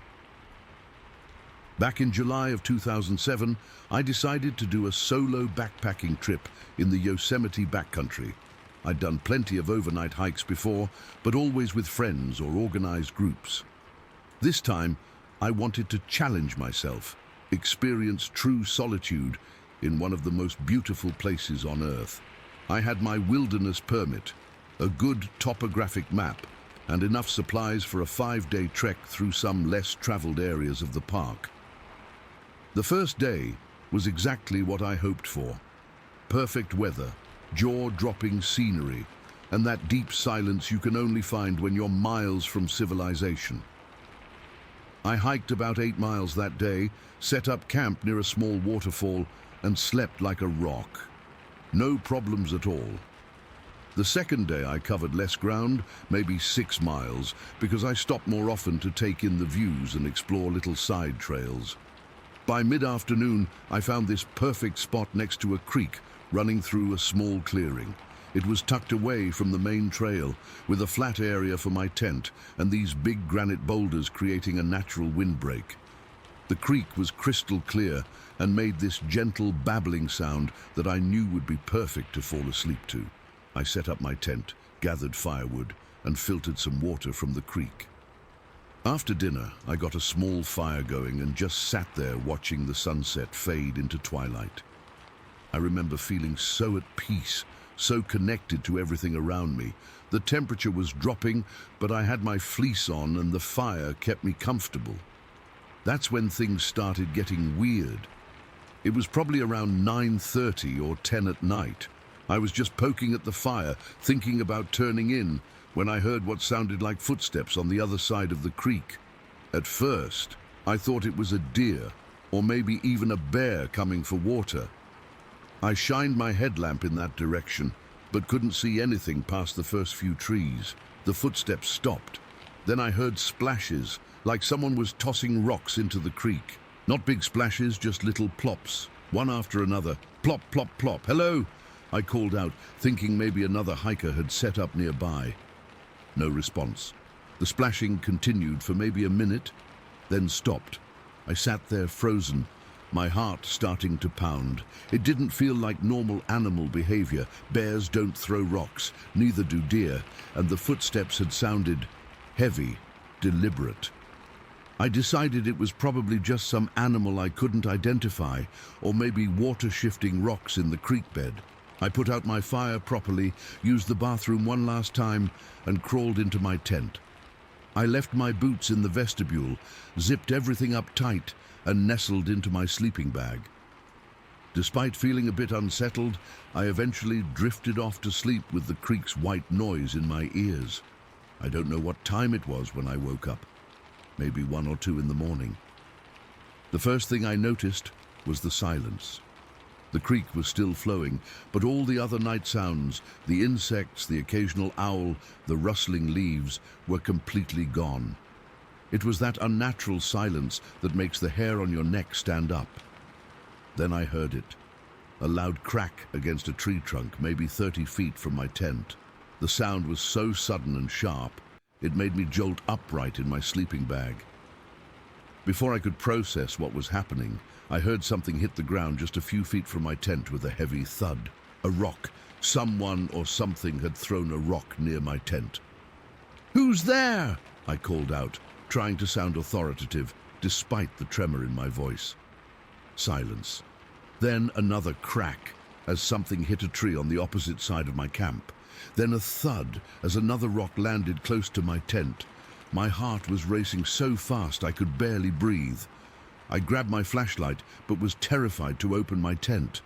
Back in July of 2007, I decided to do a solo backpacking trip in the Yosemite backcountry. I'd done plenty of overnight hikes before, but always with friends or organized groups. This time, I wanted to challenge myself, experience true solitude in one of the most beautiful places on Earth. I had my wilderness permit, a good topographic map, and enough supplies for a 5-day trek through some less traveled areas of the park. The first day was exactly what I hoped for. Perfect weather, jaw-dropping scenery, and that deep silence you can only find when you're miles from civilization. I hiked about 8 miles that day, set up camp near a small waterfall, and slept like a rock. No problems at all. The second day I covered less ground, maybe 6 miles, because I stopped more often to take in the views and explore little side trails. By mid-afternoon, I found this perfect spot next to a creek running through a small clearing. It was tucked away from the main trail, with a flat area for my tent and these big granite boulders creating a natural windbreak. The creek was crystal clear and made this gentle babbling sound that I knew would be perfect to fall asleep to. I set up my tent, gathered firewood, and filtered some water from the creek. After dinner, I got a small fire going and just sat there watching the sunset fade into twilight. I remember feeling so at peace, so connected to everything around me. The temperature was dropping, but I had my fleece on and the fire kept me comfortable. That's when things started getting weird. It was probably around 9:30 or 10 at night. I was just poking at the fire, thinking about turning in, when I heard what sounded like footsteps on the other side of the creek. At first, I thought it was a deer, or maybe even a bear coming for water. I shined my headlamp in that direction, but couldn't see anything past the first few trees. The footsteps stopped. Then I heard splashes, like someone was tossing rocks into the creek. Not big splashes, just little plops, one after another. Plop, plop, plop. Hello? I called out, thinking maybe another hiker had set up nearby. No response. The splashing continued for maybe a minute, then stopped. I sat there frozen, my heart starting to pound. It didn't feel like normal animal behavior. Bears don't throw rocks, neither do deer, and the footsteps had sounded heavy, deliberate. I decided it was probably just some animal I couldn't identify, or maybe water-shifting rocks in the creek bed. I put out my fire properly, used the bathroom one last time, and crawled into my tent. I left my boots in the vestibule, zipped everything up tight, and nestled into my sleeping bag. Despite feeling a bit unsettled, I eventually drifted off to sleep with the creek's white noise in my ears. I don't know what time it was when I woke up. Maybe 1 or 2 in the morning. The first thing I noticed was the silence. The creek was still flowing, but all the other night sounds, the insects, the occasional owl, the rustling leaves, were completely gone. It was that unnatural silence that makes the hair on your neck stand up. Then I heard it. A loud crack against a tree trunk, maybe 30 feet from my tent. The sound was so sudden and sharp, it made me jolt upright in my sleeping bag. Before I could process what was happening, I heard something hit the ground just a few feet from my tent with a heavy thud. A rock. Someone or something had thrown a rock near my tent. "Who's there?" I called out, trying to sound authoritative, despite the tremor in my voice. Silence. Then another crack, as something hit a tree on the opposite side of my camp. Then a thud, as another rock landed close to my tent. My heart was racing so fast I could barely breathe. I grabbed my flashlight, but was terrified to open my tent.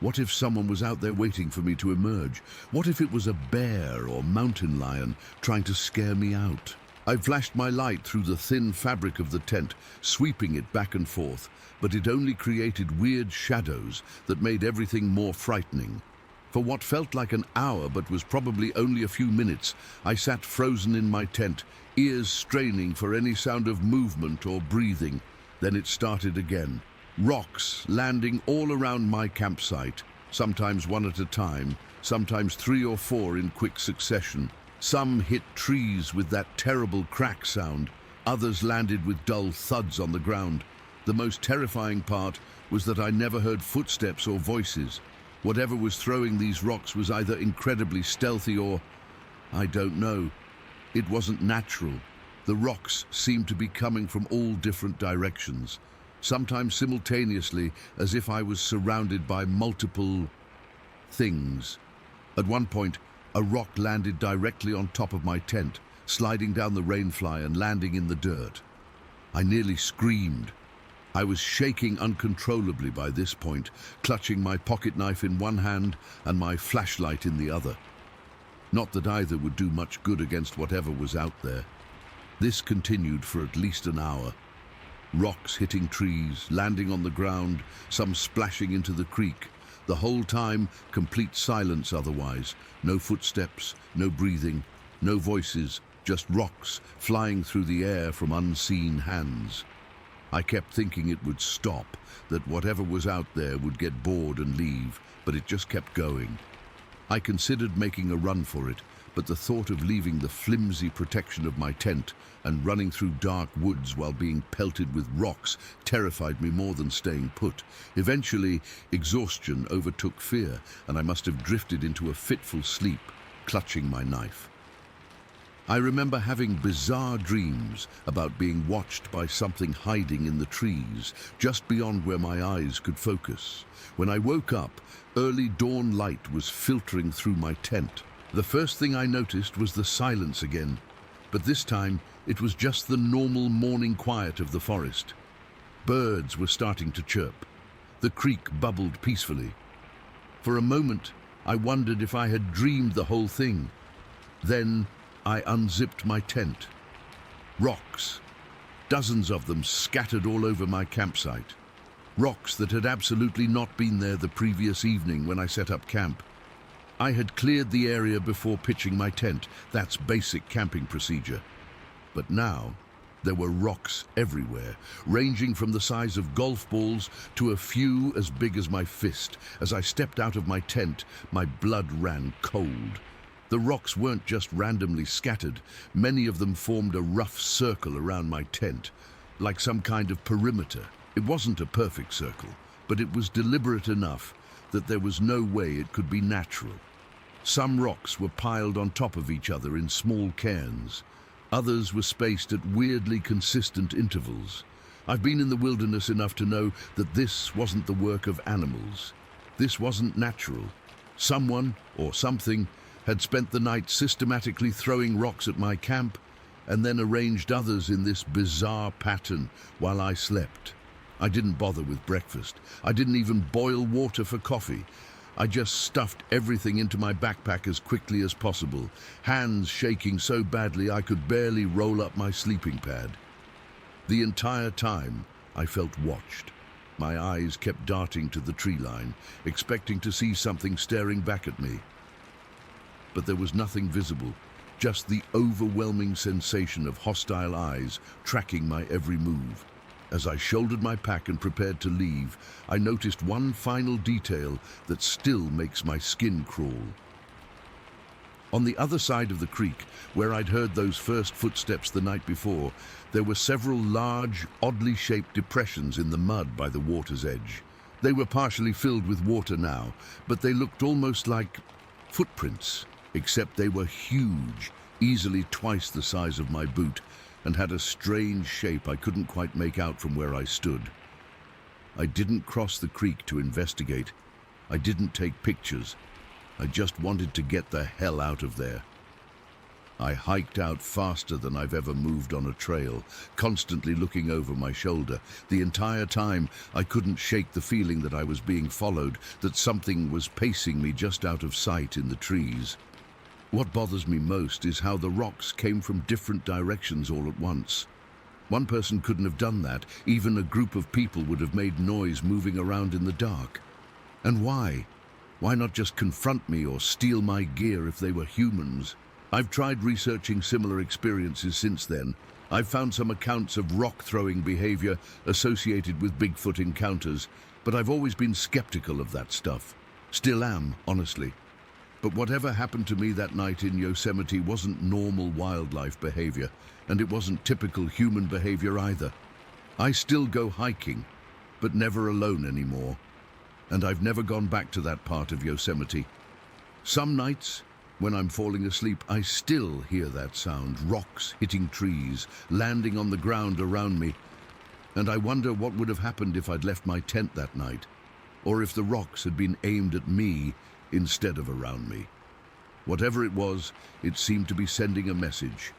What if someone was out there waiting for me to emerge? What if it was a bear or mountain lion trying to scare me out? I flashed my light through the thin fabric of the tent, sweeping it back and forth, but it only created weird shadows that made everything more frightening. For what felt like an hour but was probably only a few minutes, I sat frozen in my tent, ears straining for any sound of movement or breathing. Then it started again. Rocks landing all around my campsite, sometimes one at a time, sometimes 3 or 4 in quick succession. Some hit trees with that terrible crack sound. Others landed with dull thuds on the ground. The most terrifying part was that I never heard footsteps or voices. Whatever was throwing these rocks was either incredibly stealthy or, I don't know. It wasn't natural. The rocks seemed to be coming from all different directions, sometimes simultaneously, as if I was surrounded by multiple things. At one point, a rock landed directly on top of my tent, sliding down the rainfly and landing in the dirt. I nearly screamed. I was shaking uncontrollably by this point, clutching my pocket knife in one hand and my flashlight in the other. Not that either would do much good against whatever was out there. This continued for at least an hour. Rocks hitting trees, landing on the ground, some splashing into the creek. The whole time, complete silence otherwise. No footsteps, no breathing, no voices, just rocks flying through the air from unseen hands. I kept thinking it would stop, that whatever was out there would get bored and leave, but it just kept going. I considered making a run for it, but the thought of leaving the flimsy protection of my tent and running through dark woods while being pelted with rocks terrified me more than staying put. Eventually, exhaustion overtook fear, and I must have drifted into a fitful sleep, clutching my knife. I remember having bizarre dreams about being watched by something hiding in the trees, just beyond where my eyes could focus. When I woke up, early dawn light was filtering through my tent. The first thing I noticed was the silence again, but this time it was just the normal morning quiet of the forest. Birds were starting to chirp. The creek bubbled peacefully. For a moment, I wondered if I had dreamed the whole thing. Then I unzipped my tent. Rocks, dozens of them scattered all over my campsite. Rocks that had absolutely not been there the previous evening when I set up camp. I had cleared the area before pitching my tent. That's basic camping procedure. But now, there were rocks everywhere, ranging from the size of golf balls to a few as big as my fist. As I stepped out of my tent, my blood ran cold. The rocks weren't just randomly scattered. Many of them formed a rough circle around my tent, like some kind of perimeter. It wasn't a perfect circle, but it was deliberate enough that there was no way it could be natural. Some rocks were piled on top of each other in small cairns. Others were spaced at weirdly consistent intervals. I've been in the wilderness enough to know that this wasn't the work of animals. This wasn't natural. Someone, or something, had spent the night systematically throwing rocks at my camp and then arranged others in this bizarre pattern while I slept. I didn't bother with breakfast. I didn't even boil water for coffee. I just stuffed everything into my backpack as quickly as possible, hands shaking so badly I could barely roll up my sleeping pad. The entire time, I felt watched. My eyes kept darting to the tree line, expecting to see something staring back at me. But there was nothing visible, just the overwhelming sensation of hostile eyes tracking my every move. As I shouldered my pack and prepared to leave, I noticed one final detail that still makes my skin crawl. On the other side of the creek, where I'd heard those first footsteps the night before, there were several large, oddly shaped depressions in the mud by the water's edge. They were partially filled with water now, but they looked almost like footprints, except they were huge, easily twice the size of my boot, and had a strange shape I couldn't quite make out from where I stood. I didn't cross the creek to investigate. I didn't take pictures. I just wanted to get the hell out of there. I hiked out faster than I've ever moved on a trail, constantly looking over my shoulder. The entire time, I couldn't shake the feeling that I was being followed, that something was pacing me just out of sight in the trees. What bothers me most is how the rocks came from different directions all at once. One person couldn't have done that. Even a group of people would have made noise moving around in the dark. And why? Why not just confront me or steal my gear if they were humans? I've tried researching similar experiences since then. I've found some accounts of rock-throwing behavior associated with Bigfoot encounters, but I've always been skeptical of that stuff. Still am, honestly. But whatever happened to me that night in Yosemite wasn't normal wildlife behavior, and it wasn't typical human behavior either. I still go hiking, but never alone anymore. And I've never gone back to that part of Yosemite. Some nights, when I'm falling asleep, I still hear that sound, rocks hitting trees, landing on the ground around me. And I wonder what would have happened if I'd left my tent that night, or if the rocks had been aimed at me instead of around me. Whatever it was, it seemed to be sending a message.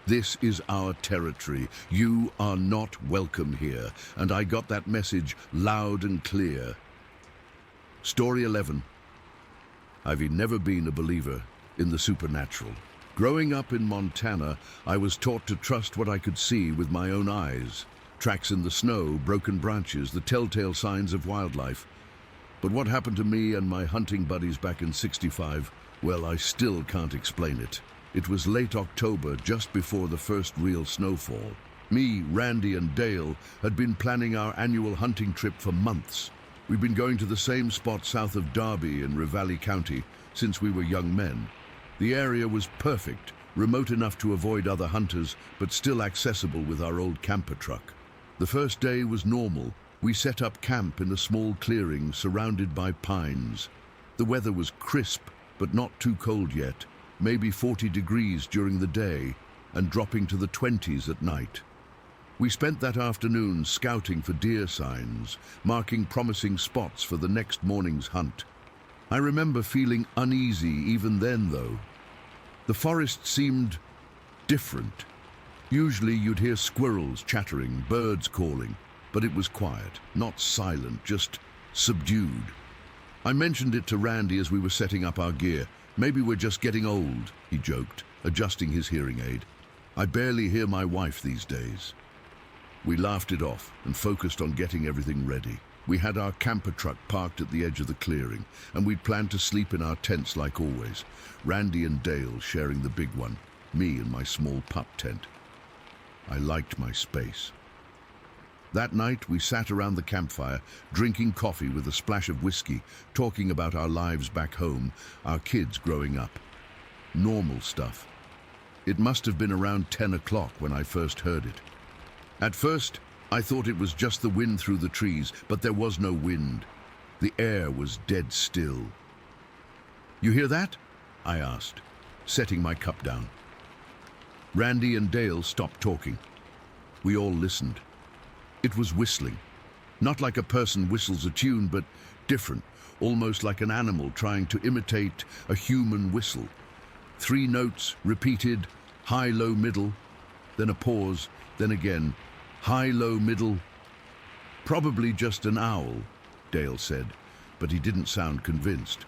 This is our territory. You are not welcome here. And I got that message loud and clear. Story 11. I've never been a believer in the supernatural. Growing up in Montana, I was taught to trust what I could see with my own eyes. Tracks in the snow, broken branches, the telltale signs of wildlife. But what happened to me and my hunting buddies back in '65, well, I still can't explain it. It was late October, just before the first real snowfall. Me, Randy, and Dale had been planning our annual hunting trip for months. We'd been going to the same spot south of Derby in Ravalli County since we were young men. The area was perfect, remote enough to avoid other hunters, but still accessible with our old camper truck. The first day was normal. We set up camp in a small clearing surrounded by pines. The weather was crisp, but not too cold yet, maybe 40 degrees during the day and dropping to the 20s at night. We spent that afternoon scouting for deer signs, marking promising spots for the next morning's hunt. I remember feeling uneasy even then, though. The forest seemed different. Usually you'd hear squirrels chattering, birds calling, but it was quiet, not silent, just subdued. I mentioned it to Randy as we were setting up our gear. Maybe we're just getting old, he joked, adjusting his hearing aid. I barely hear my wife these days. We laughed it off and focused on getting everything ready. We had our camper truck parked at the edge of the clearing, and we'd planned to sleep in our tents like always. Randy and Dale sharing the big one, me in my small pup tent. I liked my space. That night, we sat around the campfire, drinking coffee with a splash of whiskey, talking about our lives back home, our kids growing up. Normal stuff. It must have been around 10 o'clock when I first heard it. At first, I thought it was just the wind through the trees, but there was no wind. The air was dead still. "You hear that?" I asked, setting my cup down. Randy and Dale stopped talking. We all listened. It was whistling. Not like a person whistles a tune, but different, almost like an animal trying to imitate a human whistle. 3 notes, repeated, high, low, middle, then a pause, then again, high, low, middle. "Probably just an owl," Dale said, but he didn't sound convinced.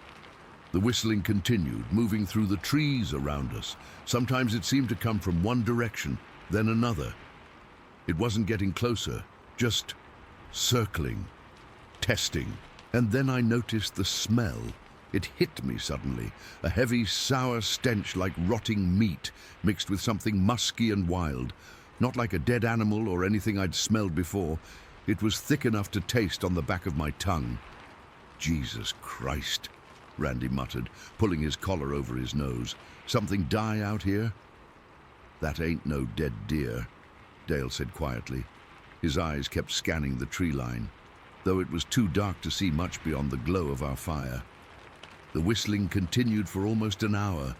The whistling continued, moving through the trees around us. Sometimes it seemed to come from one direction, then another. It wasn't getting closer, just circling, testing. And then I noticed the smell. It hit me suddenly, a heavy, sour stench like rotting meat, mixed with something musky and wild. Not like a dead animal or anything I'd smelled before. It was thick enough to taste on the back of my tongue. "Jesus Christ," Randy muttered, pulling his collar over his nose. "Something die out here?" "That ain't no dead deer," Dale said quietly. His eyes kept scanning the tree line, though it was too dark to see much beyond the glow of our fire. The whistling continued for almost an hour.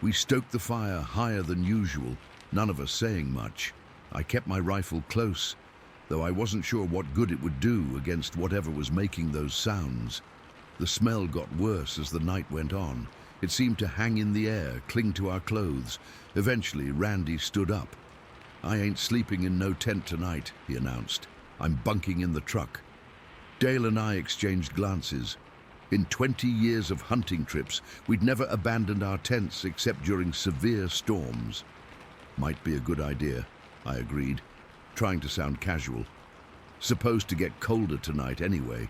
We stoked the fire higher than usual, none of us saying much. I kept my rifle close, though I wasn't sure what good it would do against whatever was making those sounds. The smell got worse as the night went on. It seemed to hang in the air, cling to our clothes. Eventually, Randy stood up. "I ain't sleeping in no tent tonight," he announced. "I'm bunking in the truck." Dale and I exchanged glances. In 20 years of hunting trips, we'd never abandoned our tents except during severe storms. "Might be a good idea," I agreed, trying to sound casual. "Supposed to get colder tonight anyway."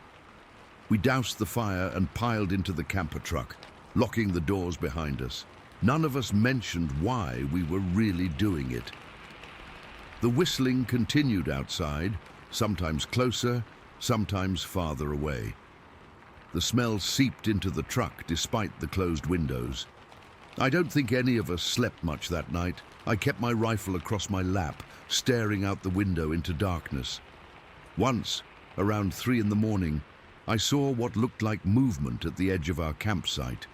We doused the fire and piled into the camper truck, locking the doors behind us. None of us mentioned why we were really doing it. The whistling continued outside, sometimes closer, sometimes farther away. The smell seeped into the truck despite the closed windows. I don't think any of us slept much that night. I kept my rifle across my lap, staring out the window into darkness. Once, around 3 in the morning, I saw what looked like movement at the edge of our campsite.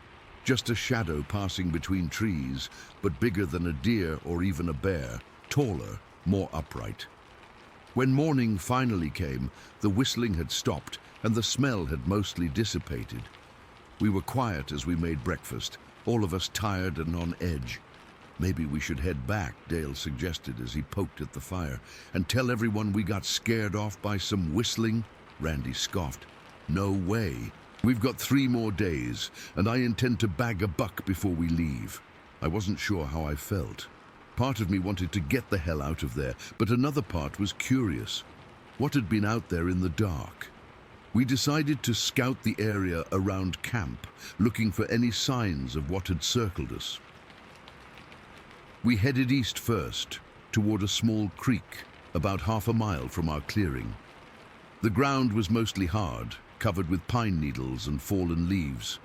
Just a shadow passing between trees, but bigger than a deer or even a bear, taller, more upright. When morning finally came, the whistling had stopped and the smell had mostly dissipated. We were quiet as we made breakfast, all of us tired and on edge. "Maybe we should head back," Dale suggested as he poked at the fire, "and tell everyone we got scared off by some whistling." Randy scoffed. "No way. We've got 3 more days, and I intend to bag a buck before we leave." I wasn't sure how I felt. Part of me wanted to get the hell out of there, but another part was curious. What had been out there in the dark? We decided to scout the area around camp, looking for any signs of what had circled us. We headed east first, toward a small creek, about half a mile from our clearing. The ground was mostly hard, covered with pine needles and fallen leaves.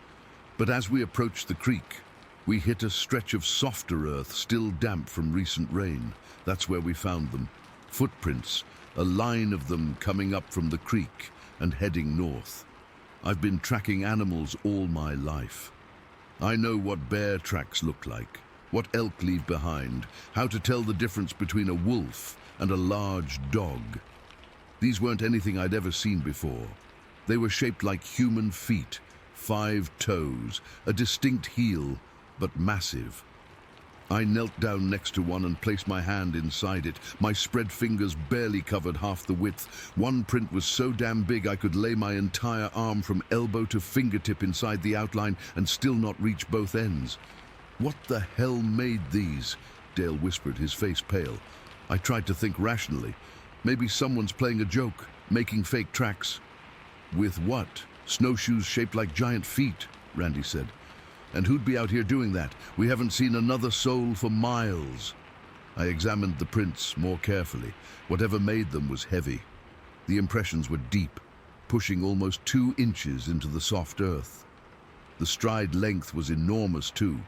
But as we approached the creek, we hit a stretch of softer earth still damp from recent rain. That's where we found them. Footprints, a line of them coming up from the creek and heading north. I've been tracking animals all my life. I know what bear tracks look like, what elk leave behind, how to tell the difference between a wolf and a large dog. These weren't anything I'd ever seen before. They were shaped like human feet, 5 toes, a distinct heel, but massive. I knelt down next to one and placed my hand inside it. My spread fingers barely covered half the width. One print was so damn big I could lay my entire arm from elbow to fingertip inside the outline and still not reach both ends. "What the hell made these?" Dale whispered, his face pale. I tried to think rationally. Maybe someone's playing a joke, making fake tracks. "With what? Snowshoes shaped like giant feet," Randy said. "And who'd be out here doing that? We haven't seen another soul for miles." I examined the prints more carefully. Whatever made them was heavy. The impressions were deep, pushing almost 2 inches into the soft earth. The stride length was enormous too,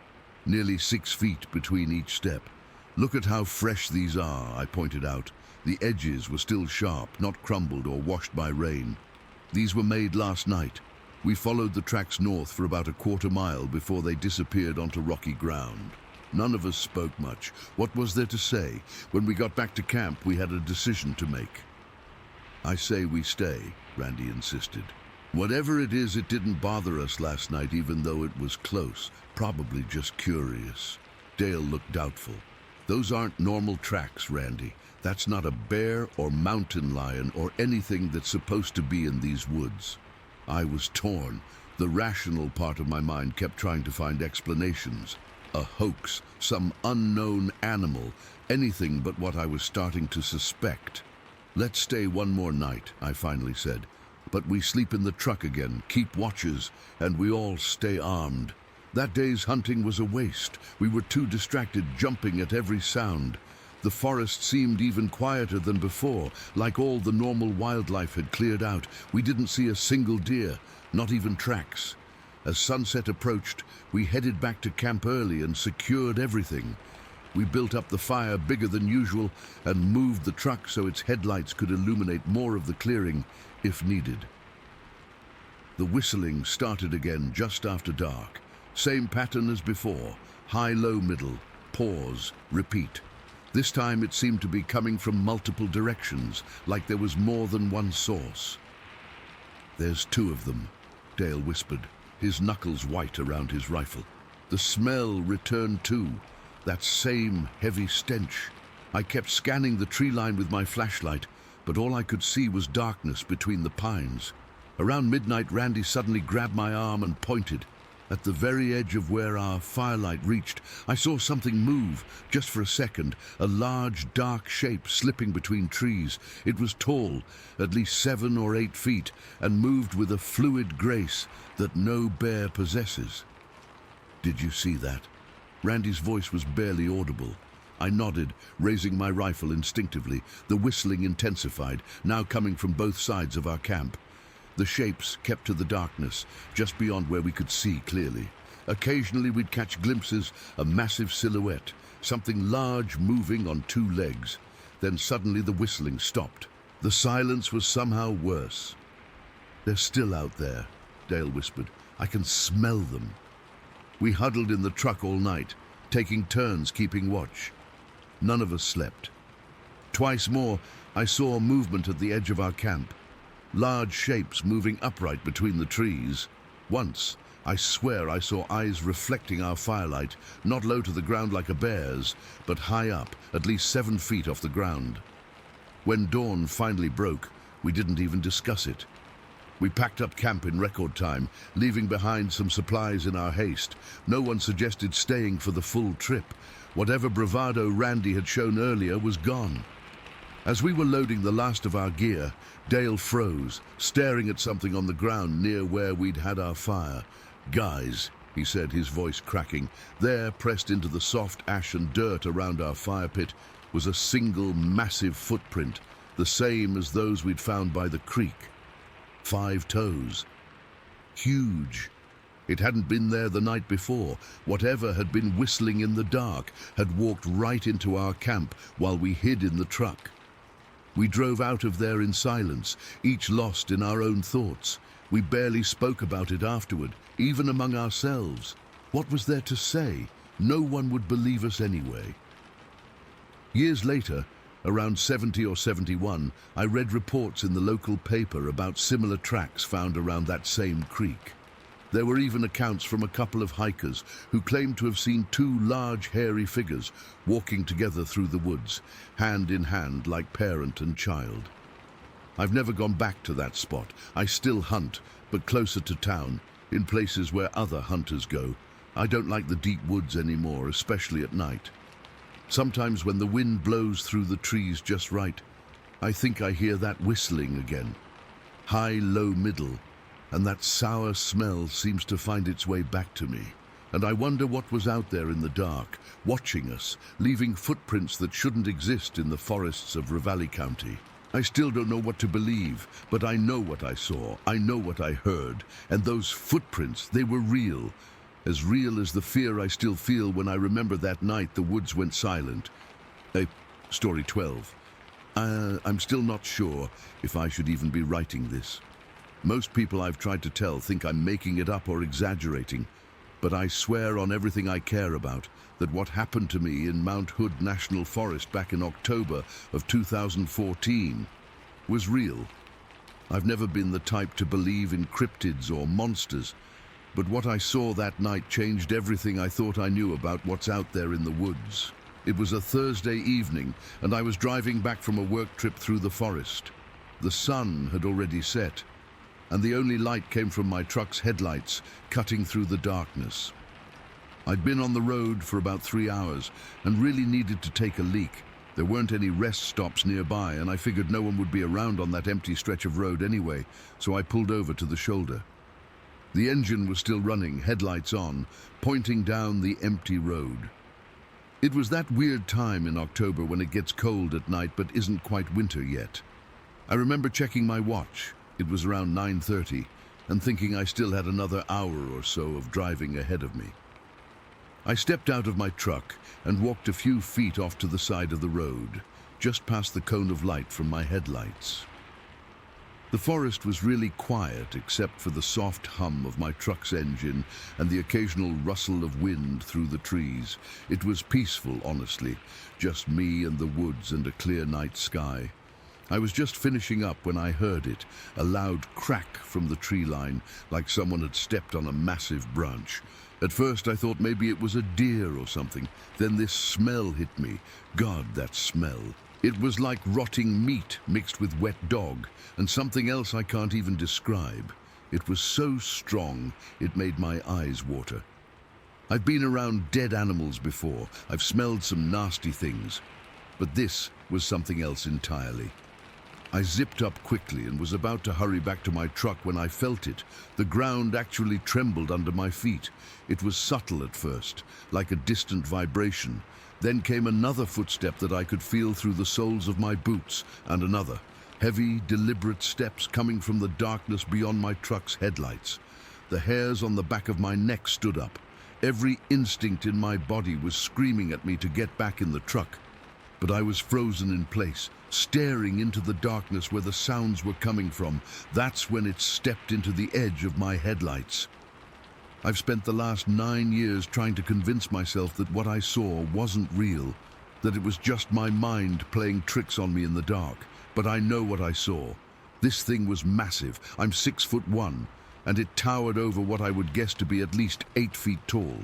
nearly 6 feet between each step. "Look at how fresh these are," I pointed out. The edges were still sharp, not crumbled or washed by rain. "These were made last night." We followed the tracks north for about a quarter mile before they disappeared onto rocky ground. None of us spoke much. What was there to say? When we got back to camp, we had a decision to make. "I say we stay," Randy insisted. "Whatever it is, it didn't bother us last night, even though it was close. Probably just curious." Dale looked doubtful. "Those aren't normal tracks, Randy. That's not a bear or mountain lion or anything that's supposed to be in these woods." I was torn. The rational part of my mind kept trying to find explanations. A hoax, some unknown animal, anything but what I was starting to suspect. "Let's stay one more night," I finally said. "But we sleep in the truck again, keep watches, and we all stay armed." That day's hunting was a waste. We were too distracted, jumping at every sound. The forest seemed even quieter than before, like all the normal wildlife had cleared out. We didn't see a single deer, not even tracks. As sunset approached, we headed back to camp early and secured everything. We built up the fire bigger than usual and moved the truck so its headlights could illuminate more of the clearing if needed. The whistling started again just after dark. Same pattern as before, high, low, middle, pause, repeat. This time it seemed to be coming from multiple directions, like there was more than one source. "There's 2 of them," Dale whispered, his knuckles white around his rifle. The smell returned too, that same heavy stench. I kept scanning the tree line with my flashlight, but all I could see was darkness between the pines. Around midnight, Randy suddenly grabbed my arm and pointed. At the very edge of where our firelight reached, I saw something move, just for a second, a large, dark shape slipping between trees. It was tall, at least 7 or 8 feet, and moved with a fluid grace that no bear possesses. "Did you see that?" Randy's voice was barely audible. I nodded, raising my rifle instinctively. The whistling intensified, now coming from both sides of our camp. The shapes kept to the darkness, just beyond where we could see clearly. Occasionally we'd catch glimpses, a massive silhouette, something large moving on 2 legs. Then suddenly the whistling stopped. The silence was somehow worse. "They're still out there," Dale whispered. "I can smell them." We huddled in the truck all night, taking turns keeping watch. None of us slept. Twice more, I saw movement at the edge of our camp. Large shapes moving upright between the trees. Once, I swear I saw eyes reflecting our firelight, not low to the ground like a bear's, but high up, at least 7 feet off the ground. When dawn finally broke, we didn't even discuss it. We packed up camp in record time, leaving behind some supplies in our haste. No one suggested staying for the full trip. Whatever bravado Randy had shown earlier was gone. As we were loading the last of our gear, Dale froze, staring at something on the ground near where we'd had our fire. "Guys," he said, his voice cracking, there, pressed into the soft ash and dirt around our fire pit, was a single massive footprint, the same as those we'd found by the creek. 5 toes. Huge. It hadn't been there the night before. Whatever had been whistling in the dark had walked right into our camp while we hid in the truck. We drove out of there in silence, each lost in our own thoughts. We barely spoke about it afterward, even among ourselves. What was there to say? No one would believe us anyway. Years later, around 70 or 71, I read reports in the local paper about similar tracks found around that same creek. There were even accounts from a couple of hikers who claimed to have seen 2 large, hairy figures walking together through the woods, hand in hand like parent and child. I've never gone back to that spot. I still hunt, but closer to town, in places where other hunters go. I don't like the deep woods anymore, especially at night. Sometimes when the wind blows through the trees just right, I think I hear that whistling again. High, low, middle. And that sour smell seems to find its way back to me. And I wonder what was out there in the dark, watching us, leaving footprints that shouldn't exist in the forests of Ravalli County. I still don't know what to believe, but I know what I saw, I know what I heard, and those footprints, they were real as the fear I still feel when I remember that night the woods went silent. Story 12. I'm still not sure if I should even be writing this. Most people I've tried to tell think I'm making it up or exaggerating, but I swear on everything I care about that what happened to me in Mount Hood National Forest back in October of 2014 was real. I've never been the type to believe in cryptids or monsters, but what I saw that night changed everything I thought I knew about what's out there in the woods. It was a Thursday evening, and I was driving back from a work trip through the forest. The sun had already set, and the only light came from my truck's headlights, cutting through the darkness. I'd been on the road for about 3 hours and really needed to take a leak. There weren't any rest stops nearby, and I figured no one would be around on that empty stretch of road anyway, so I pulled over to the shoulder. The engine was still running, headlights on, pointing down the empty road. It was that weird time in October when it gets cold at night but isn't quite winter yet. I remember checking my watch. It was around 9:30, and thinking I still had another hour or so of driving ahead of me. I stepped out of my truck and walked a few feet off to the side of the road, just past the cone of light from my headlights. The forest was really quiet except for the soft hum of my truck's engine and the occasional rustle of wind through the trees. It was peaceful, honestly, just me and the woods and a clear night sky. I was just finishing up when I heard it, a loud crack from the tree line, like someone had stepped on a massive branch. At first I thought maybe it was a deer or something. Then this smell hit me. God, that smell. It was like rotting meat mixed with wet dog, and something else I can't even describe. It was so strong, it made my eyes water. I've been around dead animals before. I've smelled some nasty things. But this was something else entirely. I zipped up quickly and was about to hurry back to my truck when I felt it. The ground actually trembled under my feet. It was subtle at first, like a distant vibration. Then came another footstep that I could feel through the soles of my boots, and another. Heavy, deliberate steps coming from the darkness beyond my truck's headlights. The hairs on the back of my neck stood up. Every instinct in my body was screaming at me to get back in the truck. But I was frozen in place, staring into the darkness where the sounds were coming from. That's when it stepped into the edge of my headlights. I've spent the last 9 years trying to convince myself that what I saw wasn't real, that it was just my mind playing tricks on me in the dark. But I know what I saw. This thing was massive. I'm 6'1", and it towered over what I would guess to be at least 8 feet tall.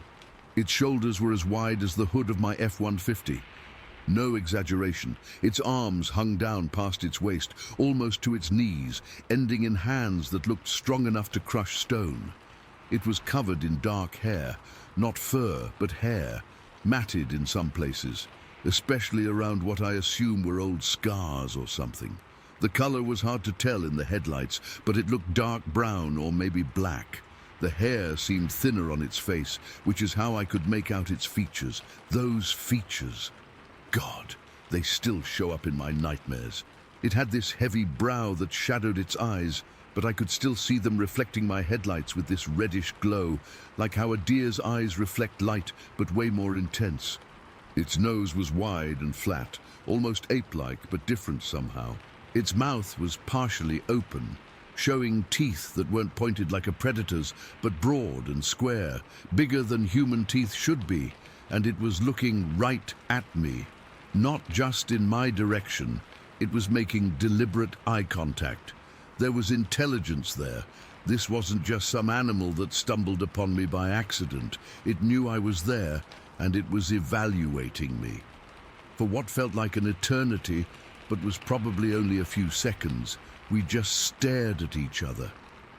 Its shoulders were as wide as the hood of my F-150. No exaggeration. Its arms hung down past its waist, almost to its knees, ending in hands that looked strong enough to crush stone. It was covered in dark hair, not fur, but hair, matted in some places, especially around what I assume were old scars or something. The color was hard to tell in the headlights, but it looked dark brown or maybe black. The hair seemed thinner on its face, which is how I could make out its features. Those features. God, they still show up in my nightmares. It had this heavy brow that shadowed its eyes, but I could still see them reflecting my headlights with this reddish glow, like how a deer's eyes reflect light, but way more intense. Its nose was wide and flat, almost ape-like, but different somehow. Its mouth was partially open, showing teeth that weren't pointed like a predator's, but broad and square, bigger than human teeth should be, and it was looking right at me. Not just in my direction, it was making deliberate eye contact. There was intelligence there. This wasn't just some animal that stumbled upon me by accident. It knew I was there, and it was evaluating me. For what felt like an eternity, but was probably only a few seconds, we just stared at each other.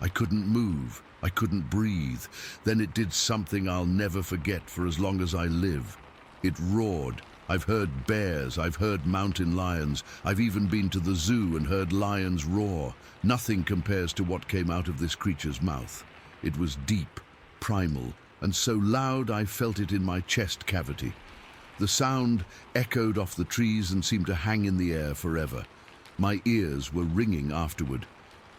I couldn't move. I couldn't breathe. Then it did something I'll never forget for as long as I live. It roared. I've heard bears, I've heard mountain lions, I've even been to the zoo and heard lions roar. Nothing compares to what came out of this creature's mouth. It was deep, primal, and so loud I felt it in my chest cavity. The sound echoed off the trees and seemed to hang in the air forever. My ears were ringing afterward.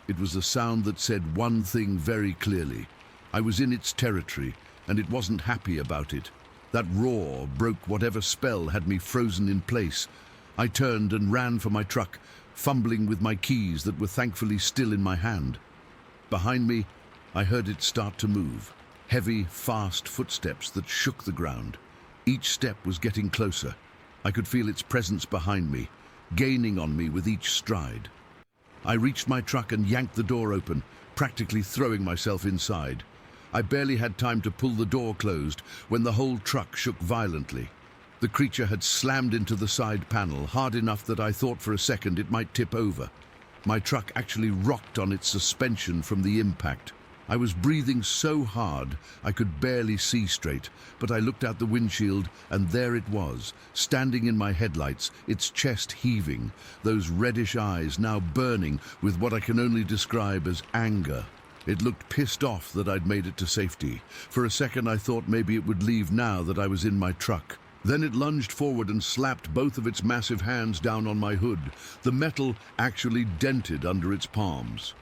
It was a sound that said one thing very clearly. I was in its territory, and it wasn't happy about it. That roar broke whatever spell had me frozen in place. I turned and ran for my truck, fumbling with my keys that were thankfully still in my hand. Behind me, I heard it start to move. Heavy, fast footsteps that shook the ground. Each step was getting closer. I could feel its presence behind me, gaining on me with each stride. I reached my truck and yanked the door open, practically throwing myself inside. I barely had time to pull the door closed when the whole truck shook violently. The creature had slammed into the side panel, hard enough that I thought for a second it might tip over. My truck actually rocked on its suspension from the impact. I was breathing so hard I could barely see straight, but I looked out the windshield and there it was, standing in my headlights, its chest heaving, those reddish eyes now burning with what I can only describe as anger. It looked pissed off that I'd made it to safety. For a second I thought maybe it would leave now that I was in my truck. Then it lunged forward and slapped both of its massive hands down on my hood. The metal actually dented under its palms.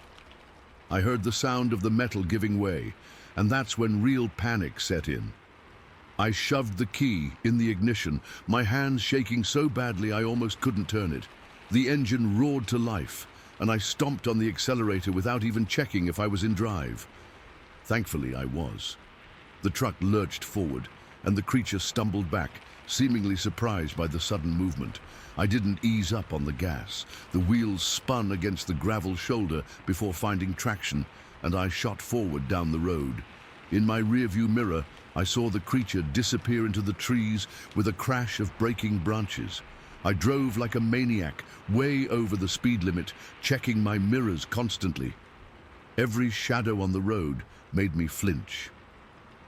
I heard the sound of the metal giving way, and that's when real panic set in. I shoved the key in the ignition, my hands shaking so badly I almost couldn't turn it. The engine roared to life, and I stomped on the accelerator without even checking if I was in drive. Thankfully, I was. The truck lurched forward, and the creature stumbled back, seemingly surprised by the sudden movement. I didn't ease up on the gas. The wheels spun against the gravel shoulder before finding traction, and I shot forward down the road. In my rearview mirror, I saw the creature disappear into the trees with a crash of breaking branches. I drove like a maniac, way over the speed limit, checking my mirrors constantly. Every shadow on the road made me flinch.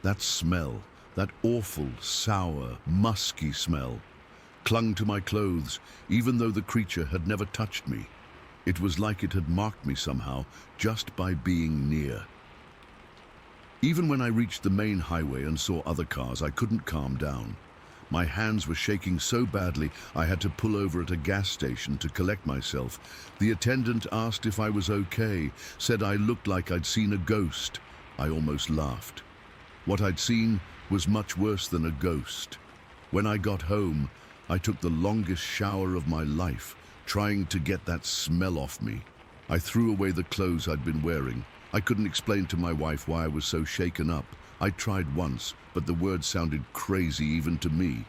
That smell, that awful, sour, musky smell, clung to my clothes, even though the creature had never touched me. It was like it had marked me somehow, just by being near. Even when I reached the main highway and saw other cars, I couldn't calm down. My hands were shaking so badly, I had to pull over at a gas station to collect myself. The attendant asked if I was okay, said I looked like I'd seen a ghost. I almost laughed. What I'd seen was much worse than a ghost. When I got home, I took the longest shower of my life, trying to get that smell off me. I threw away the clothes I'd been wearing. I couldn't explain to my wife why I was so shaken up. I tried once, but the words sounded crazy even to me.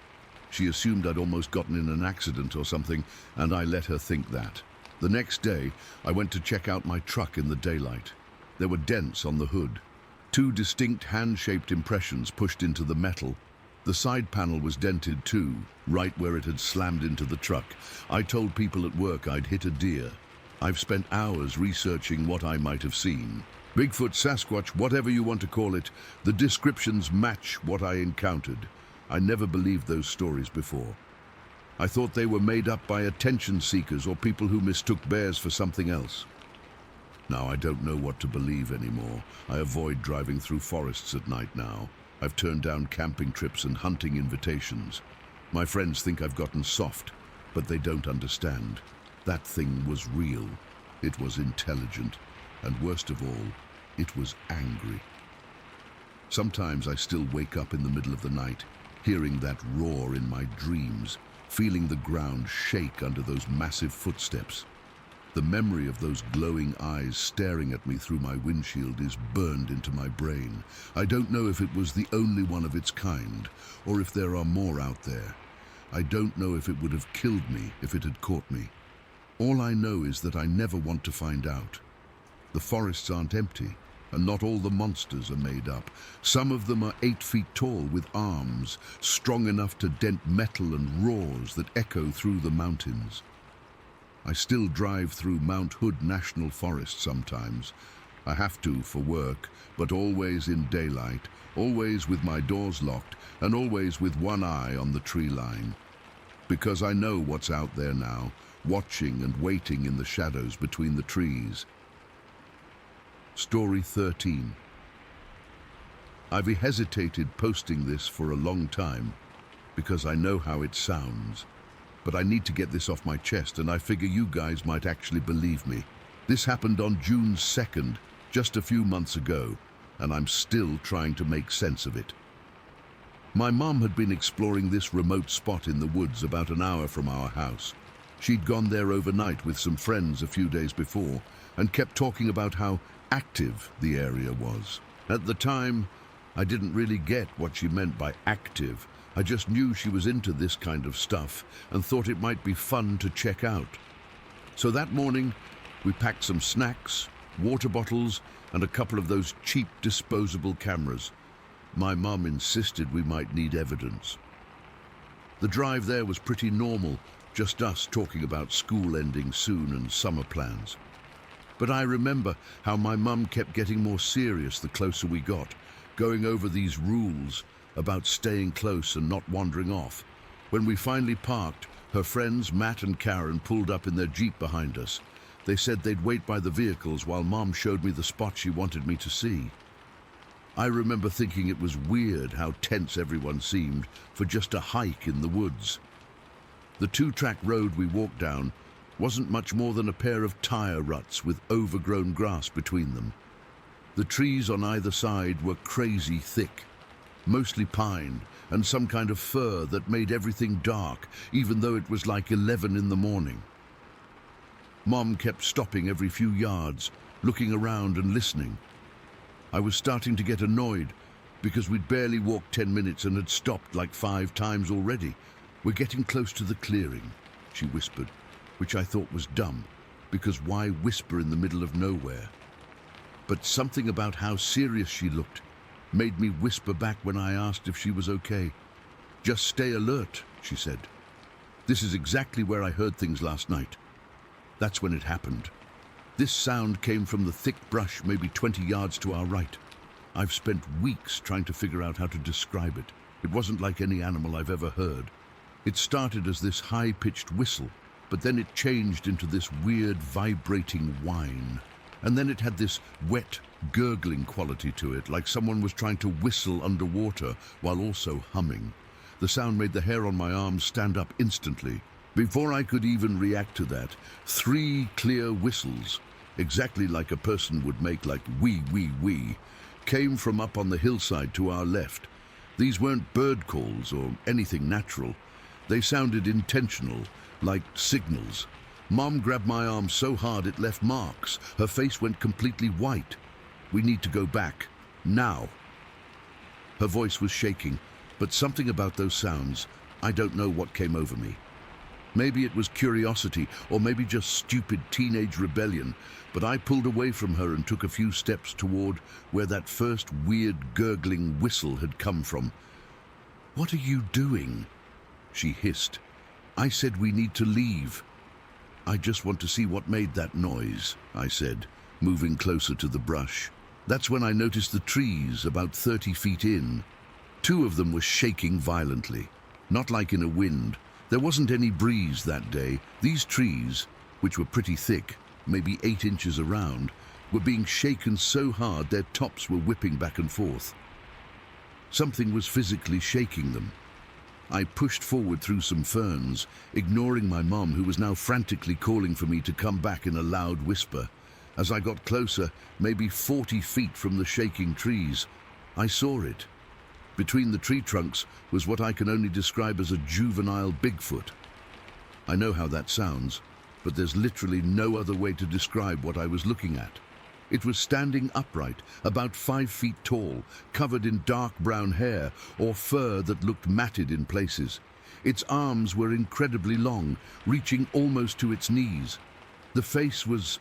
She assumed I'd almost gotten in an accident or something, and I let her think that. The next day, I went to check out my truck in the daylight. There were dents on the hood. 2 distinct hand-shaped impressions pushed into the metal. The side panel was dented too, right where it had slammed into the truck. I told people at work I'd hit a deer. I've spent hours researching what I might have seen. Bigfoot, Sasquatch, whatever you want to call it, the descriptions match what I encountered. I never believed those stories before. I thought they were made up by attention seekers or people who mistook bears for something else. Now I don't know what to believe anymore. I avoid driving through forests at night now. I've turned down camping trips and hunting invitations. My friends think I've gotten soft, but they don't understand. That thing was real. It was intelligent, and worst of all, it was angry. Sometimes I still wake up in the middle of the night, hearing that roar in my dreams, feeling the ground shake under those massive footsteps. The memory of those glowing eyes staring at me through my windshield is burned into my brain. I don't know if it was the only one of its kind, or if there are more out there. I don't know if it would have killed me if it had caught me. All I know is that I never want to find out. The forests aren't empty, and not all the monsters are made up. Some of them are 8 feet tall with arms, strong enough to dent metal and roars that echo through the mountains. I still drive through Mount Hood National Forest sometimes. I have to for work, but always in daylight, always with my doors locked, and always with one eye on the tree line. Because I know what's out there now, watching and waiting in the shadows between the trees. Story 13. I've hesitated posting this for a long time because I know how it sounds, but I need to get this off my chest, and I figure you guys might actually believe me. This happened on June 2nd, just a few months ago, and I'm still trying to make sense of it. My mom had been exploring this remote spot in the woods about an hour from our house. She'd gone there overnight with some friends a few days before and kept talking about how active the area was. At the time, I didn't really get what she meant by active. I just knew she was into this kind of stuff and thought it might be fun to check out. So that morning, we packed some snacks, water bottles, and a couple of those cheap disposable cameras. My mum insisted we might need evidence. The drive there was pretty normal, just us talking about school ending soon and summer plans. But I remember how my mum kept getting more serious the closer we got, going over these rules about staying close and not wandering off. When we finally parked, her friends Matt and Karen pulled up in their Jeep behind us. They said they'd wait by the vehicles while Mom showed me the spot she wanted me to see. I remember thinking it was weird how tense everyone seemed for just a hike in the woods. The 2-track road we walked down wasn't much more than a pair of tire ruts with overgrown grass between them. The trees on either side were crazy thick, mostly pine and some kind of fir that made everything dark, even though it was like 11 in the morning. Mom kept stopping every few yards, looking around and listening. I was starting to get annoyed because we'd barely walked 10 minutes and had stopped like 5 times already. "We're getting close to the clearing," she whispered, which I thought was dumb, because why whisper in the middle of nowhere? But something about how serious she looked made me whisper back when I asked if she was okay. "Just stay alert," she said. "This is exactly where I heard things last night." That's when it happened. This sound came from the thick brush maybe 20 yards to our right. I've spent weeks trying to figure out how to describe it. It wasn't like any animal I've ever heard. It started as this high-pitched whistle, but then it changed into this weird vibrating whine. And then it had this wet, gurgling quality to it, like someone was trying to whistle underwater while also humming. The sound made the hair on my arms stand up instantly. Before I could even react to that, 3 clear whistles, exactly like a person would make, like wee, wee, wee, came from up on the hillside to our left. These weren't bird calls or anything natural. They sounded intentional, like signals. Mom grabbed my arm so hard it left marks. Her face went completely white. "We need to go back. Now." Her voice was shaking, but something about those sounds, I don't know what came over me. Maybe it was curiosity, or maybe just stupid teenage rebellion, but I pulled away from her and took a few steps toward where that first weird gurgling whistle had come from. "What are you doing?" she hissed. "I said we need to leave." "I just want to see what made that noise," I said, moving closer to the brush. That's when I noticed the trees about 30 feet in. Two of them were shaking violently, not like in a wind. There wasn't any breeze that day. These trees, which were pretty thick, maybe 8 inches around, were being shaken so hard their tops were whipping back and forth. Something was physically shaking them. I pushed forward through some ferns, ignoring my mom, who was now frantically calling for me to come back in a loud whisper. As I got closer, maybe 40 feet from the shaking trees, I saw it. Between the tree trunks was what I can only describe as a juvenile Bigfoot. I know how that sounds, but there's literally no other way to describe what I was looking at. It was standing upright, about 5 feet tall, covered in dark brown hair or fur that looked matted in places. Its arms were incredibly long, reaching almost to its knees. The face was,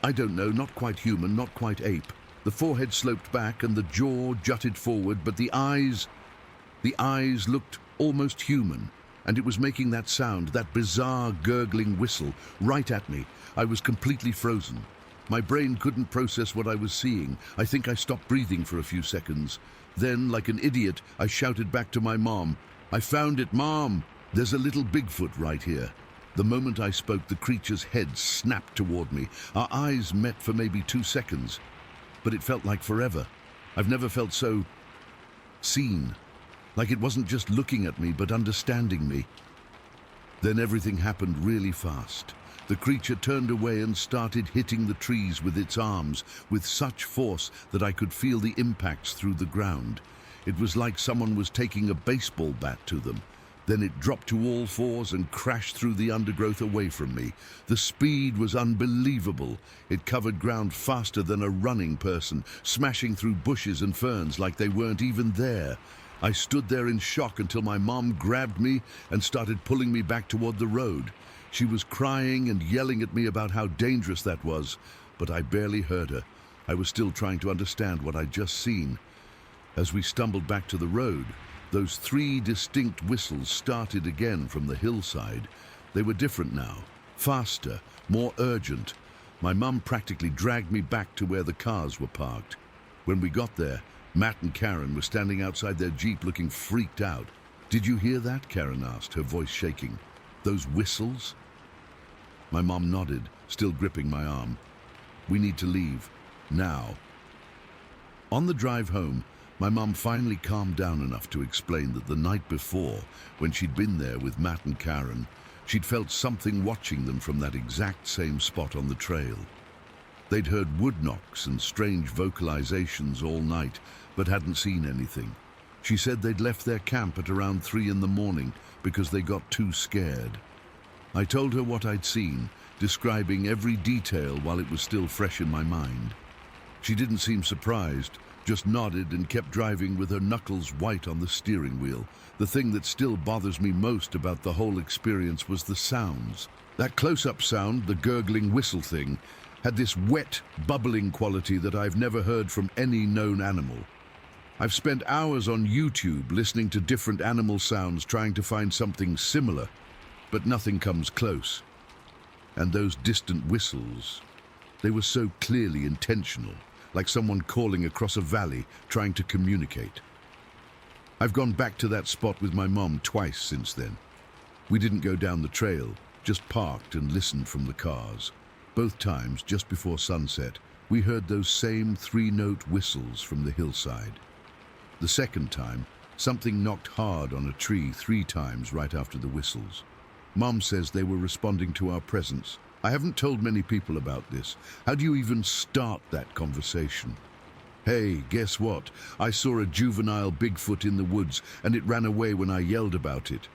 I don't know, not quite human, not quite ape. The forehead sloped back and the jaw jutted forward, but the eyes looked almost human, and it was making that sound, that bizarre gurgling whistle, right at me. I was completely frozen. My brain couldn't process what I was seeing. I think I stopped breathing for a few seconds. Then, like an idiot, I shouted back to my mom, "I found it, Mom! There's a little Bigfoot right here." The moment I spoke, the creature's head snapped toward me. Our eyes met for maybe 2 seconds, but it felt like forever. I've never felt so seen, like it wasn't just looking at me, but understanding me. Then everything happened really fast. The creature turned away and started hitting the trees with its arms with such force that I could feel the impacts through the ground. It was like someone was taking a baseball bat to them. Then it dropped to all fours and crashed through the undergrowth away from me. The speed was unbelievable. It covered ground faster than a running person, smashing through bushes and ferns like they weren't even there. I stood there in shock until my mom grabbed me and started pulling me back toward the road. She was crying and yelling at me about how dangerous that was, but I barely heard her. I was still trying to understand what I'd just seen. As we stumbled back to the road, those 3 distinct whistles started again from the hillside. They were different now, faster, more urgent. My mum practically dragged me back to where the cars were parked. When we got there, Matt and Karen were standing outside their Jeep looking freaked out. "Did you hear that?" Karen asked, her voice shaking. "Those whistles?" My mom nodded, still gripping my arm. "We need to leave, now." On the drive home, my mom finally calmed down enough to explain that the night before, when she'd been there with Matt and Karen, she'd felt something watching them from that exact same spot on the trail. They'd heard wood knocks and strange vocalizations all night, but hadn't seen anything. She said they'd left their camp at around 3 in the morning because they got too scared. I told her what I'd seen, describing every detail while it was still fresh in my mind. She didn't seem surprised, just nodded and kept driving with her knuckles white on the steering wheel. The thing that still bothers me most about the whole experience was the sounds. That close-up sound, the gurgling whistle thing, had this wet, bubbling quality that I've never heard from any known animal. I've spent hours on YouTube listening to different animal sounds trying to find something similar, but nothing comes close. And those distant whistles, they were so clearly intentional, like someone calling across a valley, trying to communicate. I've gone back to that spot with my mom twice since then. We didn't go down the trail, just parked and listened from the cars. Both times, just before sunset, we heard those same 3-note whistles from the hillside. The second time, something knocked hard on a tree 3 times right after the whistles. Mom says they were responding to our presence. I haven't told many people about this. How do you even start that conversation? "Hey, guess what? I saw a juvenile Bigfoot in the woods and it ran away when I yelled about it."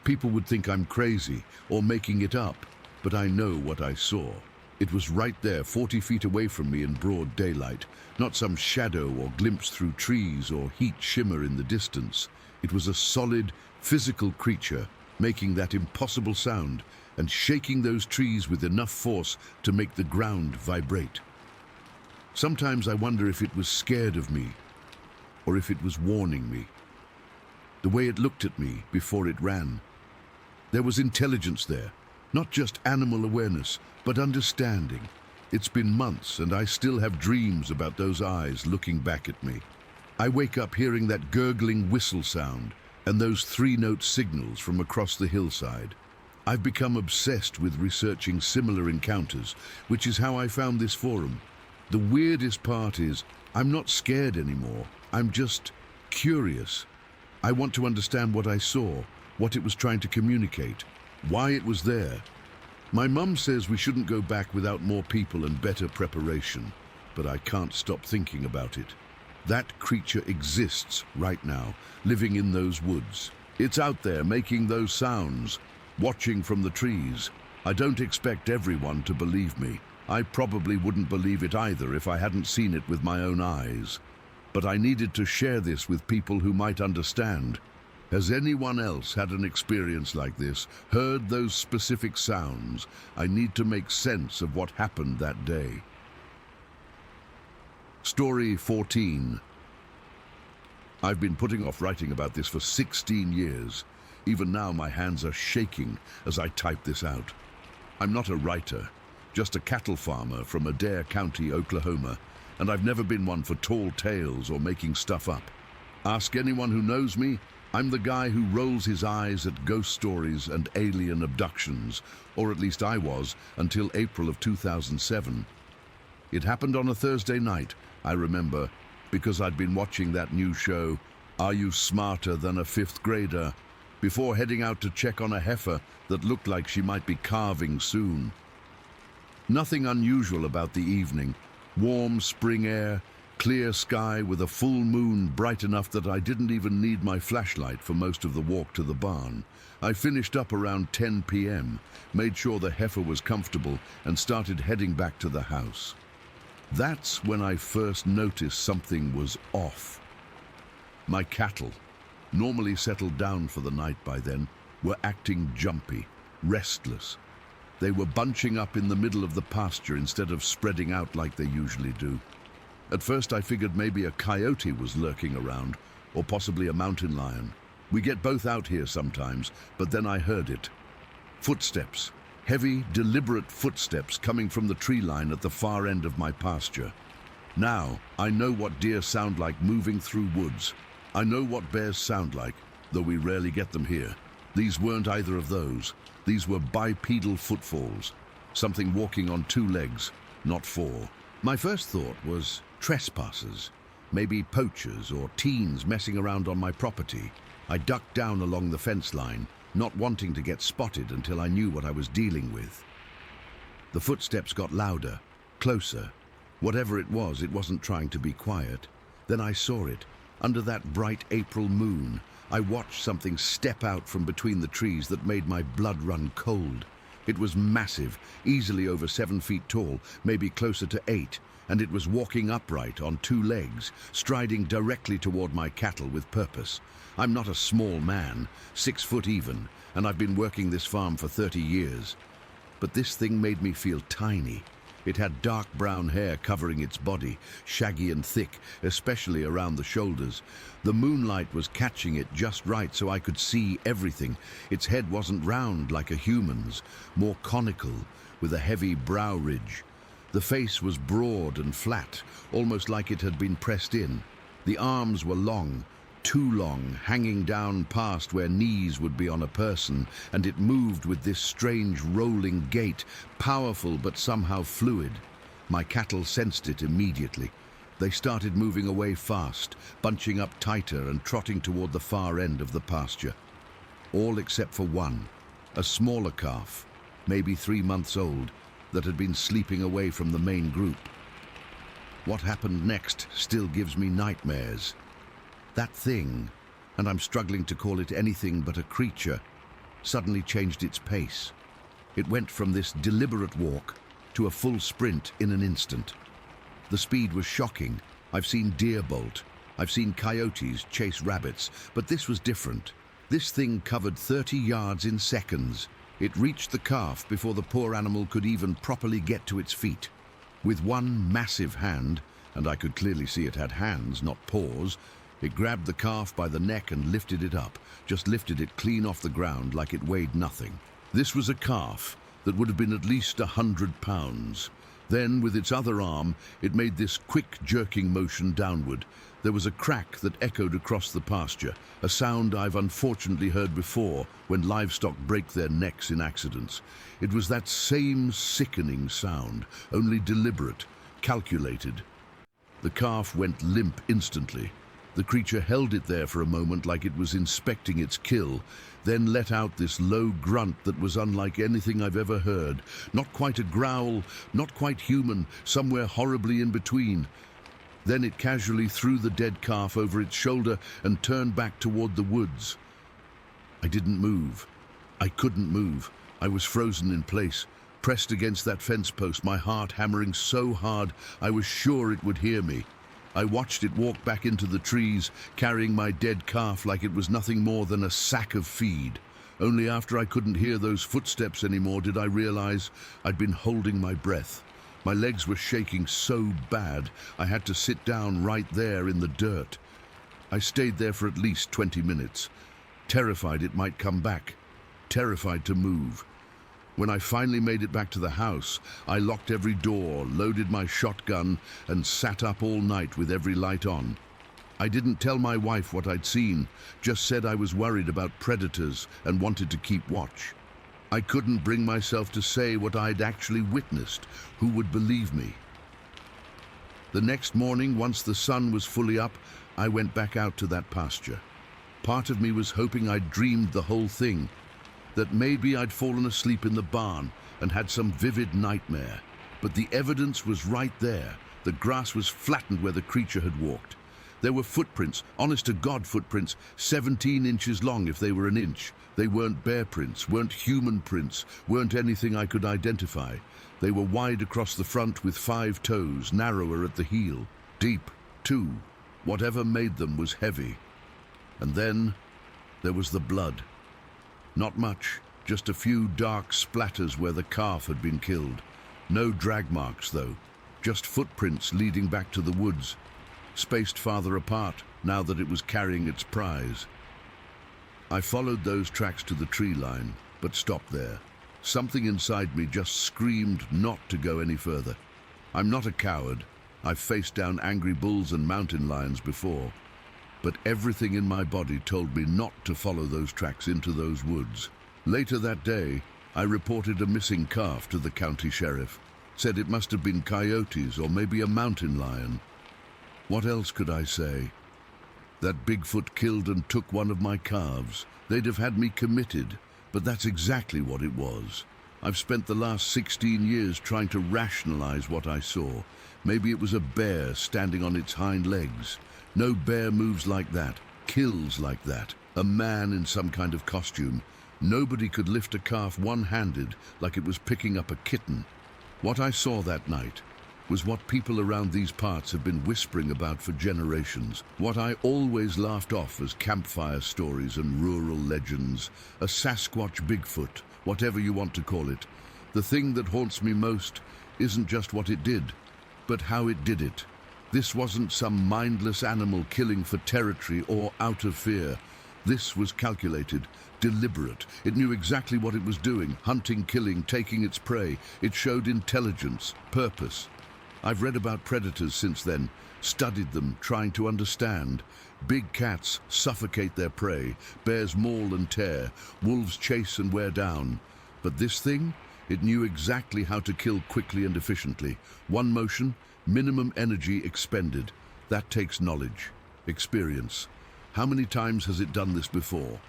People would think I'm crazy or making it up, but I know what I saw. It was right there, 40 feet away from me in broad daylight, not some shadow or glimpse through trees or heat shimmer in the distance. It was a solid, physical creature making that impossible sound and shaking those trees with enough force to make the ground vibrate. Sometimes I wonder if it was scared of me or if it was warning me. The way it looked at me before it ran. There was intelligence there, not just animal awareness, but understanding. It's been months and I still have dreams about those eyes looking back at me. I wake up hearing that gurgling whistle sound and those three-note signals from across the hillside. I've become obsessed with researching similar encounters, which is how I found this forum. The weirdest part is, I'm not scared anymore. I'm just curious. I want to understand what I saw, what it was trying to communicate, why it was there. My mum says we shouldn't go back without more people and better preparation, but I can't stop thinking about it. That creature exists right now, living in those woods. It's out there making those sounds, watching from the trees. I don't expect everyone to believe me. I probably wouldn't believe it either if I hadn't seen it with my own eyes. But I needed to share this with people who might understand. Has anyone else had an experience like this, heard those specific sounds? I need to make sense of what happened that day. Story 14. I've been putting off writing about this for 16 years. Even now my hands are shaking as I type this out. I'm not a writer, just a cattle farmer from Adair County, Oklahoma, and I've never been one for tall tales or making stuff up. Ask anyone who knows me, I'm the guy who rolls his eyes at ghost stories and alien abductions, or at least I was, until April of 2007. It happened on a Thursday night, I remember, because I'd been watching that new show, Are You Smarter Than a Fifth Grader?, before heading out to check on a heifer that looked like she might be calving soon. Nothing unusual about the evening. Warm spring air, clear sky with a full moon bright enough that I didn't even need my flashlight for most of the walk to the barn. I finished up around 10 p.m., made sure the heifer was comfortable, and started heading back to the house. That's when I first noticed something was off. My cattle, normally settled down for the night by then, were acting jumpy, restless. They were bunching up in the middle of the pasture instead of spreading out like they usually do. At first I figured maybe a coyote was lurking around, or possibly a mountain lion. We get both out here sometimes, but then I heard it. Footsteps. Heavy, deliberate footsteps coming from the tree line at the far end of my pasture. Now, I know what deer sound like moving through woods. I know what bears sound like, though we rarely get them here. These weren't either of those. These were bipedal footfalls, something walking on two legs, not four. My first thought was trespassers, maybe poachers or teens messing around on my property. I ducked down along the fence line, not wanting to get spotted until I knew what I was dealing with. The footsteps got louder, closer. Whatever it wasn't trying to be quiet. Then I saw it. Under that bright April moon, I watched something step out from between the trees that made my blood run cold. It was massive, easily over 7 feet tall, maybe closer to 8, and it was walking upright on two legs, striding directly toward my cattle with purpose. I'm not a small man, 6 foot even, and I've been working this farm for 30 years. But this thing made me feel tiny. It had dark brown hair covering its body, shaggy and thick, especially around the shoulders. The moonlight was catching it just right so I could see everything. Its head wasn't round like a human's, more conical, with a heavy brow ridge. The face was broad and flat, almost like it had been pressed in. The arms were long, too long, hanging down past where knees would be on a person, and it moved with this strange rolling gait, powerful but somehow fluid. My cattle sensed it immediately. They started moving away fast, bunching up tighter and trotting toward the far end of the pasture. All except for one, a smaller calf, maybe 3 months old, that had been sleeping away from the main group. What happened next still gives me nightmares. That thing, and I'm struggling to call it anything but a creature, suddenly changed its pace. It went from this deliberate walk to a full sprint in an instant. The speed was shocking. I've seen deer bolt. I've seen coyotes chase rabbits, but this was different. This thing covered 30 yards in seconds. It reached the calf before the poor animal could even properly get to its feet. With one massive hand, and I could clearly see it had hands, not paws, it grabbed the calf by the neck and lifted it up, just lifted it clean off the ground like it weighed nothing. This was a calf that would have been at least 100 pounds. Then, with its other arm, it made this quick jerking motion downward. There was a crack that echoed across the pasture, a sound I've unfortunately heard before when livestock break their necks in accidents. It was that same sickening sound, only deliberate, calculated. The calf went limp instantly. The creature held it there for a moment like it was inspecting its kill, then let out this low grunt that was unlike anything I've ever heard. Not quite a growl, not quite human, somewhere horribly in between. Then it casually threw the dead calf over its shoulder and turned back toward the woods. I didn't move. I couldn't move. I was frozen in place, pressed against that fence post, my heart hammering so hard I was sure it would hear me. I watched it walk back into the trees, carrying my dead calf like it was nothing more than a sack of feed. Only after I couldn't hear those footsteps anymore did I realize I'd been holding my breath. My legs were shaking so bad I had to sit down right there in the dirt. I stayed there for at least 20 minutes, terrified it might come back, terrified to move. When I finally made it back to the house, I locked every door, loaded my shotgun, and sat up all night with every light on. I didn't tell my wife what I'd seen, just said I was worried about predators and wanted to keep watch. I couldn't bring myself to say what I'd actually witnessed. Who would believe me? The next morning, once the sun was fully up, I went back out to that pasture. Part of me was hoping I'd dreamed the whole thing, that maybe I'd fallen asleep in the barn and had some vivid nightmare. But the evidence was right there. The grass was flattened where the creature had walked. There were footprints, honest-to-God footprints, 17 inches long if they were an inch. They weren't bear prints, weren't human prints, weren't anything I could identify. They were wide across the front with 5 toes, narrower at the heel. Deep, too. Whatever made them was heavy. And then there was the blood. Not much, just a few dark splatters where the calf had been killed. No drag marks, though, just footprints leading back to the woods, spaced farther apart now that it was carrying its prize. I followed those tracks to the tree line, but stopped there. Something inside me just screamed not to go any further. I'm not a coward. I've faced down angry bulls and mountain lions before. But everything in my body told me not to follow those tracks into those woods. Later that day, I reported a missing calf to the county sheriff. Said it must have been coyotes or maybe a mountain lion. What else could I say? That Bigfoot killed and took one of my calves. They'd have had me committed, but that's exactly what it was. I've spent the last 16 years trying to rationalize what I saw. Maybe it was a bear standing on its hind legs. No bear moves like that, kills like that. A man in some kind of costume. Nobody could lift a calf one-handed like it was picking up a kitten. What I saw that night was what people around these parts have been whispering about for generations. What I always laughed off as campfire stories and rural legends. A Sasquatch Bigfoot, whatever you want to call it. The thing that haunts me most isn't just what it did, but how it did it. This wasn't some mindless animal killing for territory or out of fear. This was calculated, deliberate. It knew exactly what it was doing, hunting, killing, taking its prey. It showed intelligence, purpose. I've read about predators since then, studied them, trying to understand. Big cats suffocate their prey, bears maul and tear, wolves chase and wear down. But this thing, it knew exactly how to kill quickly and efficiently. One motion, minimum energy expended. That takes knowledge, experience. How many times has it done this before?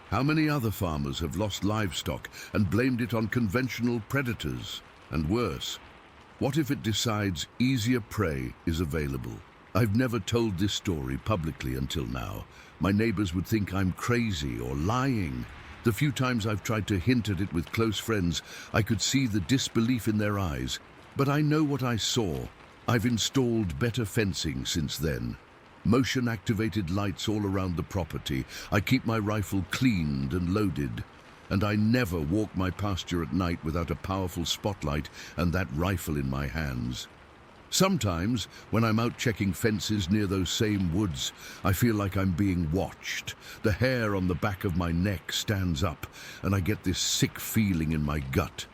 How many other farmers have lost livestock and blamed it on conventional predators? And worse, what if it decides easier prey is available? I've never told this story publicly until now. My neighbors would think I'm crazy or lying. The few times I've tried to hint at it with close friends, I could see the disbelief in their eyes. But I know what I saw. I've installed better fencing since then. Motion-activated lights all around the property. I keep my rifle cleaned and loaded. And I never walk my pasture at night without a powerful spotlight and that rifle in my hands. Sometimes, when I'm out checking fences near those same woods, I feel like I'm being watched. The hair on the back of my neck stands up, and I get this sick feeling in my gut.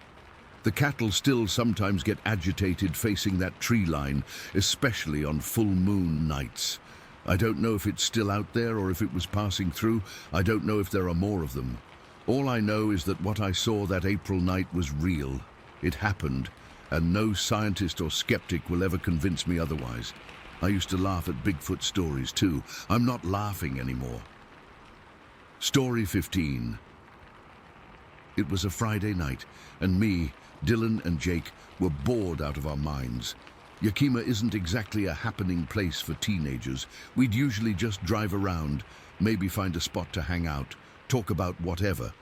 The cattle still sometimes get agitated facing that tree line, especially on full moon nights. I don't know if it's still out there or if it was passing through. I don't know if there are more of them. All I know is that what I saw that April night was real. It happened, and no scientist or skeptic will ever convince me otherwise. I used to laugh at Bigfoot stories too. I'm not laughing anymore. Story 15. It was a Friday night, and me, Dylan and Jake were bored out of our minds. Yakima isn't exactly a happening place for teenagers. We'd usually just drive around, maybe find a spot to hang out, talk about whatever.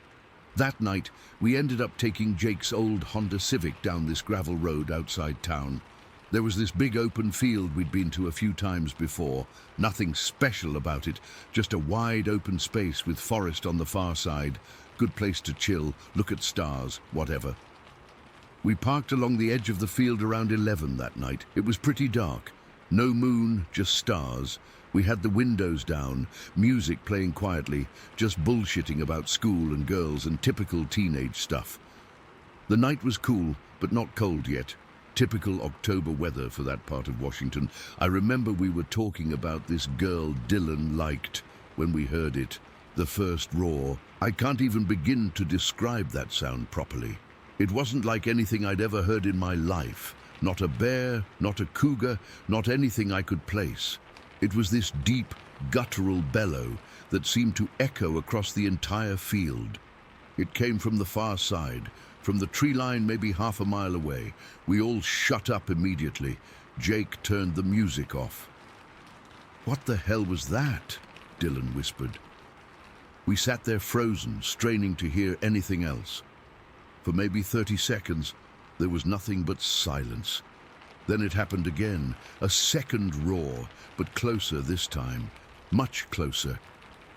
That night, we ended up taking Jake's old Honda Civic down this gravel road outside town. There was this big open field we'd been to a few times before. Nothing special about it, just a wide open space with forest on the far side. Good place to chill, look at stars, whatever. We parked along the edge of the field around 11 that night. It was pretty dark. No moon, just stars. We had the windows down, music playing quietly, just bullshitting about school and girls and typical teenage stuff. The night was cool, but not cold yet. Typical October weather for that part of Washington. I remember we were talking about this girl Dylan liked when we heard it. The first roar. I can't even begin to describe that sound properly. It wasn't like anything I'd ever heard in my life. Not a bear, not a cougar, not anything I could place. It was this deep, guttural bellow that seemed to echo across the entire field. It came from the far side, from the tree line maybe half a mile away. We all shut up immediately. Jake turned the music off. "What the hell was that?" Dylan whispered. We sat there frozen, straining to hear anything else. For maybe 30 seconds, there was nothing but silence. Then it happened again, a second roar, but closer this time, much closer.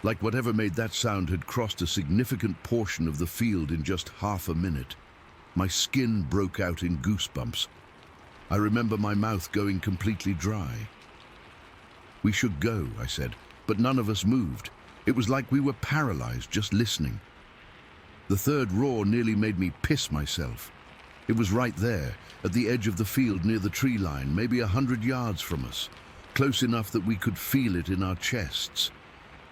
Like whatever made that sound had crossed a significant portion of the field in just half a minute. My skin broke out in goosebumps. I remember my mouth going completely dry. "We should go," I said, but none of us moved. It was like we were paralyzed just listening. The third roar nearly made me piss myself. It was right there, at the edge of the field near the tree line, maybe 100 yards from us, close enough that we could feel it in our chests.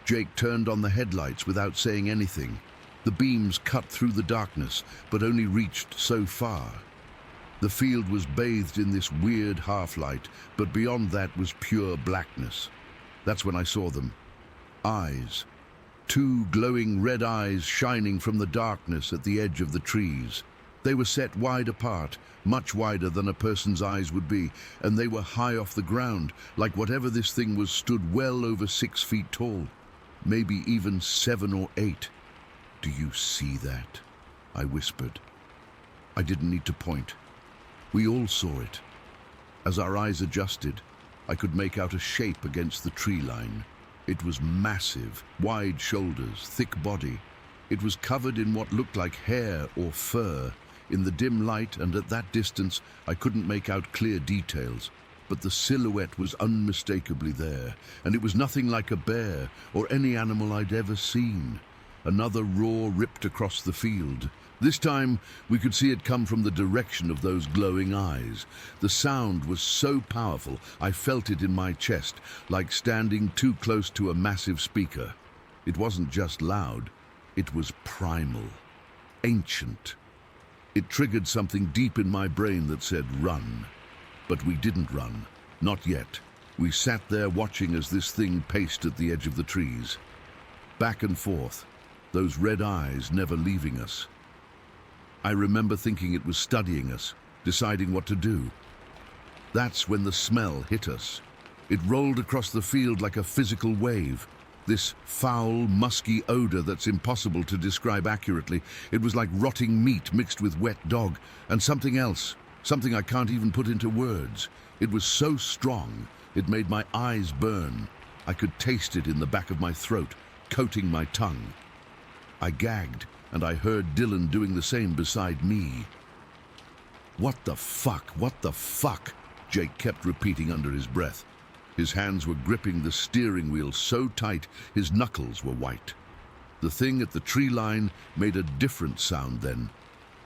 Jake turned on the headlights without saying anything. The beams cut through the darkness, but only reached so far. The field was bathed in this weird half-light, but beyond that was pure blackness. That's when I saw them. Eyes. 2 glowing red eyes shining from the darkness at the edge of the trees. They were set wide apart, much wider than a person's eyes would be, and they were high off the ground, like whatever this thing was stood well over 6 feet tall, maybe even 7 or 8. "Do you see that?" I whispered. I didn't need to point. We all saw it. As our eyes adjusted, I could make out a shape against the tree line. It was massive, wide shoulders, thick body. It was covered in what looked like hair or fur. In the dim light and at that distance, I couldn't make out clear details, but the silhouette was unmistakably there, and it was nothing like a bear or any animal I'd ever seen. Another roar ripped across the field. This time, we could see it come from the direction of those glowing eyes. The sound was so powerful, I felt it in my chest, like standing too close to a massive speaker. It wasn't just loud, it was primal, ancient. It triggered something deep in my brain that said, run. But we didn't run, not yet. We sat there watching as this thing paced at the edge of the trees. Back and forth, those red eyes never leaving us. I remember thinking it was studying us, deciding what to do. That's when the smell hit us. It rolled across the field like a physical wave. This foul, musky odor that's impossible to describe accurately. It was like rotting meat mixed with wet dog, and something else, something I can't even put into words. It was so strong, it made my eyes burn. I could taste it in the back of my throat, coating my tongue. I gagged, and I heard Dylan doing the same beside me. "What the fuck? What the fuck?" Jake kept repeating under his breath. His hands were gripping the steering wheel so tight, his knuckles were white. The thing at the tree line made a different sound then.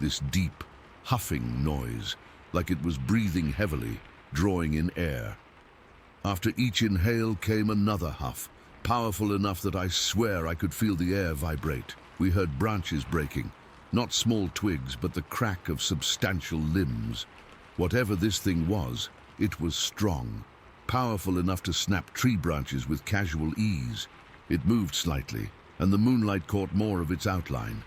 This deep, huffing noise, like it was breathing heavily, drawing in air. After each inhale came another huff, powerful enough that I swear I could feel the air vibrate. We heard branches breaking, not small twigs, but the crack of substantial limbs. Whatever this thing was, it was strong, powerful enough to snap tree branches with casual ease. It moved slightly, and the moonlight caught more of its outline.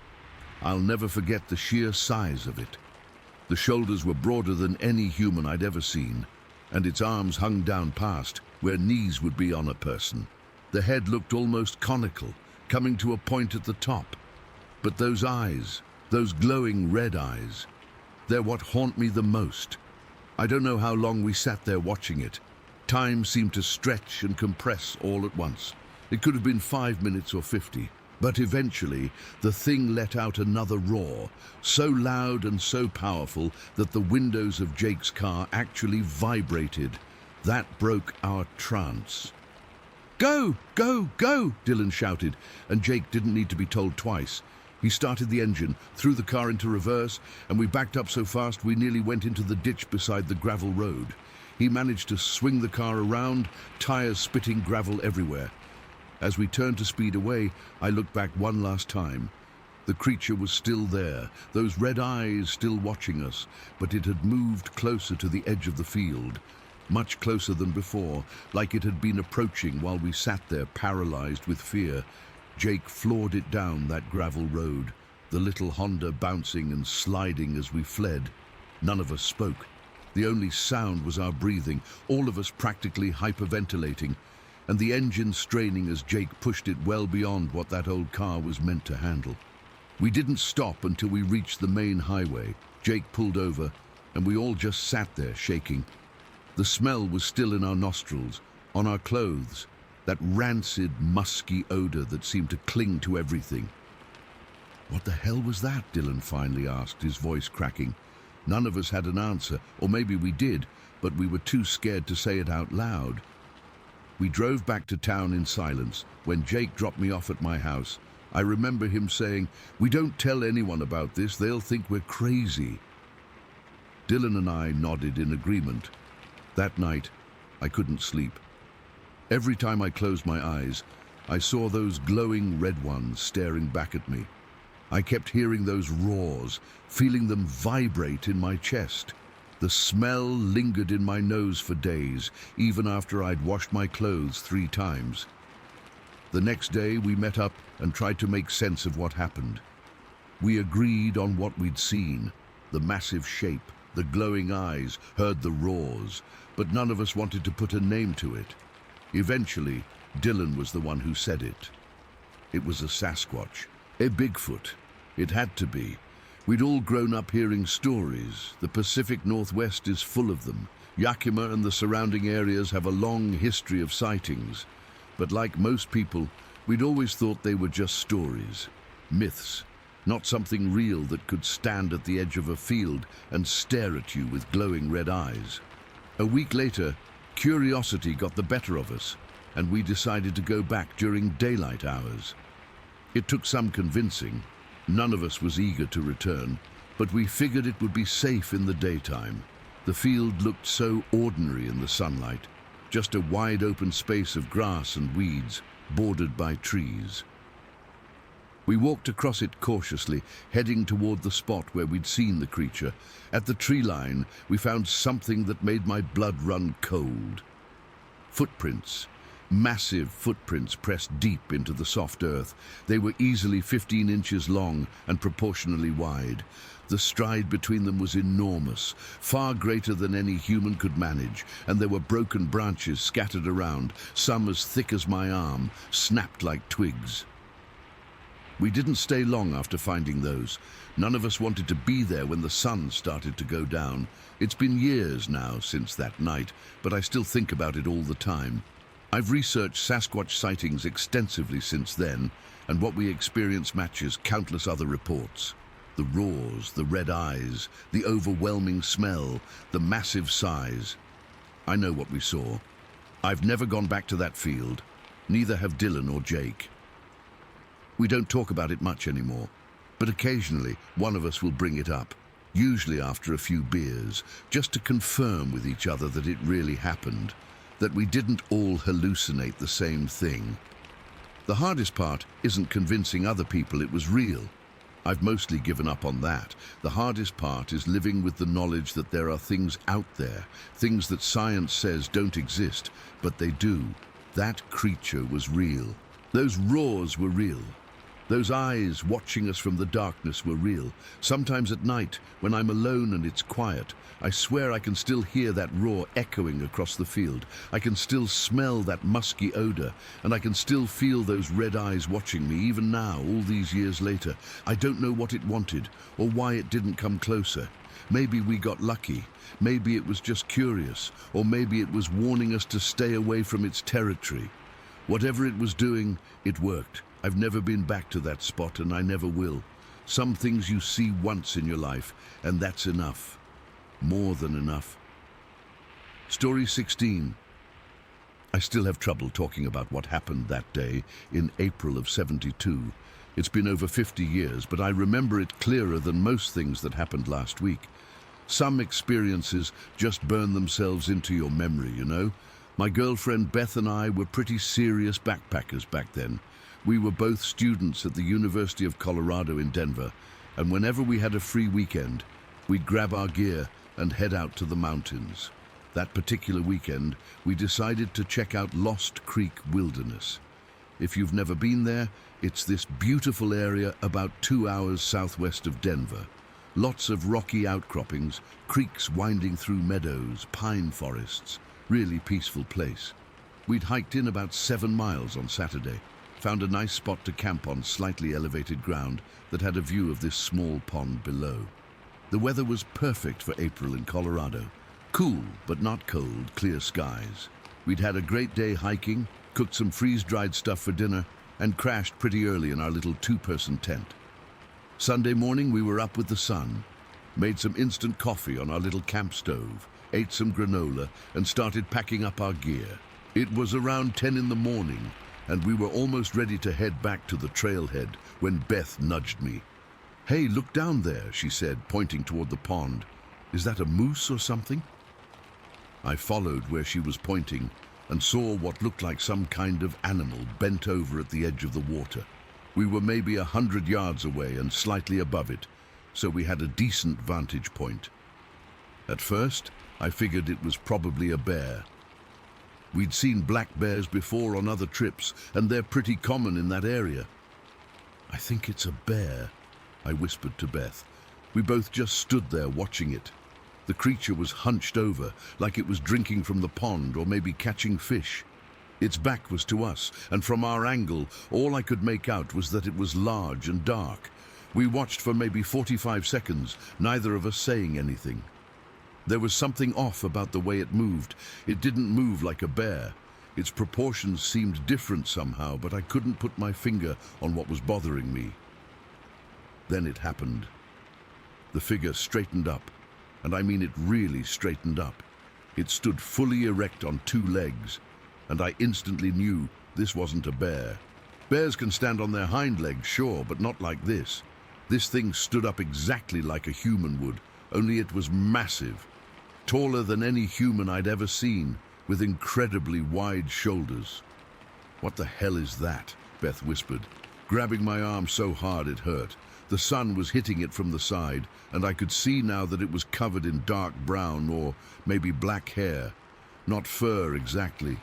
I'll never forget the sheer size of it. The shoulders were broader than any human I'd ever seen, and its arms hung down past where knees would be on a person. The head looked almost conical, coming to a point at the top. But those eyes, those glowing red eyes, they're what haunt me the most. I don't know how long we sat there watching it. Time seemed to stretch and compress all at once. It could have been 5 minutes or 50. But eventually, the thing let out another roar, so loud and so powerful that the windows of Jake's car actually vibrated. That broke our trance. "Go! Go! Go!" Dylan shouted, and Jake didn't need to be told twice. He started the engine, threw the car into reverse, and we backed up so fast we nearly went into the ditch beside the gravel road. He managed to swing the car around, tires spitting gravel everywhere. As we turned to speed away, I looked back one last time. The creature was still there, those red eyes still watching us, but it had moved closer to the edge of the field, much closer than before, like it had been approaching while we sat there paralyzed with fear. Jake floored it down that gravel road, the little Honda bouncing and sliding as we fled. None of us spoke. The only sound was our breathing, all of us practically hyperventilating, and the engine straining as Jake pushed it well beyond what that old car was meant to handle. We didn't stop until we reached the main highway. Jake pulled over, and we all just sat there shaking. The smell was still in our nostrils, on our clothes, that rancid, musky odor that seemed to cling to everything. "What the hell was that?" Dylan finally asked, his voice cracking. None of us had an answer, or maybe we did, but we were too scared to say it out loud. We drove back to town in silence. When Jake dropped me off at my house, I remember him saying, "We don't tell anyone about this, they'll think we're crazy." Dylan and I nodded in agreement. That night, I couldn't sleep. Every time I closed my eyes, I saw those glowing red ones staring back at me. I kept hearing those roars, feeling them vibrate in my chest. The smell lingered in my nose for days, even after I'd washed my clothes 3 times. The next day, we met up and tried to make sense of what happened. We agreed on what we'd seen, the massive shape, the glowing eyes, heard the roars, but none of us wanted to put a name to it. Eventually, Dylan was the one who said it. It was a Sasquatch, a Bigfoot. It had to be. We'd all grown up hearing stories. The Pacific Northwest is full of them. Yakima and the surrounding areas have a long history of sightings. But like most people, we'd always thought they were just stories, myths, not something real that could stand at the edge of a field and stare at you with glowing red eyes. A week later, curiosity got the better of us, and we decided to go back during daylight hours. It took some convincing. None of us was eager to return, but we figured it would be safe in the daytime. The field looked so ordinary in the sunlight, just a wide open space of grass and weeds, bordered by trees. We walked across it cautiously, heading toward the spot where we'd seen the creature. At the tree line, we found something that made my blood run cold. Footprints. Massive footprints pressed deep into the soft earth. They were easily 15 inches long and proportionally wide. The stride between them was enormous, far greater than any human could manage, and there were broken branches scattered around, some as thick as my arm, snapped like twigs. We didn't stay long after finding those. None of us wanted to be there when the sun started to go down. It's been years now since that night, but I still think about it all the time. I've researched Sasquatch sightings extensively since then, and what we experience matches countless other reports. The roars, the red eyes, the overwhelming smell, the massive size. I know what we saw. I've never gone back to that field. Neither have Dylan or Jake. We don't talk about it much anymore, but occasionally one of us will bring it up. usually after a few beers, just to confirm with each other that it really happened, that we didn't all hallucinate the same thing. The hardest part isn't convincing other people it was real. I've mostly given up on that. The hardest part is living with the knowledge that there are things out there, things that science says don't exist, but they do. That creature was real. Those roars were real. Those eyes watching us from the darkness were real. Sometimes at night, when I'm alone and it's quiet, I swear I can still hear that roar echoing across the field. I can still smell that musky odor, and I can still feel those red eyes watching me, even now, all these years later. I don't know what it wanted, or why it didn't come closer. Maybe we got lucky. Maybe it was just curious, or maybe it was warning us to stay away from its territory. Whatever it was doing, it worked. I've never been back to that spot, and I never will. Some things you see once in your life, and that's enough. More than enough. Story 16. I still have trouble talking about what happened that day in April of '72. It's been over 50 years, but I remember it clearer than most things that happened last week. Some experiences just burn themselves into your memory, you know? My girlfriend Beth and I were pretty serious backpackers back then. We were both students at the University of Colorado in Denver, and whenever we had a free weekend, we'd grab our gear and head out to the mountains. That particular weekend, we decided to check out Lost Creek Wilderness. If you've never been there, it's this beautiful area about 2 hours southwest of Denver. Lots of rocky outcroppings, creeks winding through meadows, pine forests. Really peaceful place. We'd hiked in about 7 miles on Saturday, found a nice spot to camp on slightly elevated ground that had a view of this small pond below. The weather was perfect for April in Colorado. Cool, but not cold, clear skies. We'd had a great day hiking, cooked some freeze-dried stuff for dinner, and crashed pretty early in our little 2-person tent. Sunday morning we were up with the sun, made some instant coffee on our little camp stove, ate some granola, and started packing up our gear. It was around 10 in the morning, and we were almost ready to head back to the trailhead when Beth nudged me. "Hey, look down there," she said, pointing toward the pond. "Is that a moose or something?" I followed where she was pointing and saw what looked like some kind of animal bent over at the edge of the water. We were maybe 100 yards away and slightly above it, so we had a decent vantage point. At first, I figured it was probably a bear. We'd seen black bears before on other trips, and they're pretty common in that area. "I think it's a bear," I whispered to Beth. We both just stood there watching it. The creature was hunched over, like it was drinking from the pond or maybe catching fish. Its back was to us, and from our angle, all I could make out was that it was large and dark. We watched for maybe 45 seconds, neither of us saying anything. There was something off about the way it moved. It didn't move like a bear. Its proportions seemed different somehow, but I couldn't put my finger on what was bothering me. Then it happened. The figure straightened up, and I mean it really straightened up. It stood fully erect on 2 legs, and I instantly knew this wasn't a bear. Bears can stand on their hind legs, sure, but not like this. This thing stood up exactly like a human would, only it was massive. Taller than any human I'd ever seen, with incredibly wide shoulders. "What the hell is that?" Beth whispered, grabbing my arm so hard it hurt. The sun was hitting it from the side, and I could see now that it was covered in dark brown or maybe black hair. Not fur exactly,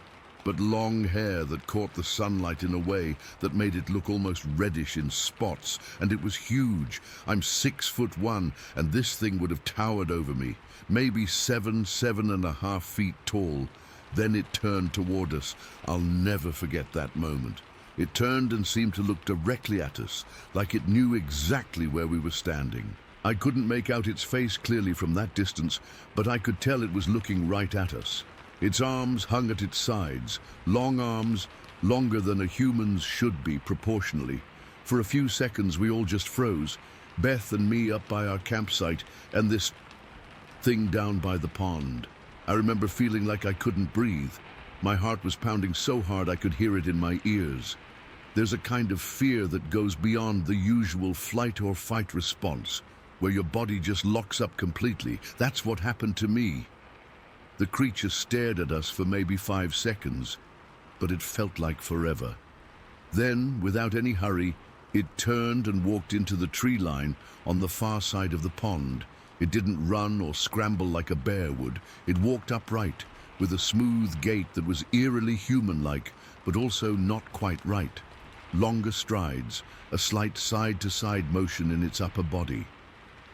but long hair that caught the sunlight in a way that made it look almost reddish in spots, and it was huge. I'm 6'1", and this thing would have towered over me, maybe 7.5 feet tall. Then it turned toward us. I'll never forget that moment. It turned and seemed to look directly at us, like it knew exactly where we were standing. I couldn't make out its face clearly from that distance, but I could tell it was looking right at us. Its arms hung at its sides, long arms, longer than a human's should be proportionally. For a few seconds we all just froze, Beth and me up by our campsite, and this thing down by the pond. I remember feeling like I couldn't breathe. My heart was pounding so hard I could hear it in my ears. There's a kind of fear that goes beyond the usual flight or fight response. where your body just locks up completely. That's what happened to me. The creature stared at us for maybe 5 seconds, but it felt like forever. Then, without any hurry, it turned and walked into the tree line on the far side of the pond. It didn't run or scramble like a bear would. It walked upright, with a smooth gait that was eerily human-like, but also not quite right. Longer strides, a slight side-to-side motion in its upper body.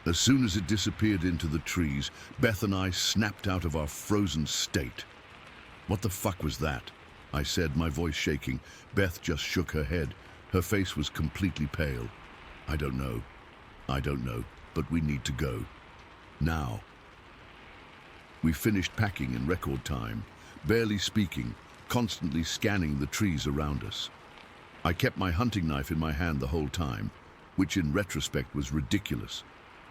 As soon as it disappeared into the trees, Beth and I snapped out of our frozen state. "What the fuck was that?" I said, my voice shaking. Beth just shook her head. Her face was completely pale. I don't know, but we need to go. Now." We finished packing in record time, barely speaking, constantly scanning the trees around us. I kept my hunting knife in my hand the whole time, which in retrospect was ridiculous.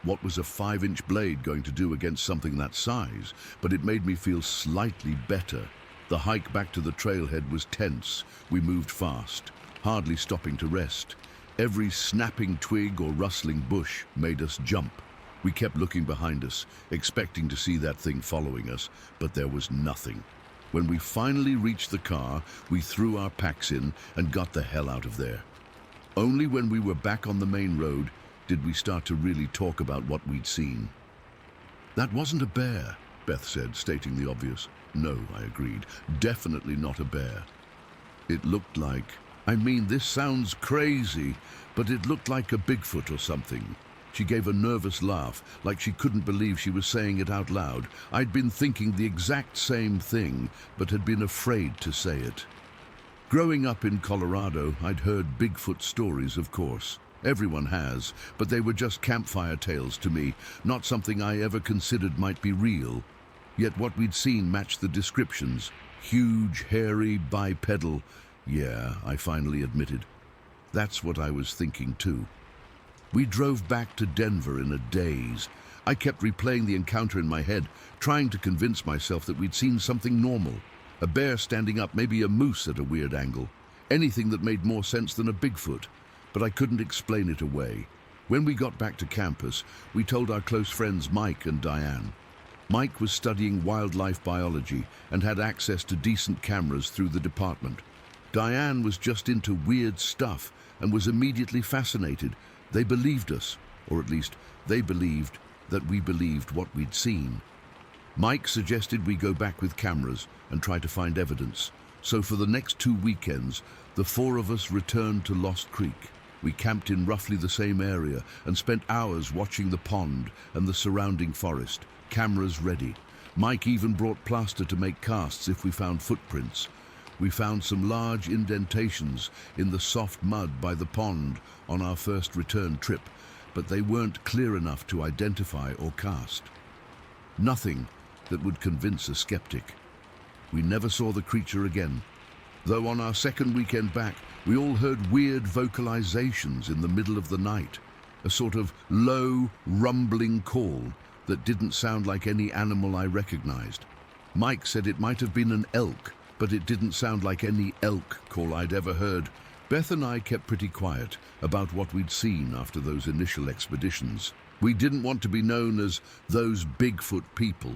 What was a 5-inch blade going to do against something that size? But it made me feel slightly better. The hike back to the trailhead was tense. We moved fast, hardly stopping to rest. Every snapping twig or rustling bush made us jump. We kept looking behind us, expecting to see that thing following us, but there was nothing. When we finally reached the car, we threw our packs in and got the hell out of there. Only when we were back on the main road did we start to really talk about what we'd seen. "That wasn't a bear," Beth said, stating the obvious. "No," I agreed. "Definitely not a bear. It looked like... this sounds crazy, but it looked like a Bigfoot or something." She gave a nervous laugh, like she couldn't believe she was saying it out loud. I'd been thinking the exact same thing, but had been afraid to say it. Growing up in Colorado, I'd heard Bigfoot stories, of course. Everyone has, but they were just campfire tales to me, not something I ever considered might be real. Yet what we'd seen matched the descriptions. Huge, hairy, bipedal. Yeah, I finally admitted. That's what I was thinking too. We drove back to Denver in a daze. I kept replaying the encounter in my head, trying to convince myself that we'd seen something normal. A bear standing up, maybe a moose at a weird angle. Anything that made more sense than a Bigfoot. But I couldn't explain it away. When we got back to campus, we told our close friends Mike and Diane. Mike was studying wildlife biology and had access to decent cameras through the department. Diane was just into weird stuff and was immediately fascinated. They believed us, or at least they believed that we believed what we'd seen. Mike suggested we go back with cameras and try to find evidence. So for the next 2 weekends, the 4 of us returned to Lost Creek. We camped in roughly the same area and spent hours watching the pond and the surrounding forest, cameras ready. Mike even brought plaster to make casts if we found footprints. We found some large indentations in the soft mud by the pond on our first return trip, but they weren't clear enough to identify or cast. Nothing that would convince a skeptic. We never saw the creature again, though on our second weekend back, we all heard weird vocalizations in the middle of the night, a sort of low, rumbling call that didn't sound like any animal I recognized. Mike said it might have been an elk, but it didn't sound like any elk call I'd ever heard. Beth and I kept pretty quiet about what we'd seen after those initial expeditions. We didn't want to be known as those Bigfoot people.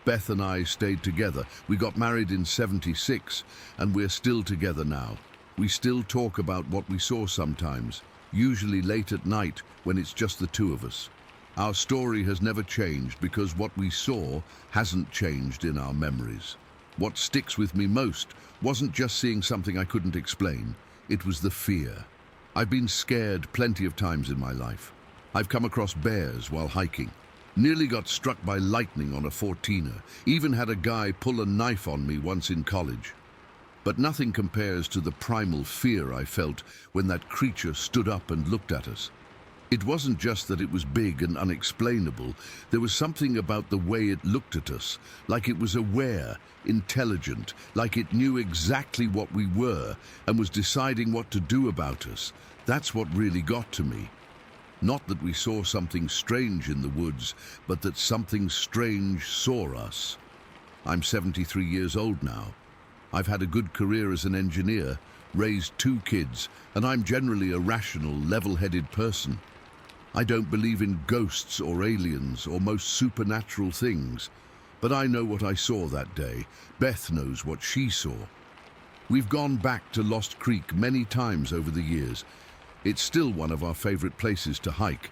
Beth and I stayed together. We got married in '76, and we're still together now. We still talk about what we saw sometimes, usually late at night when it's just the 2 of us. Our story has never changed because what we saw hasn't changed in our memories. What sticks with me most wasn't just seeing something I couldn't explain. It was the fear. I've been scared plenty of times in my life. I've come across bears while hiking. Nearly got struck by lightning on a 14er. Even had a guy pull a knife on me once in college. But nothing compares to the primal fear I felt when that creature stood up and looked at us. It wasn't just that it was big and unexplainable. There was something about the way it looked at us, like it was aware, intelligent, like it knew exactly what we were and was deciding what to do about us. That's what really got to me. Not that we saw something strange in the woods, but that something strange saw us. I'm 73 years old now. I've had a good career as an engineer, raised 2 kids, and I'm generally a rational, level-headed person. I don't believe in ghosts or aliens or most supernatural things, but I know what I saw that day. Beth knows what she saw. We've gone back to Lost Creek many times over the years. It's still one of our favorite places to hike.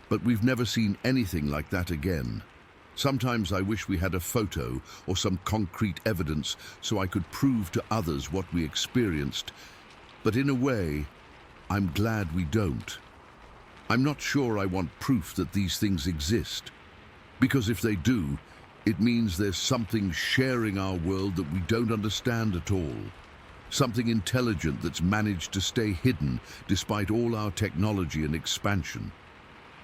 But we've never seen anything like that again. Sometimes I wish we had a photo or some concrete evidence so I could prove to others what we experienced. But in a way, I'm glad we don't. I'm not sure I want proof that these things exist. Because if they do, it means there's something sharing our world that we don't understand at all. Something intelligent that's managed to stay hidden despite all our technology and expansion.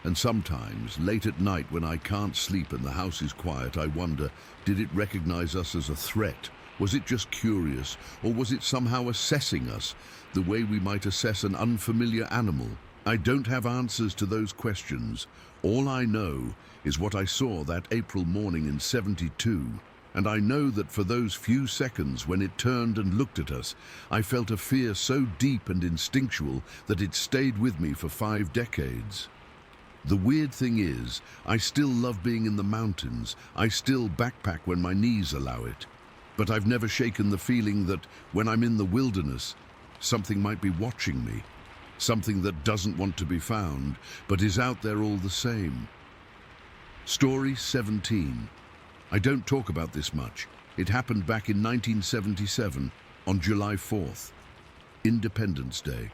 And sometimes, late at night when I can't sleep and the house is quiet, I wonder, did it recognize us as a threat? Was it just curious, or was it somehow assessing us, the way we might assess an unfamiliar animal? I don't have answers to those questions. All I know is what I saw that April morning in '72. And I know that for those few seconds when it turned and looked at us, I felt a fear so deep and instinctual that it stayed with me for 5 decades. The weird thing is, I still love being in the mountains. I still backpack when my knees allow it. But I've never shaken the feeling that when I'm in the wilderness, something might be watching me. Something that doesn't want to be found, but is out there all the same. Story 17. I don't talk about this much. It happened back in 1977, on July 4th, Independence Day.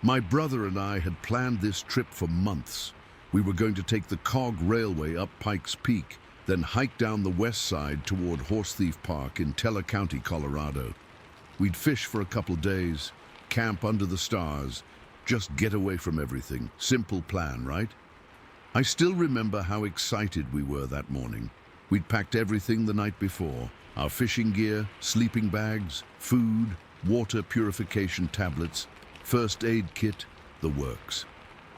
My brother and I had planned this trip for months. We were going to take the Cog Railway up Pikes Peak, then hike down the west side toward Horse Thief Park in Teller County, Colorado. We'd fish for a couple days, camp under the stars, just get away from everything. Simple plan, right? I still remember how excited we were that morning. We'd packed everything the night before, our fishing gear, sleeping bags, food, water purification tablets, first aid kit, the works.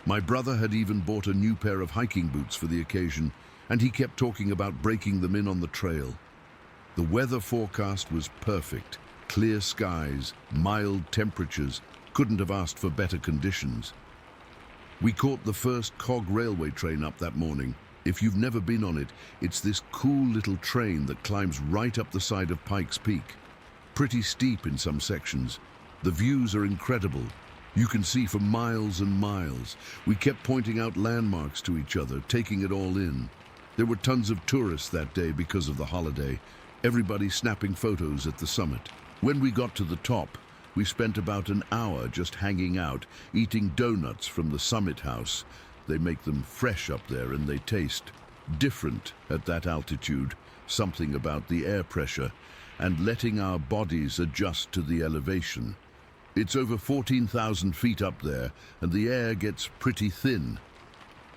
My brother had even bought a new pair of hiking boots for the occasion, and he kept talking about breaking them in on the trail. The weather forecast was perfect. Clear skies, mild temperatures, couldn't have asked for better conditions. We caught the first Cog Railway train up that morning. If you've never been on it, it's this cool little train that climbs right up the side of Pikes Peak. Pretty steep in some sections. The views are incredible. You can see for miles and miles. We kept pointing out landmarks to each other, taking it all in. There were tons of tourists that day because of the holiday. Everybody snapping photos at the summit. When we got to the top, we spent about an hour just hanging out, eating donuts from the summit house. They make them fresh up there and they taste different at that altitude. Something about the air pressure and letting our bodies adjust to the elevation. It's over 14,000 feet up there, and the air gets pretty thin.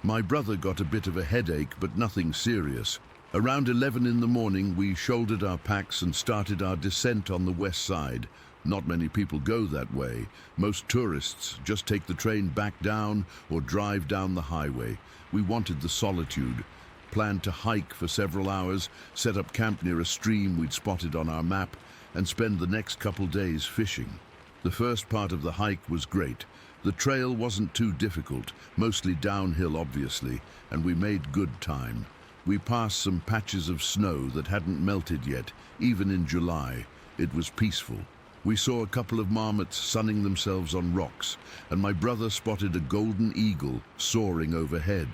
My brother got a bit of a headache, but nothing serious. Around 11 in the morning, we shouldered our packs and started our descent on the west side. Not many people go that way. Most tourists just take the train back down or drive down the highway. We wanted the solitude. Planned to hike for several hours, set up camp near a stream we'd spotted on our map, and spend the next couple days fishing. The first part of the hike was great. The trail wasn't too difficult, mostly downhill obviously, and we made good time. We passed some patches of snow that hadn't melted yet, even in July. It was peaceful. We saw a couple of marmots sunning themselves on rocks, and my brother spotted a golden eagle soaring overhead.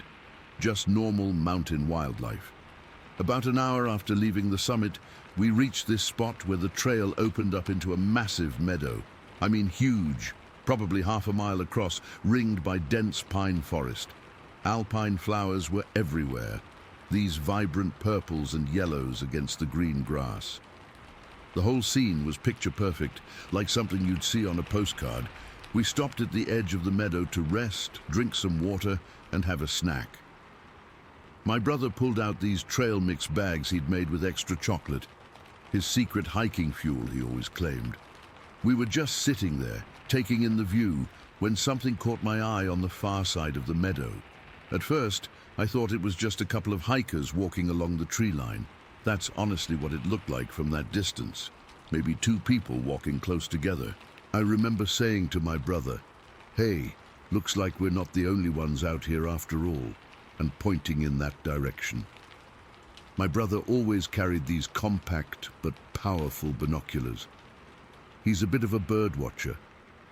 Just normal mountain wildlife. About an hour after leaving the summit, we reached this spot where the trail opened up into a massive meadow. I mean huge, probably half a mile across, ringed by dense pine forest. Alpine flowers were everywhere, these vibrant purples and yellows against the green grass. The whole scene was picture perfect, like something you'd see on a postcard. We stopped at the edge of the meadow to rest, drink some water, and have a snack. My brother pulled out these trail mix bags he'd made with extra chocolate. His secret hiking fuel, he always claimed. We were just sitting there, taking in the view, when something caught my eye on the far side of the meadow. At first, I thought it was just a couple of hikers walking along the tree line. That's honestly what it looked like from that distance. Maybe 2 people walking close together. I remember saying to my brother, "Hey, Looks like we're not the only ones out here after all, and pointing in that direction. My brother always carried these compact but powerful binoculars. He's a bit of a bird watcher,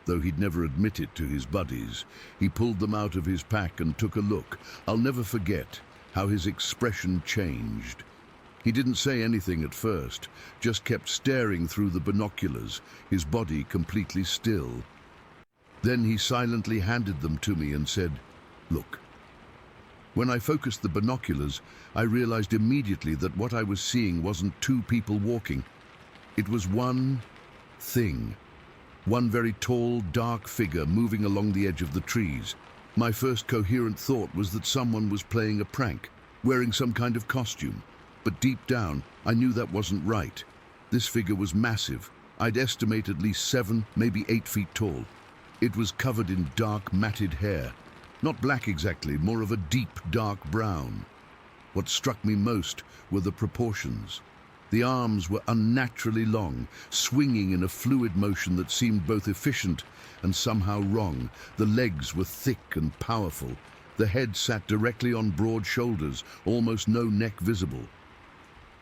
though he'd never admit it to his buddies. He pulled them out of his pack and took a look. I'll never forget how his expression changed. He didn't say anything at first, just kept staring through the binoculars, his body completely still. Then he silently handed them to me and said, "Look." When I focused the binoculars, I realized immediately that what I was seeing wasn't two people walking. It was one thing. One very tall, dark figure moving along the edge of the trees. My first coherent thought was that someone was playing a prank, wearing some kind of costume. But deep down, I knew that wasn't right. This figure was massive. I'd estimate at least 7, maybe 8 feet tall. It was covered in dark, matted hair. Not black exactly, more of a deep, dark brown. What struck me most were the proportions. The arms were unnaturally long, swinging in a fluid motion that seemed both efficient and somehow wrong. The legs were thick and powerful. The head sat directly on broad shoulders, almost no neck visible.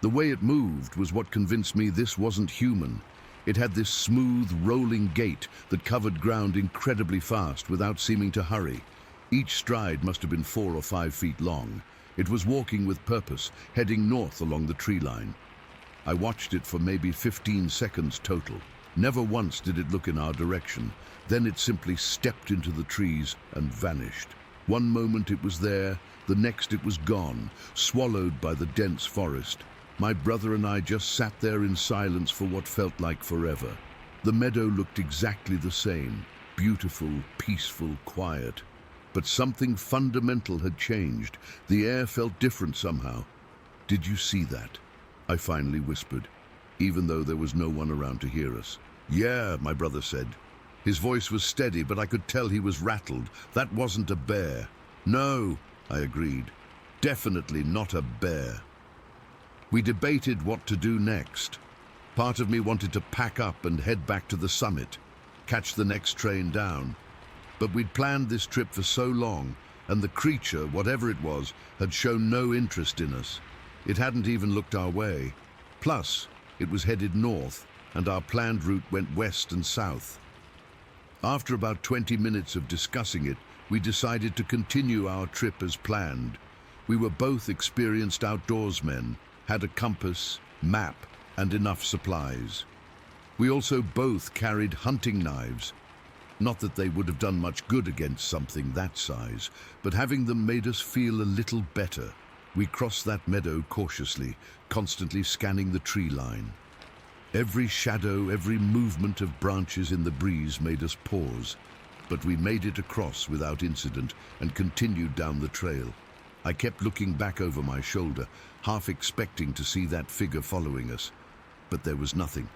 The way it moved was what convinced me this wasn't human. It had this smooth, rolling gait that covered ground incredibly fast without seeming to hurry. Each stride must have been 4 or 5 feet long. It was walking with purpose, heading north along the tree line. I watched it for maybe 15 seconds total. Never once did it look in our direction. Then it simply stepped into the trees and vanished. One moment it was there, the next it was gone, swallowed by the dense forest. My brother and I just sat there in silence for what felt like forever. The meadow looked exactly the same, beautiful, peaceful, quiet. But something fundamental had changed. The air felt different somehow. "Did you see that?" I finally whispered, even though there was no one around to hear us. "Yeah," my brother said. His voice was steady, but I could tell he was rattled. "That wasn't a bear." "No," I agreed. "Definitely not a bear." We debated what to do next. Part of me wanted to pack up and head back to the summit, catch the next train down. But we'd planned this trip for so long, and the creature, whatever it was, had shown no interest in us. It hadn't even looked our way. Plus, it was headed north, and our planned route went west and south. After about 20 minutes of discussing it, we decided to continue our trip as planned. We were both experienced outdoorsmen, had a compass, map, and enough supplies. We also both carried hunting knives. Not that they would have done much good against something that size, but having them made us feel a little better. We crossed that meadow cautiously, constantly scanning the tree line. Every shadow, every movement of branches in the breeze made us pause, but we made it across without incident and continued down the trail. I kept looking back over my shoulder, half expecting to see that figure following us, but there was nothing.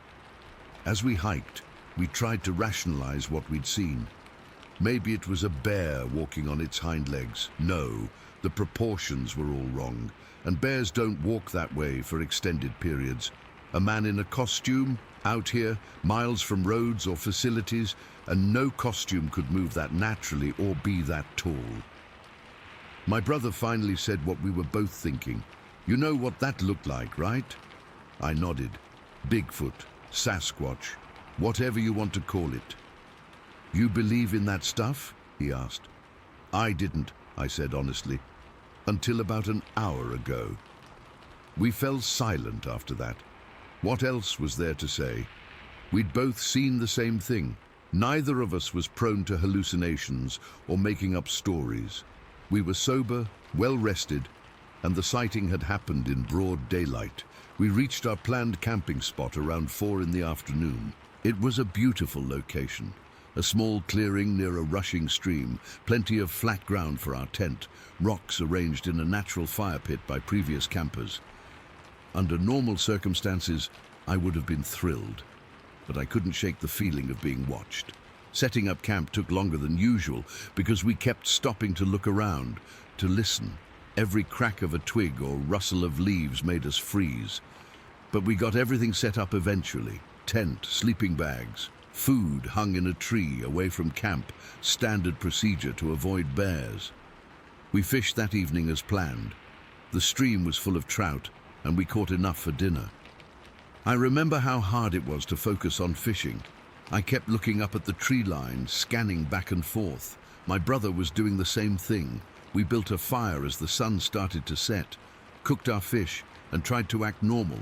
As we hiked, we tried to rationalize what we'd seen. Maybe it was a bear walking on its hind legs. No, the proportions were all wrong, and bears don't walk that way for extended periods. A man in a costume, out here, miles from roads or facilities, and no costume could move that naturally or be that tall. My brother finally said what we were both thinking. "You know what that looked like, right?" I nodded. "Bigfoot, Sasquatch, whatever you want to call it." "You believe in that stuff?" he asked. "I didn't," I said honestly, "until about an hour ago." We fell silent after that. What else was there to say? We'd both seen the same thing. Neither of us was prone to hallucinations or making up stories. We were sober, well-rested, and the sighting had happened in broad daylight. We reached our planned camping spot around 4 in the afternoon. It was a beautiful location. A small clearing near a rushing stream, plenty of flat ground for our tent, rocks arranged in a natural fire pit by previous campers. Under normal circumstances, I would have been thrilled, but I couldn't shake the feeling of being watched. Setting up camp took longer than usual because we kept stopping to look around, to listen. Every crack of a twig or rustle of leaves made us freeze. But we got everything set up eventually. Tent, sleeping bags, Food hung in a tree away from camp, standard procedure to avoid bears. We fished that evening as planned. The stream was full of trout, and we caught enough for dinner. I remember how hard it was to focus on fishing. I kept looking up at the tree line, scanning back and forth. My brother was doing the same thing. We built a fire as the sun started to set, cooked our fish, and tried to act normal.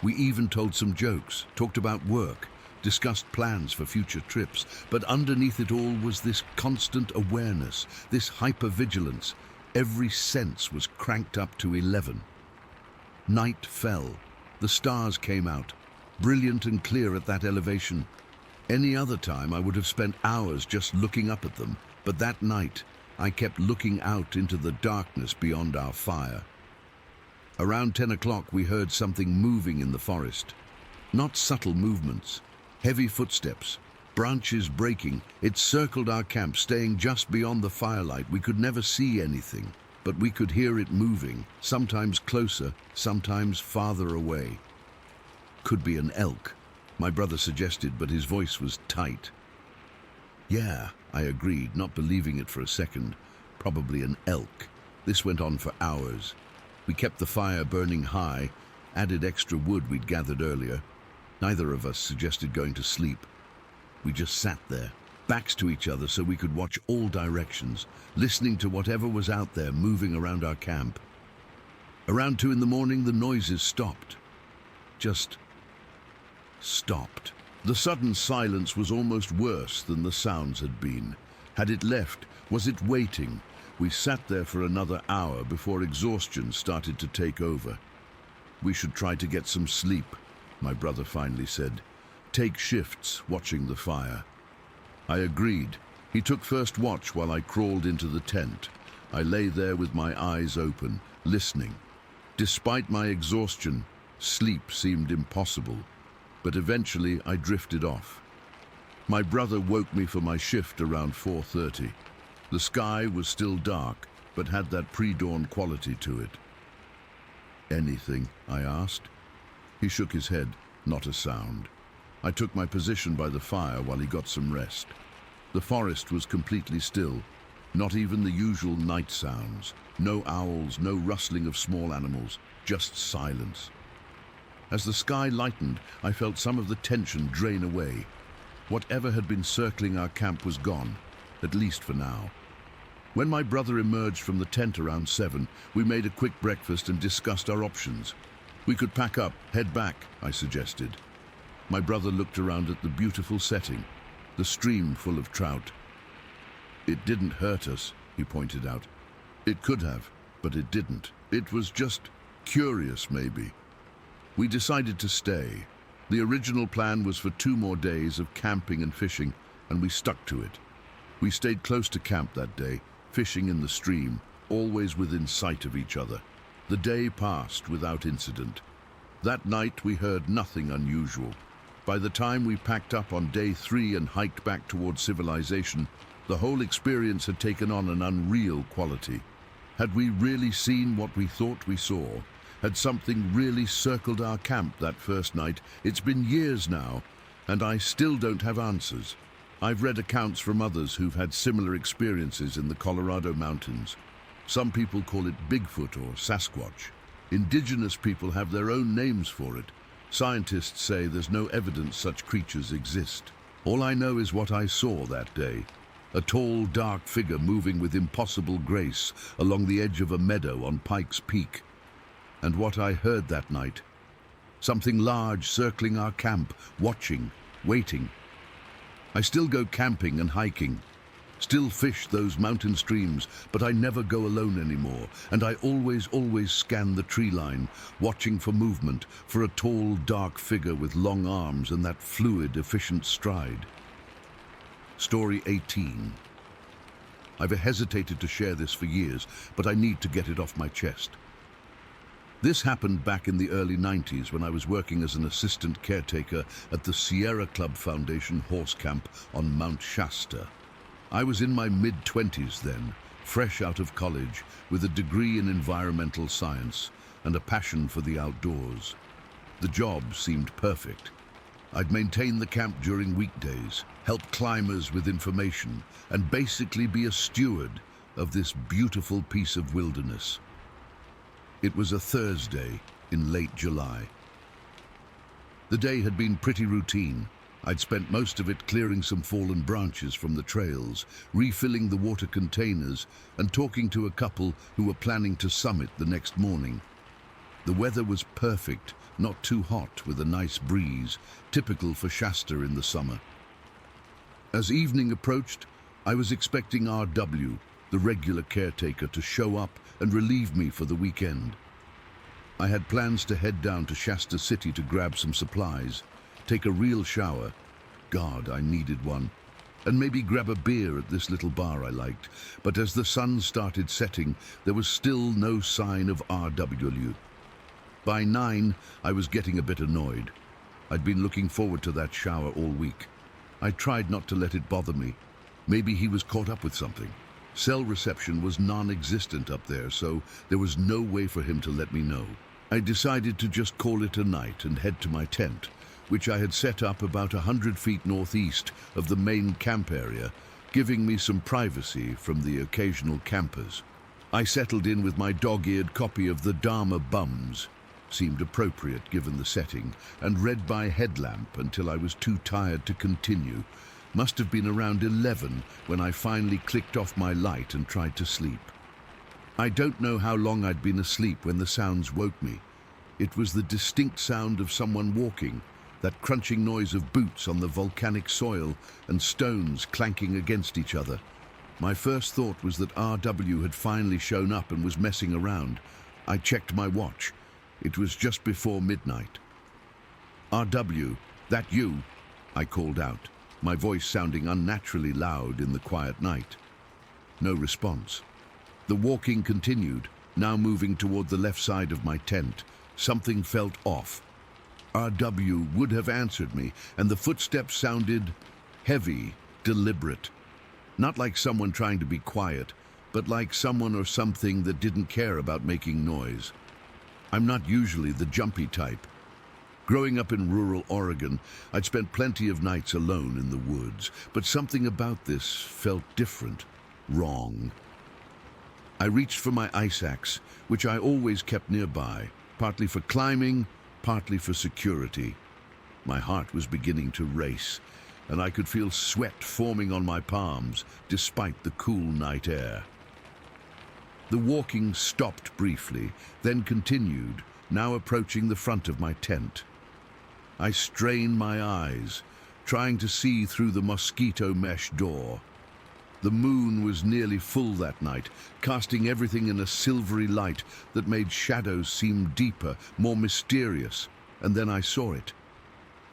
We even told some jokes, talked about work, discussed plans for future trips, but underneath it all was this constant awareness, this hypervigilance. Every sense was cranked up to 11. Night fell. The stars came out, brilliant and clear at that elevation. Any other time I would have spent hours just looking up at them, but that night I kept looking out into the darkness beyond our fire. Around 10 o'clock we heard something moving in the forest. Not subtle movements, heavy footsteps, branches breaking. It circled our camp, staying just beyond the firelight. We could never see anything, but we could hear it moving, sometimes closer, sometimes farther away. Could be an elk, my brother suggested, but his voice was tight. Yeah, I agreed, not believing it for a second. Probably an elk. This went on for hours. We kept the fire burning high, added extra wood we'd gathered earlier. Neither of us suggested going to sleep. We just sat there, backs to each other so we could watch all directions, listening to whatever was out there moving around our camp. Around 2 in the morning, the noises stopped. Just stopped. The sudden silence was almost worse than the sounds had been. Had it left? Was it waiting? We sat there for another hour before exhaustion started to take over. We should try to get some sleep, my brother finally said. Take shifts watching the fire. I agreed. He took first watch while I crawled into the tent. I lay there with my eyes open, listening. Despite my exhaustion, sleep seemed impossible, but eventually I drifted off. My brother woke me for my shift around 4:30. The sky was still dark, but had that pre-dawn quality to it. Anything? I asked. He shook his head, not a sound. I took my position by the fire while he got some rest. The forest was completely still, not even the usual night sounds. No owls, no rustling of small animals, just silence. As the sky lightened, I felt some of the tension drain away. Whatever had been circling our camp was gone, at least for now. When my brother emerged from the tent around 7, we made a quick breakfast and discussed our options. We could pack up, head back, I suggested. My brother looked around at the beautiful setting, the stream full of trout. It didn't hurt us, he pointed out. It could have, but it didn't. It was just curious, maybe. We decided to stay. The original plan was for 2 more days of camping and fishing, and we stuck to it. We stayed close to camp that day, fishing in the stream, always within sight of each other. The day passed without incident. That night we heard nothing unusual. By the time we packed up on day 3 and hiked back towards civilization, the whole experience had taken on an unreal quality. Had we really seen what we thought we saw? Had something really circled our camp that first night? It's been years now, and I still don't have answers. I've read accounts from others who've had similar experiences in the Colorado mountains. Some people call it Bigfoot or Sasquatch. Indigenous people have their own names for it. Scientists say there's no evidence such creatures exist. All I know is what I saw that day. A tall, dark figure moving with impossible grace along the edge of a meadow on Pikes Peak. And what I heard that night. Something large circling our camp, watching, waiting. I still go camping and hiking, still fish those mountain streams, but I never go alone anymore, and I always scan the tree line, watching for movement, for a tall, dark figure with long arms and that fluid, efficient stride. Story 18. I've hesitated to share this for years, but I need to get it off my chest. This happened back in the early 90s when I was working as an assistant caretaker at the Sierra Club Foundation horse camp on Mount Shasta. I was in my mid-20s then, fresh out of college, with a degree in environmental science and a passion for the outdoors. The job seemed perfect. I'd maintain the camp during weekdays, help climbers with information, and basically be a steward of this beautiful piece of wilderness. It was a Thursday in late July. The day had been pretty routine. I'd spent most of it clearing some fallen branches from the trails, refilling the water containers, and talking to a couple who were planning to summit the next morning. The weather was perfect, not too hot, with a nice breeze, typical for Shasta in the summer. As evening approached, I was expecting RW, the regular caretaker, to show up and relieve me for the weekend. I had plans to head down to Shasta City to grab some supplies, take a real shower, God, I needed one, and maybe grab a beer at this little bar I liked. But as the sun started setting, there was still no sign of RW. By 9, I was getting a bit annoyed. I'd been looking forward to that shower all week. I tried not to let it bother me. Maybe he was caught up with something. Cell reception was non-existent up there, so there was no way for him to let me know. I decided to just call it a night and head to my tent, which I had set up about 100 feet northeast of the main camp area, giving me some privacy from the occasional campers. I settled in with my dog-eared copy of the Dharma Bums, seemed appropriate given the setting, and read by headlamp until I was too tired to continue. Must have been around 11 when I finally clicked off my light and tried to sleep. I don't know how long I'd been asleep when the sounds woke me. It was the distinct sound of someone walking, that crunching noise of boots on the volcanic soil and stones clanking against each other. My first thought was that RW had finally shown up and was messing around. I checked my watch. It was just before midnight. RW, that you? I called out, my voice sounding unnaturally loud in the quiet night. No response. The walking continued, now moving toward the left side of my tent. Something felt off. RW would have answered me, and the footsteps sounded heavy, deliberate. Not like someone trying to be quiet, but like someone or something that didn't care about making noise. I'm not usually the jumpy type. Growing up in rural Oregon, I'd spent plenty of nights alone in the woods, but something about this felt different, wrong. I reached for my ice axe, which I always kept nearby, partly for climbing, partly for security. My heart was beginning to race, and I could feel sweat forming on my palms despite the cool night air. The walking stopped briefly, then continued, now approaching the front of my tent. I strained my eyes, trying to see through the mosquito mesh door. The moon was nearly full that night, casting everything in a silvery light that made shadows seem deeper, more mysterious, and then I saw it.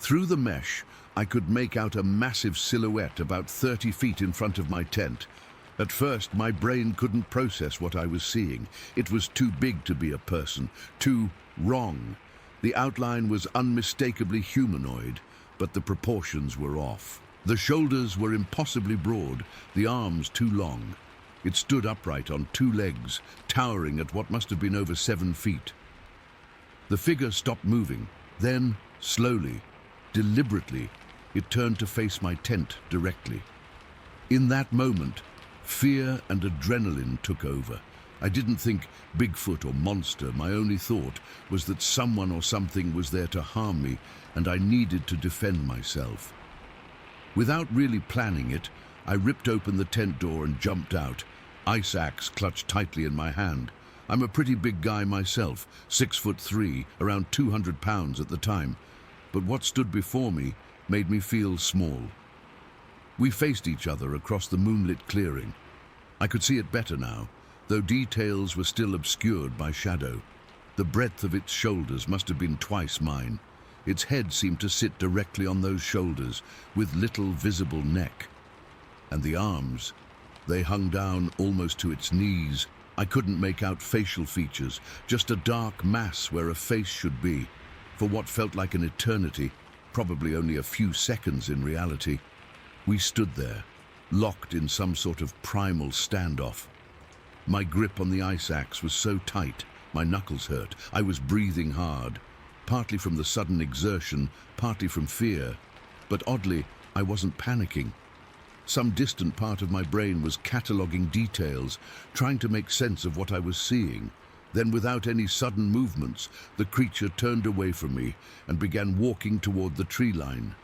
Through the mesh, I could make out a massive silhouette about 30 feet in front of my tent. At first, my brain couldn't process what I was seeing. It was too big to be a person, too wrong. The outline was unmistakably humanoid, but the proportions were off. The shoulders were impossibly broad, the arms too long. It stood upright on 2 legs, towering at what must have been over 7 feet. The figure stopped moving. Then, slowly, deliberately, it turned to face my tent directly. In that moment, fear and adrenaline took over. I didn't think Bigfoot or monster. My only thought was that someone or something was there to harm me, and I needed to defend myself. Without really planning it, I ripped open the tent door and jumped out, ice axe clutched tightly in my hand. I'm a pretty big guy myself, 6'3", around 200 pounds at the time, but what stood before me made me feel small. We faced each other across the moonlit clearing. I could see it better now, though details were still obscured by shadow. The breadth of its shoulders must have been twice mine. Its head seemed to sit directly on those shoulders, with little visible neck. And the arms, they hung down almost to its knees. I couldn't make out facial features, just a dark mass where a face should be. For what felt like an eternity, probably only a few seconds in reality, we stood there, locked in some sort of primal standoff. My grip on the ice axe was so tight, my knuckles hurt. I was breathing hard. partly from the sudden exertion, partly from fear. But oddly, I wasn't panicking. Some distant part of my brain was cataloguing details, trying to make sense of what I was seeing. Then, without any sudden movements, the creature turned away from me and began walking toward the tree line.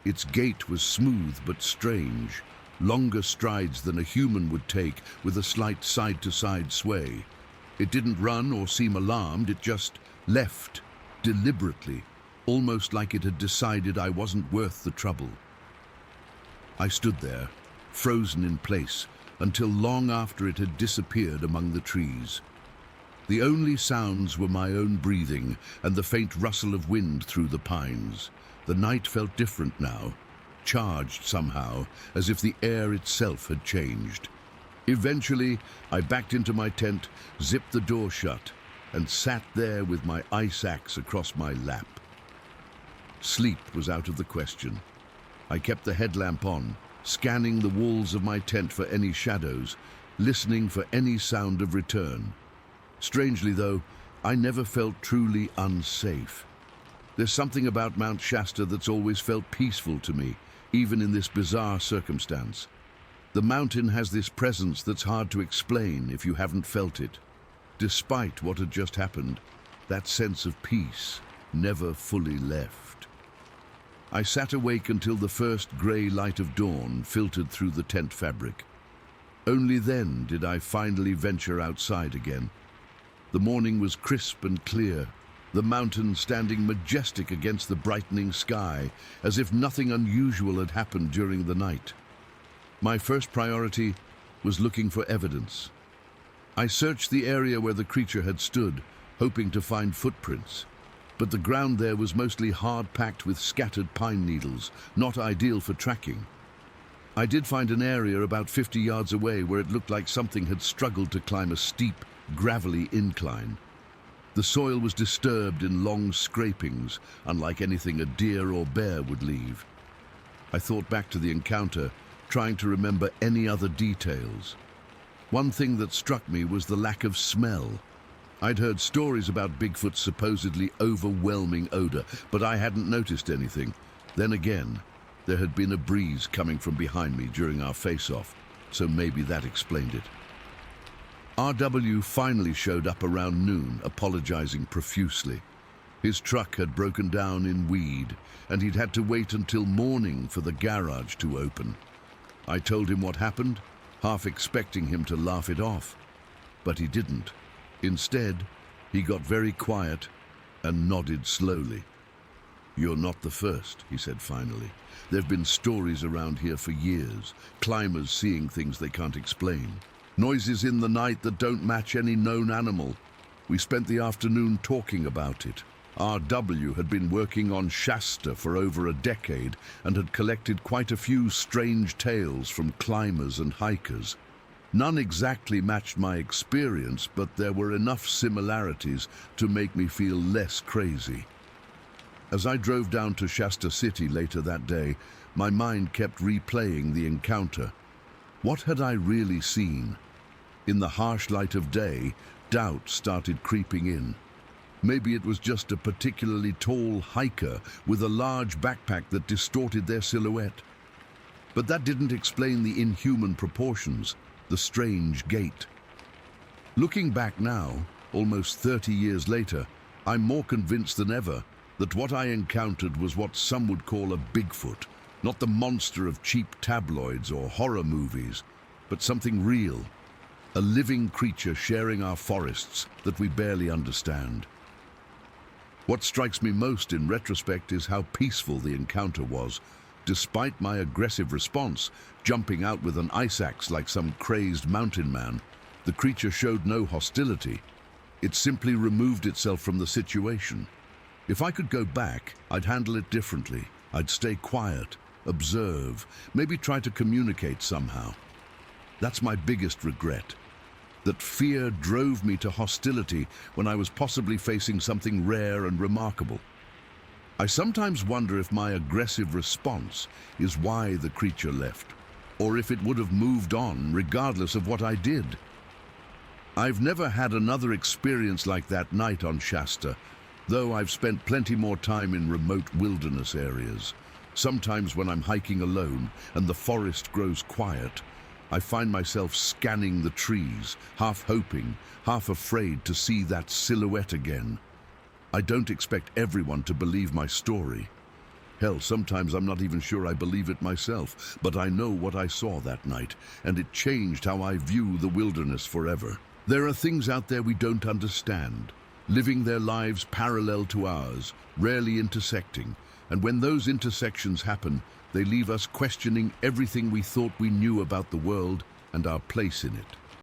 Its gait was smooth but strange, longer strides than a human would take, with a slight side-to-side sway. It didn't run or seem alarmed, it just left, deliberately, almost like it had decided I wasn't worth the trouble. I stood there, frozen in place, until long after it had disappeared among the trees. The only sounds were my own breathing and the faint rustle of wind through the pines. The night felt different now, charged somehow, as if the air itself had changed. Eventually, I backed into my tent, zipped the door shut, and sat there with my ice axe across my lap. Sleep was out of the question. I kept the headlamp on, scanning the walls of my tent for any shadows, listening for any sound of return. Strangely, though, I never felt truly unsafe. There's something about Mount Shasta that's always felt peaceful to me, even in this bizarre circumstance. The mountain has this presence that's hard to explain if you haven't felt it. Despite what had just happened, that sense of peace never fully left. I sat awake until the first grey light of dawn filtered through the tent fabric. Only then did I finally venture outside again. The morning was crisp and clear, the mountain standing majestic against the brightening sky, as if nothing unusual had happened during the night. My first priority was looking for evidence. I searched the area where the creature had stood, hoping to find footprints. But the ground there was mostly hard-packed with scattered pine needles, not ideal for tracking. I did find an area about 50 yards away where it looked like something had struggled to climb a steep, gravelly incline. The soil was disturbed in long scrapings, unlike anything a deer or bear would leave. I thought back to the encounter, trying to remember any other details. One thing that struck me was the lack of smell. I'd heard stories about Bigfoot's supposedly overwhelming odor, but I hadn't noticed anything. Then again, there had been a breeze coming from behind me during our face-off, so maybe that explained it. RW finally showed up around noon, apologizing profusely. His truck had broken down in weed, and he'd had to wait until morning for the garage to open. I told him what happened, half expecting him to laugh it off, but he didn't. Instead, he got very quiet and nodded slowly. "You're not the first," he said finally. "There've been stories around here for years, climbers seeing things they can't explain. Noises in the night that don't match any known animal. We spent the afternoon talking about it. RW had been working on Shasta for over a decade and had collected quite a few strange tales from climbers and hikers. None exactly matched my experience, but there were enough similarities to make me feel less crazy." As I drove down to Shasta City later that day, my mind kept replaying the encounter. What had I really seen? In the harsh light of day, doubt started creeping in. Maybe it was just a particularly tall hiker with a large backpack that distorted their silhouette. But that didn't explain the inhuman proportions, the strange gait. Looking back now, almost 30 years later, I'm more convinced than ever that what I encountered was what some would call a Bigfoot, not the monster of cheap tabloids or horror movies, but something real, a living creature sharing our forests that we barely understand. What strikes me most in retrospect is how peaceful the encounter was. Despite my aggressive response, jumping out with an ice axe like some crazed mountain man, the creature showed no hostility. It simply removed itself from the situation. If I could go back, I'd handle it differently. I'd stay quiet, observe, maybe try to communicate somehow. That's my biggest regret. That fear drove me to hostility when I was possibly facing something rare and remarkable. I sometimes wonder if my aggressive response is why the creature left, or if it would have moved on regardless of what I did. I've never had another experience like that night on Shasta, though I've spent plenty more time in remote wilderness areas. Sometimes when I'm hiking alone and the forest grows quiet, I find myself scanning the trees, half hoping, half afraid to see that silhouette again. I don't expect everyone to believe my story. Hell, sometimes I'm not even sure I believe it myself, but I know what I saw that night, and it changed how I view the wilderness forever. There are things out there we don't understand, living their lives parallel to ours, rarely intersecting, and when those intersections happen, they leave us questioning everything we thought we knew about the world and our place in it.